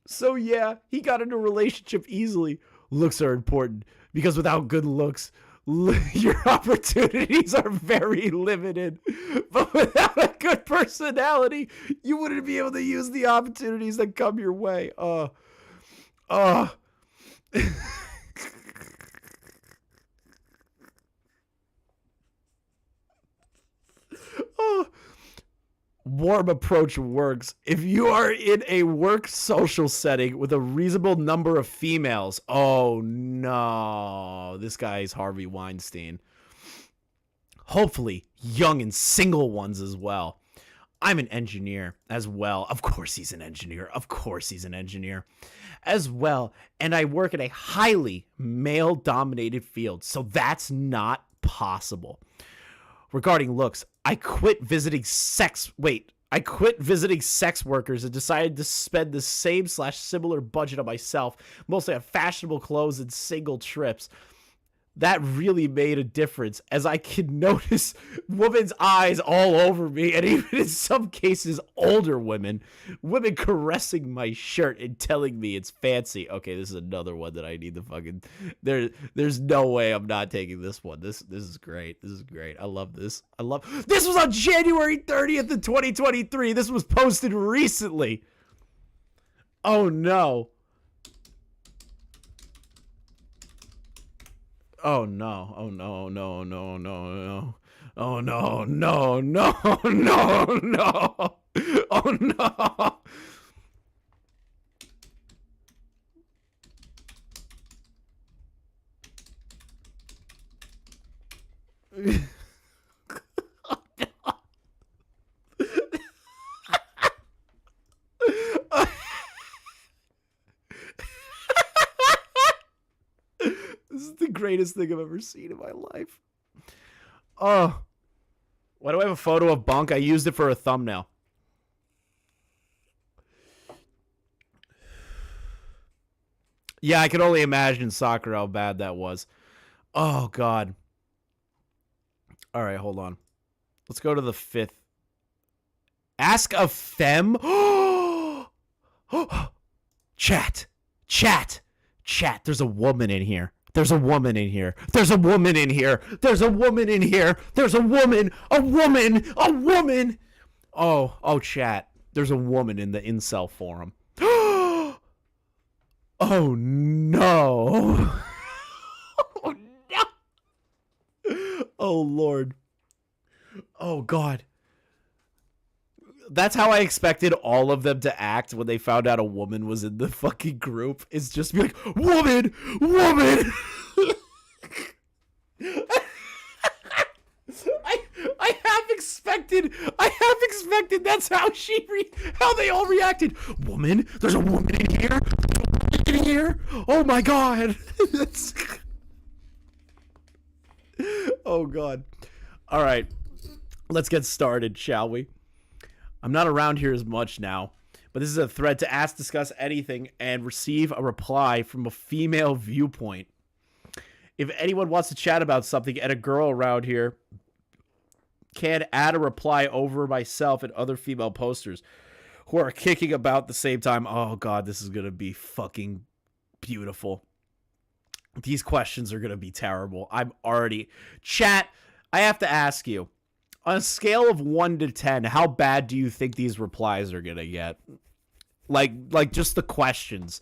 B: So yeah, he got into a relationship easily. Looks are important because without good looks, your opportunities are very limited. But without a good personality, you wouldn't be able to use the opportunities that come your way. Warm approach works if you are in a work social setting with a reasonable number of females. Oh no, this guy is Harvey Weinstein. Hopefully young and single ones as well. I'm an engineer as well. Of course he's an engineer. As well. And I work in a highly male-dominated field, so that's not possible. Regarding looks, I quit visiting sex workers and decided to spend the same/similar budget on myself, mostly on fashionable clothes and single trips. That really made a difference, as I could notice women's eyes all over me, and even in some cases, older women caressing my shirt and telling me it's fancy. Okay, this is another one that I need to fucking... There's no way I'm not taking this one. This is great. This is great. I love this. This was on January 30th of 2023. This was posted recently. Oh, no. Oh no, oh no, no, no, no, no. Oh no, no, no, no, no. Oh no. This is the greatest thing I've ever seen in my life. Oh. Why do I have a photo of Bunk? I used it for a thumbnail. Yeah, I can only imagine soccer how bad that was. Oh, God. All right, hold on. Let's go to the 5th. Ask a femme? Chat. There's a woman in here. There's a woman in here. There's a woman in here. There's a woman in here. There's a woman. A woman. A woman. Oh, chat. There's a woman in the incel forum. Oh, no. Oh, no. Oh, Lord. Oh, God. That's how I expected all of them to act when they found out a woman was in the fucking group. Is just be like, woman, woman. I have expected that's how how they all reacted. Woman, there's a woman in here. In here. Oh my God. Oh God. All right, let's get started, shall we? I'm not around here as much now, but this is a thread to ask, discuss anything, and receive a reply from a female viewpoint. If anyone wants to chat about something and a girl around here can add a reply over myself and other female posters who are kicking about the same time. Oh, God, this is going to be fucking beautiful. These questions are going to be terrible. I'm already... Chat, I have to ask you. On a scale of 1 to 10, how bad do you think these replies are gonna get? Like just the questions.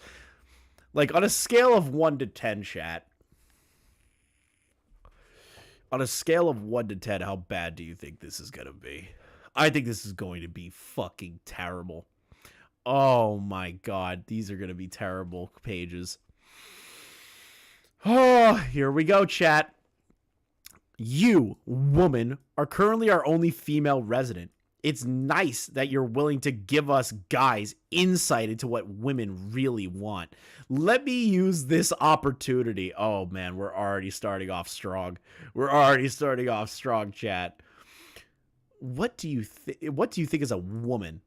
B: Like, on a scale of 1 to 10, chat. On a scale of 1 to 10, how bad do you think this is gonna be? I think this is going to be fucking terrible. Oh my God, these are gonna be terrible pages. Oh, here we go, chat. You, woman, are currently our only female resident. It's nice that you're willing to give us guys insight into what women really want. Let me use this opportunity. Oh man, we're already starting off strong. We're already starting off strong, chat. What do you think is a woman?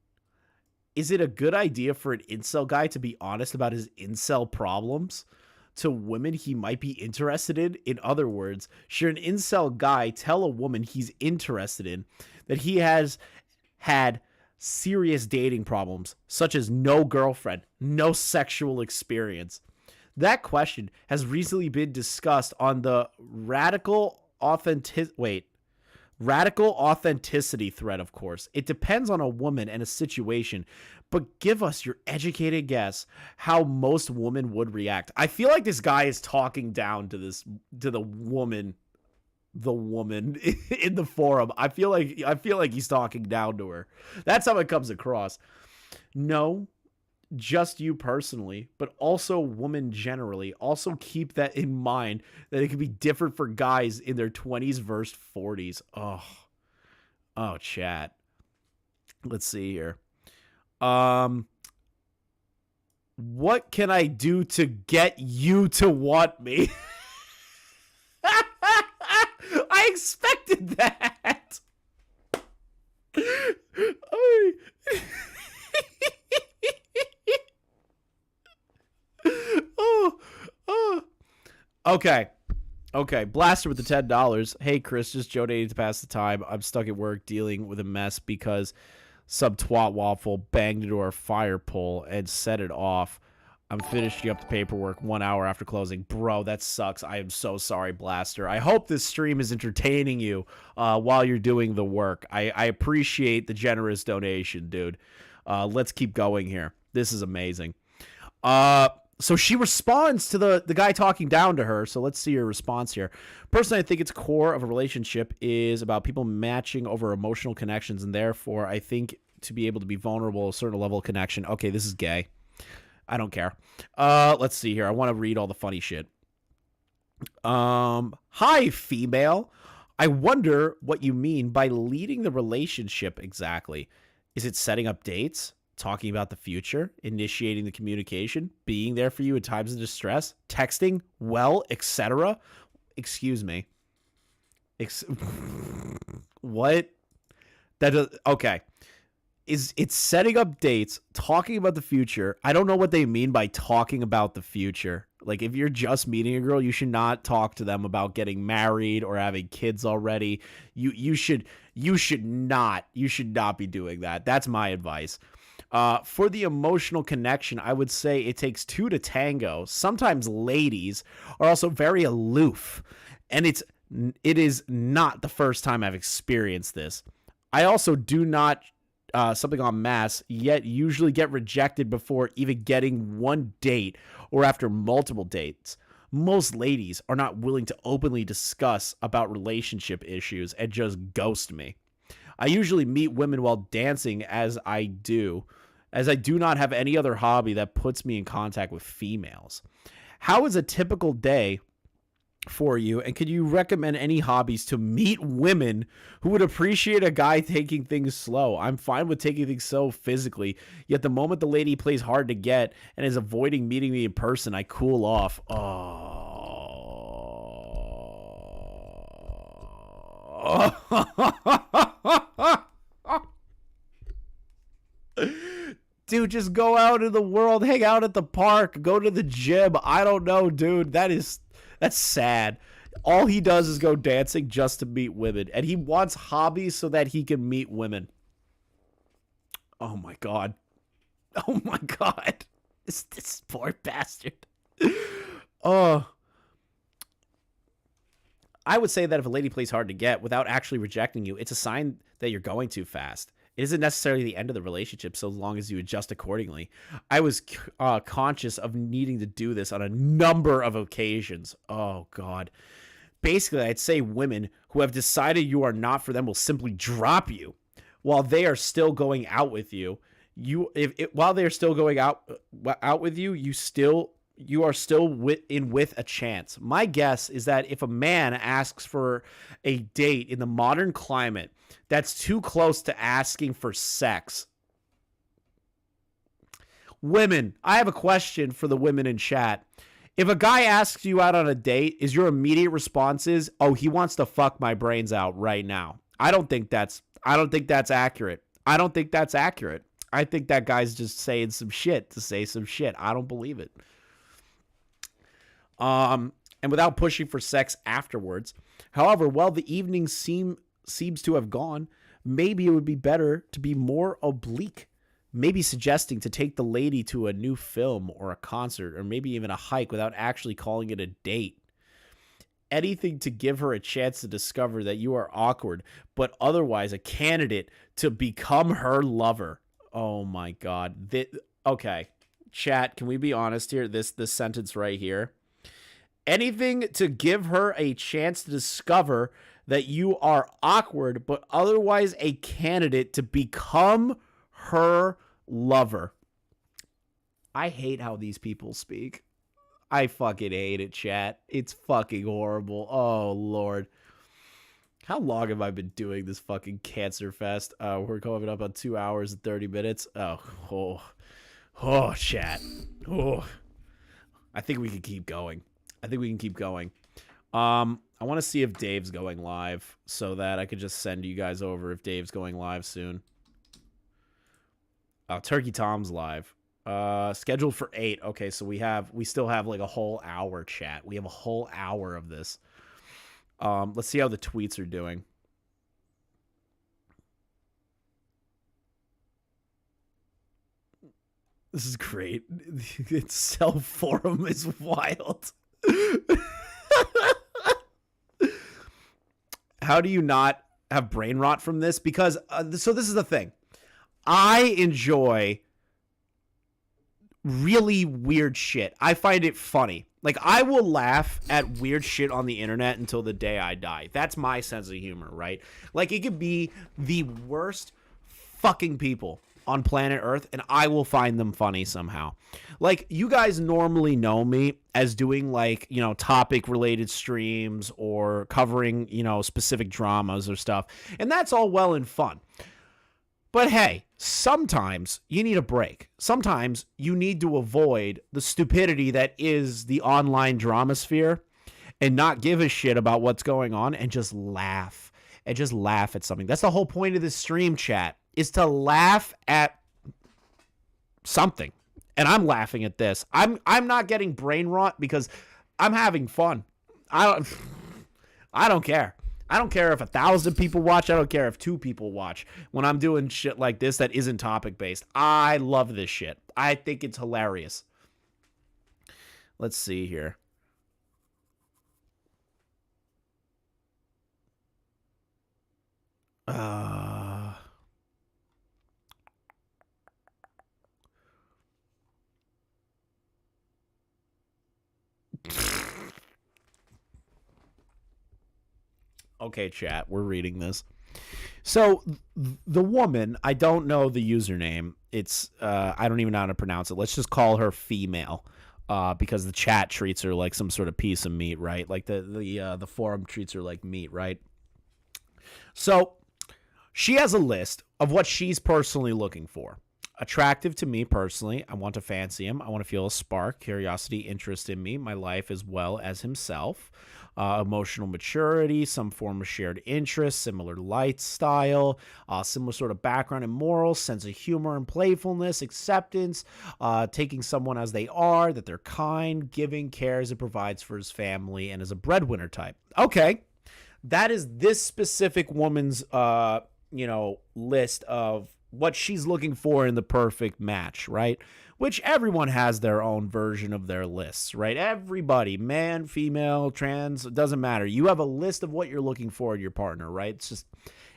B: Is it a good idea for an incel guy to be honest about his incel problems to women he might be interested in? In other words, should an incel guy tell a woman he's interested in that he has had serious dating problems, such as no girlfriend, no sexual experience? That question has recently been discussed on the radical authenticity thread, of course. It depends on a woman and a situation, but give us your educated guess how most women would react. I feel like this guy is talking down to the woman in the forum. I feel like he's talking down to her. That's how it comes across. No, just you personally, but also women generally. Also keep that in mind, that it can be different for guys in their 20s versus 40s. Oh, chat. Let's see here. What can I do to get you to want me? I expected that. Okay. Blaster with the $10. Hey, Chris, just donating to pass the time. I'm stuck at work dealing with a mess because some twat waffle banged into our fire pole and set it off. I'm finishing up the paperwork 1 hour after closing. Bro, that sucks. I am so sorry, Blaster. I hope this stream is entertaining you while you're doing the work. I appreciate the generous donation, dude. Let's keep going here. This is amazing. So she responds to the guy talking down to her. So let's see her response here. Personally, I think its core of a relationship is about people matching over emotional connections, and therefore I think to be able to be vulnerable, a certain level of connection. Okay, this is gay. I don't care. Let's see here. I want to read all the funny shit. Hi, female. I wonder what you mean by leading the relationship exactly. Is it setting up dates? Talking about the future, initiating the communication, being there for you in times of distress, texting, well, etc. Excuse me. What? That does, okay. It's setting up dates, talking about the future. I don't know what they mean by talking about the future. Like, if you're just meeting a girl, you should not talk to them about getting married or having kids already. You should not be doing that. That's my advice. For the emotional connection, I would say it takes two to tango. Sometimes ladies are also very aloof, and it is not the first time I've experienced this. I also do not something en masse, yet usually get rejected before even getting one date or after multiple dates. Most ladies are not willing to openly discuss about relationship issues and just ghost me. I usually meet women while dancing as I do not have any other hobby that puts me in contact with females. How is a typical day for you, and could you recommend any hobbies to meet women who would appreciate a guy taking things slow? I'm fine with taking things slow physically, yet the moment the lady plays hard to get and is avoiding meeting me in person, I cool off. Dude, just go out in the world, hang out at the park, go to the gym. I don't know, dude. That's sad. All he does is go dancing just to meet women, and he wants hobbies so that he can meet women. Oh my god. Oh my god. This poor bastard. Oh. I would say that if a lady plays hard to get without actually rejecting you, it's a sign that you're going too fast. It isn't necessarily the end of the relationship so long as you adjust accordingly. I was conscious of needing to do this on a number of occasions. Oh, God. Basically, I'd say women who have decided you are not for them will simply drop you while they are still going out with you. While they're still going out with you, you are still with a chance. My guess is that if a man asks for a date in the modern climate, that's too close to asking for sex. Women, I have a question for the women in chat. If a guy asks you out on a date, is your immediate response is, "Oh, he wants to fuck my brains out right now"? I don't think that's accurate. I don't think that's accurate. I think that guy's just saying some shit to say some shit. I don't believe it. And without pushing for sex afterwards. However, while the evening seems to have gone, maybe it would be better to be more oblique. Maybe suggesting to take the lady to a new film or a concert or maybe even a hike without actually calling it a date. Anything to give her a chance to discover that you are awkward, but otherwise a candidate to become her lover. Oh my God. Okay. Chat, can we be honest here? This sentence right here. Anything to give her a chance to discover that you are awkward, but otherwise a candidate to become her lover. I hate how these people speak. I fucking hate it, chat. It's fucking horrible. Oh, Lord. How long have I been doing this fucking Cancer Fest? We're coming up on 2 hours and 30 minutes. Oh, chat. Oh, I think we can keep going. I want to see if Dave's going live so that I could just send you guys over if Dave's going live soon. Turkey Tom's live. Scheduled for 8. Okay, so we still have like a whole hour, chat. We have a whole hour of this. Let's see how the tweets are doing. This is great. Its self forum is wild. How do you not have brain rot from this? Because so this is the thing. I enjoy really weird shit. I find it funny. Like, I will laugh at weird shit on the internet until the day I die. That's my sense of humor, right? Like, it could be the worst fucking people on planet Earth, and I will find them funny somehow. Like, you guys normally know me as doing, like, you know, topic-related streams or covering, you know, specific dramas or stuff. And that's all well and fun. But hey, sometimes you need a break. Sometimes you need to avoid the stupidity that is the online drama sphere and not give a shit about what's going on and just laugh. And just laugh at something. That's the whole point of this stream, chat, is to laugh at something. And I'm laughing at this. I'm not getting brain rot because I'm having fun. I don't care. I don't care if 1,000 people watch. I don't care if 2 people watch. When I'm doing shit like this that isn't topic-based, I love this shit. I think it's hilarious. Let's see here. Okay, chat, we're reading this. So the woman, I don't know the username. It's I don't even know how to pronounce it. Let's just call her female, because the chat treats her like some sort of piece of meat, right? Like the forum treats her like meat, right? So she has a list of what she's personally looking for. Attractive to me personally. I want to fancy him. I want to feel a spark, curiosity, interest in me, my life as well as himself. Emotional maturity, some form of shared interest, similar lifestyle, similar sort of background and morals, sense of humor and playfulness, acceptance, taking someone as they are, that they're kind, giving, cares, and provides for his family, and is a breadwinner type. Okay, that is this specific woman's, list of what she's looking for in the perfect match, right? Which everyone has their own version of their lists, right? Everybody, man, female, trans, it doesn't matter. You have a list of what you're looking for in your partner, right? It's just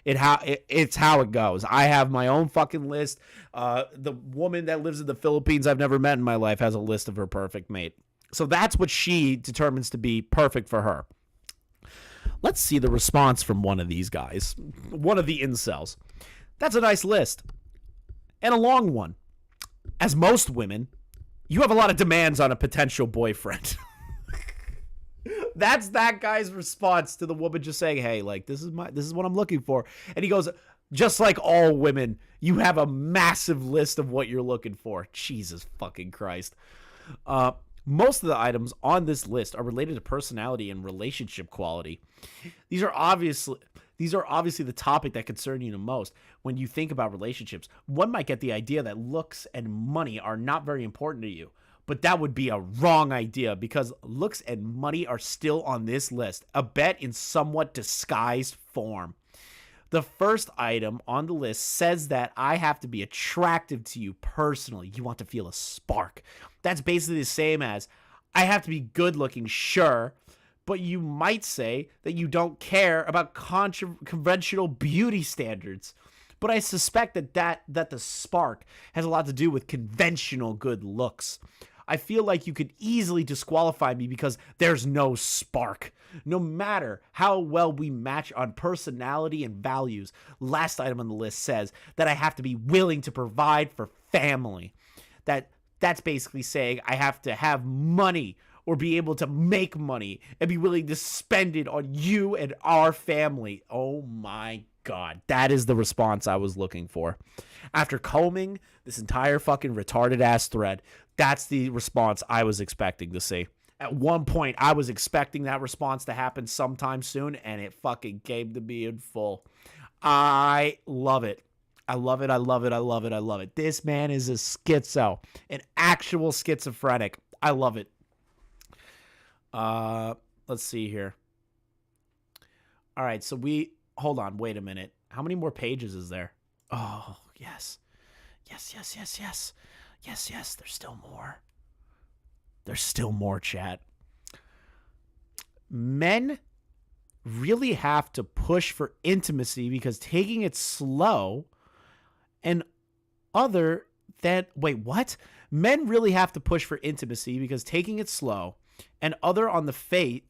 B: it's how it goes. I have my own fucking list. The woman that lives in the Philippines I've never met in my life has a list of her perfect mate. So that's what she determines to be perfect for her. Let's see the response from one of these guys, one of the incels. That's a nice list, and a long one. As most women, you have a lot of demands on a potential boyfriend. That's that guy's response to the woman just saying, hey, like, this is what I'm looking for. And he goes, just like all women, you have a massive list of what you're looking for. Jesus fucking Christ. Most of the items on this list are related to personality and relationship quality. These are obviously the topic that concern you the most. When you think about relationships, one might get the idea that looks and money are not very important to you, but that would be a wrong idea because looks and money are still on this list, albeit in somewhat disguised form. The first item on the list says that I have to be attractive to you personally. You want to feel a spark. That's basically the same as I have to be good looking, sure, but you might say that you don't care about conventional beauty standards. But I suspect that the spark has a lot to do with conventional good looks. I feel like you could easily disqualify me because there's no spark. No matter how well we match on personality and values, last item on the list says that I have to be willing to provide for family. That's basically saying I have to have money or be able to make money and be willing to spend it on you and our family. Oh my God, that is the response I was looking for. After combing this entire fucking retarded ass thread, that's the response I was expecting to see. At one point, I was expecting that response to happen sometime soon, and it fucking came to me in full. I love it. I love it. I love it. I love it. I love it. This man is a schizo, an actual schizophrenic. I love it. Let's see here. All right, so hold on, wait a minute. How many more pages is there? Oh, yes. Yes. Yes, there's still more. There's still more, chat. Men really have to push for intimacy because taking it slow and other than... Wait, what? Men really have to push for intimacy because taking it slow and other on the fence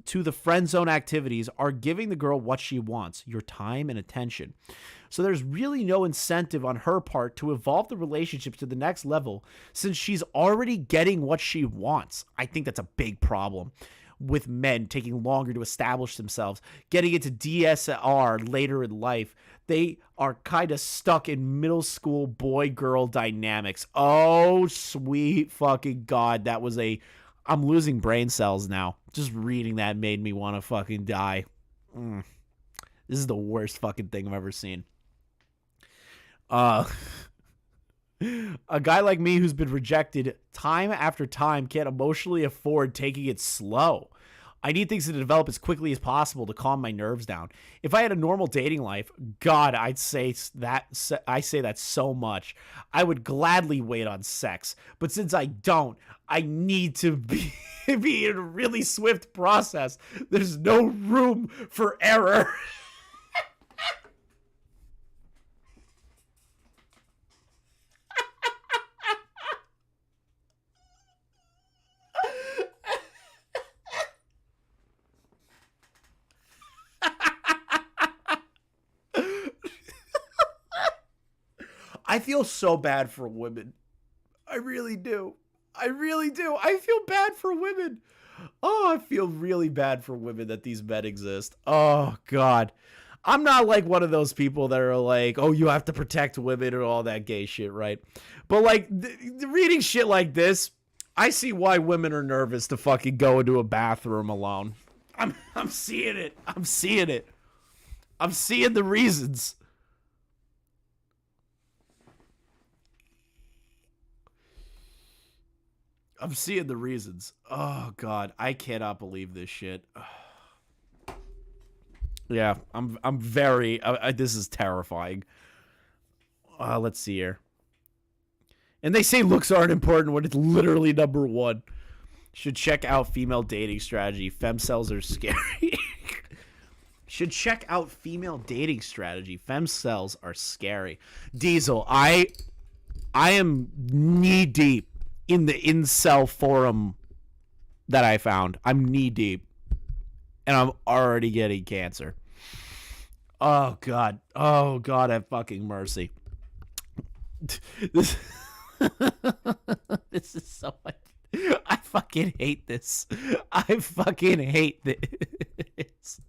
B: to the friend zone activities are giving the girl what she wants, your time and attention. So there's really no incentive on her part to evolve the relationship to the next level since she's already getting what she wants. I think that's a big problem with men taking longer to establish themselves, getting into DSR later in life. They are kind of stuck in middle school boy-girl dynamics. Oh, sweet fucking God. I'm losing brain cells now. Just reading that made me want to fucking die. This is the worst fucking thing I've ever seen. A guy like me who's been rejected time after time can't emotionally afford taking it slow. I need things to develop as quickly as possible to calm my nerves down. If I had a normal dating life, God, I'd say that. I say that so much. I would gladly wait on sex, but since I don't, I need to be in a really swift process. There's no room for error. I feel so bad for women. I really do. I really do. I feel bad for women. Oh, I feel really bad for women that these men exist. Oh, God. I'm not like one of those people that are like, oh, you have to protect women and all that gay shit, right? But like reading shit like this, I see why women are nervous to fucking go into a bathroom alone. I'm seeing it. I'm seeing it. I'm seeing the reasons. I'm seeing the reasons. Oh, God. I cannot believe this shit. Yeah, I'm very... this is terrifying. Let's see here. And they say looks aren't important when it's literally number one. Should check out female dating strategy. Femcells are scary. Should check out female dating strategy. Femcells are scary. Diesel, I am knee deep in the incel forum that I found. I'm knee deep. And I'm already getting cancer. Oh, God. Oh, God, have fucking mercy. This, this is so much. I fucking hate this. I fucking hate this.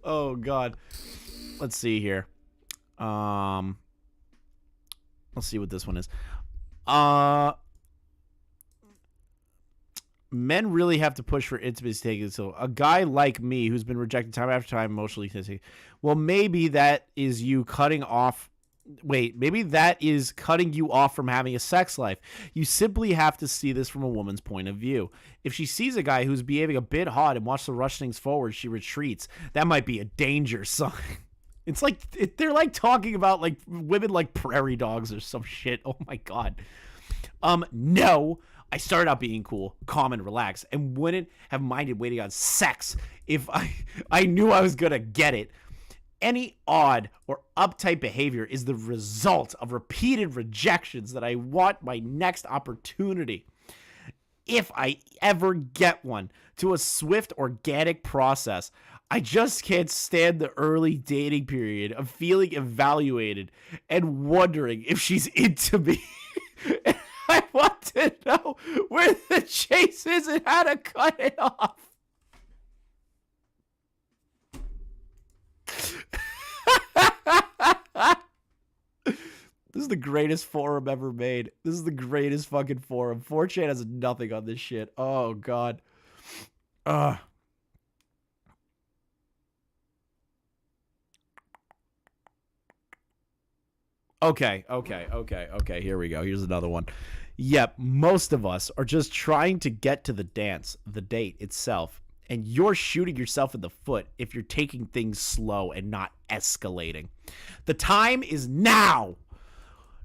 B: Oh, God. Let's see here. Let's see what this one is. Men really have to push for intimacy. So a guy like me who's been rejected time after time emotionally. Well, maybe that is you cutting off. Wait, maybe that is cutting you off from having a sex life. You simply have to see this from a woman's point of view. If she sees a guy who's behaving a bit hot and wants to rush things forward, she retreats. That might be a danger sign. It's like they're like talking about like women like prairie dogs or some shit. Oh my God. No, I started out being cool, calm, and relaxed, and wouldn't have minded waiting on sex if I knew I was gonna get it. Any odd or uptight behavior is the result of repeated rejections that I want my next opportunity. If I ever get one, to a swift, organic process. I just can't stand the early dating period of feeling evaluated and wondering if she's into me. I want to know where the chase is and how to cut it off. This is the greatest forum ever made. This is the greatest fucking forum. 4chan has nothing on this shit. Oh, God. Okay. Here we go. Here's another one. Yep, most of us are just trying to get to the dance, the date itself. And you're shooting yourself in the foot if you're taking things slow and not escalating. The time is now.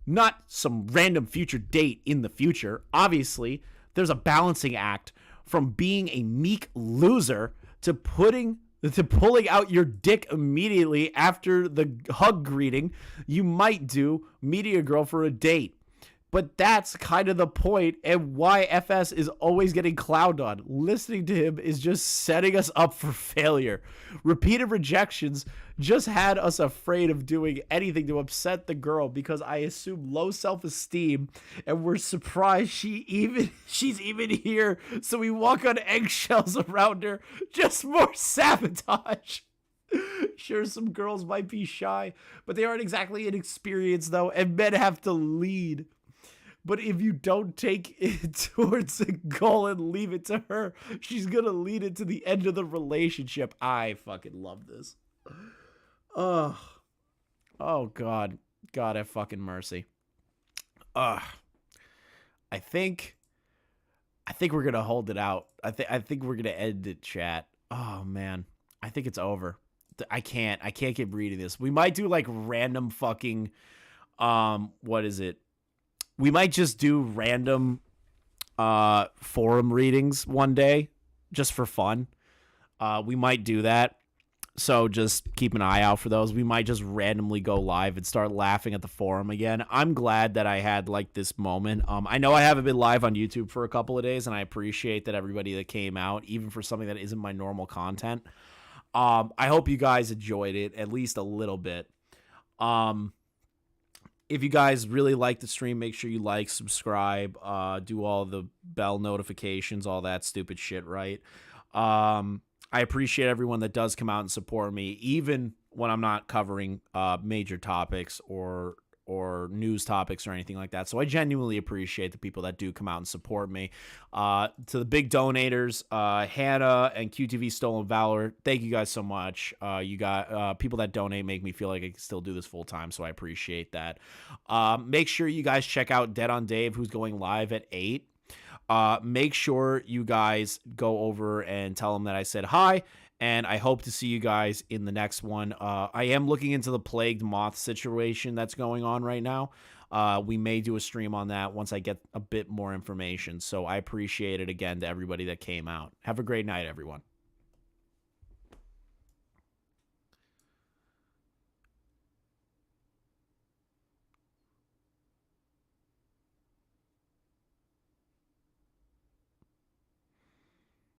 B: Not some random future date in the future. Obviously, there's a balancing act from being a meek loser to pulling out your dick immediately after the hug greeting you might do meeting a girl for a date. But that's kind of the point and why FS is always getting clowned on. Listening to him is just setting us up for failure. Repeated rejections just had us afraid of doing anything to upset the girl because I assume low self-esteem and we're surprised she's even here. So we walk on eggshells around her. Just more sabotage. Sure, some girls might be shy, but they aren't exactly inexperienced though, and men have to lead. But if you don't take it towards a goal and leave it to her, she's going to lead it to the end of the relationship. I fucking love this. Oh, God. God have fucking mercy. I think I think we're gonna hold it out. I think we're gonna end it, chat. Oh man, I think it's over. I can't keep reading this. We might do like random fucking, what is it? We might just do random, forum readings one day, just for fun. We might do that. So just keep an eye out for those. We might just randomly go live and start laughing at the forum again. I'm glad that I had like this moment. I know I haven't been live on YouTube for a couple of days, and I appreciate that everybody that came out, even for something that isn't my normal content. I hope you guys enjoyed it at least a little bit. If you guys really like the stream, make sure you like, subscribe, do all the bell notifications, all that stupid shit, right? I appreciate everyone that does come out and support me, even when I'm not covering major topics or news topics or anything like that. So I genuinely appreciate the people that do come out and support me. To the big donators, Hannah and QTV Stolen Valor, thank you guys so much. You got people that donate make me feel like I can still do this full time, so I appreciate that. Make sure you guys check out Dead on Dave, who's going live at 8. Make sure you guys go over and tell them that I said hi, and I hope to see you guys in the next one. I am looking into the plagued moth situation that's going on right now. We may do a stream on that once I get a bit more information, so I appreciate it again to everybody that came out. Have a great night, everyone.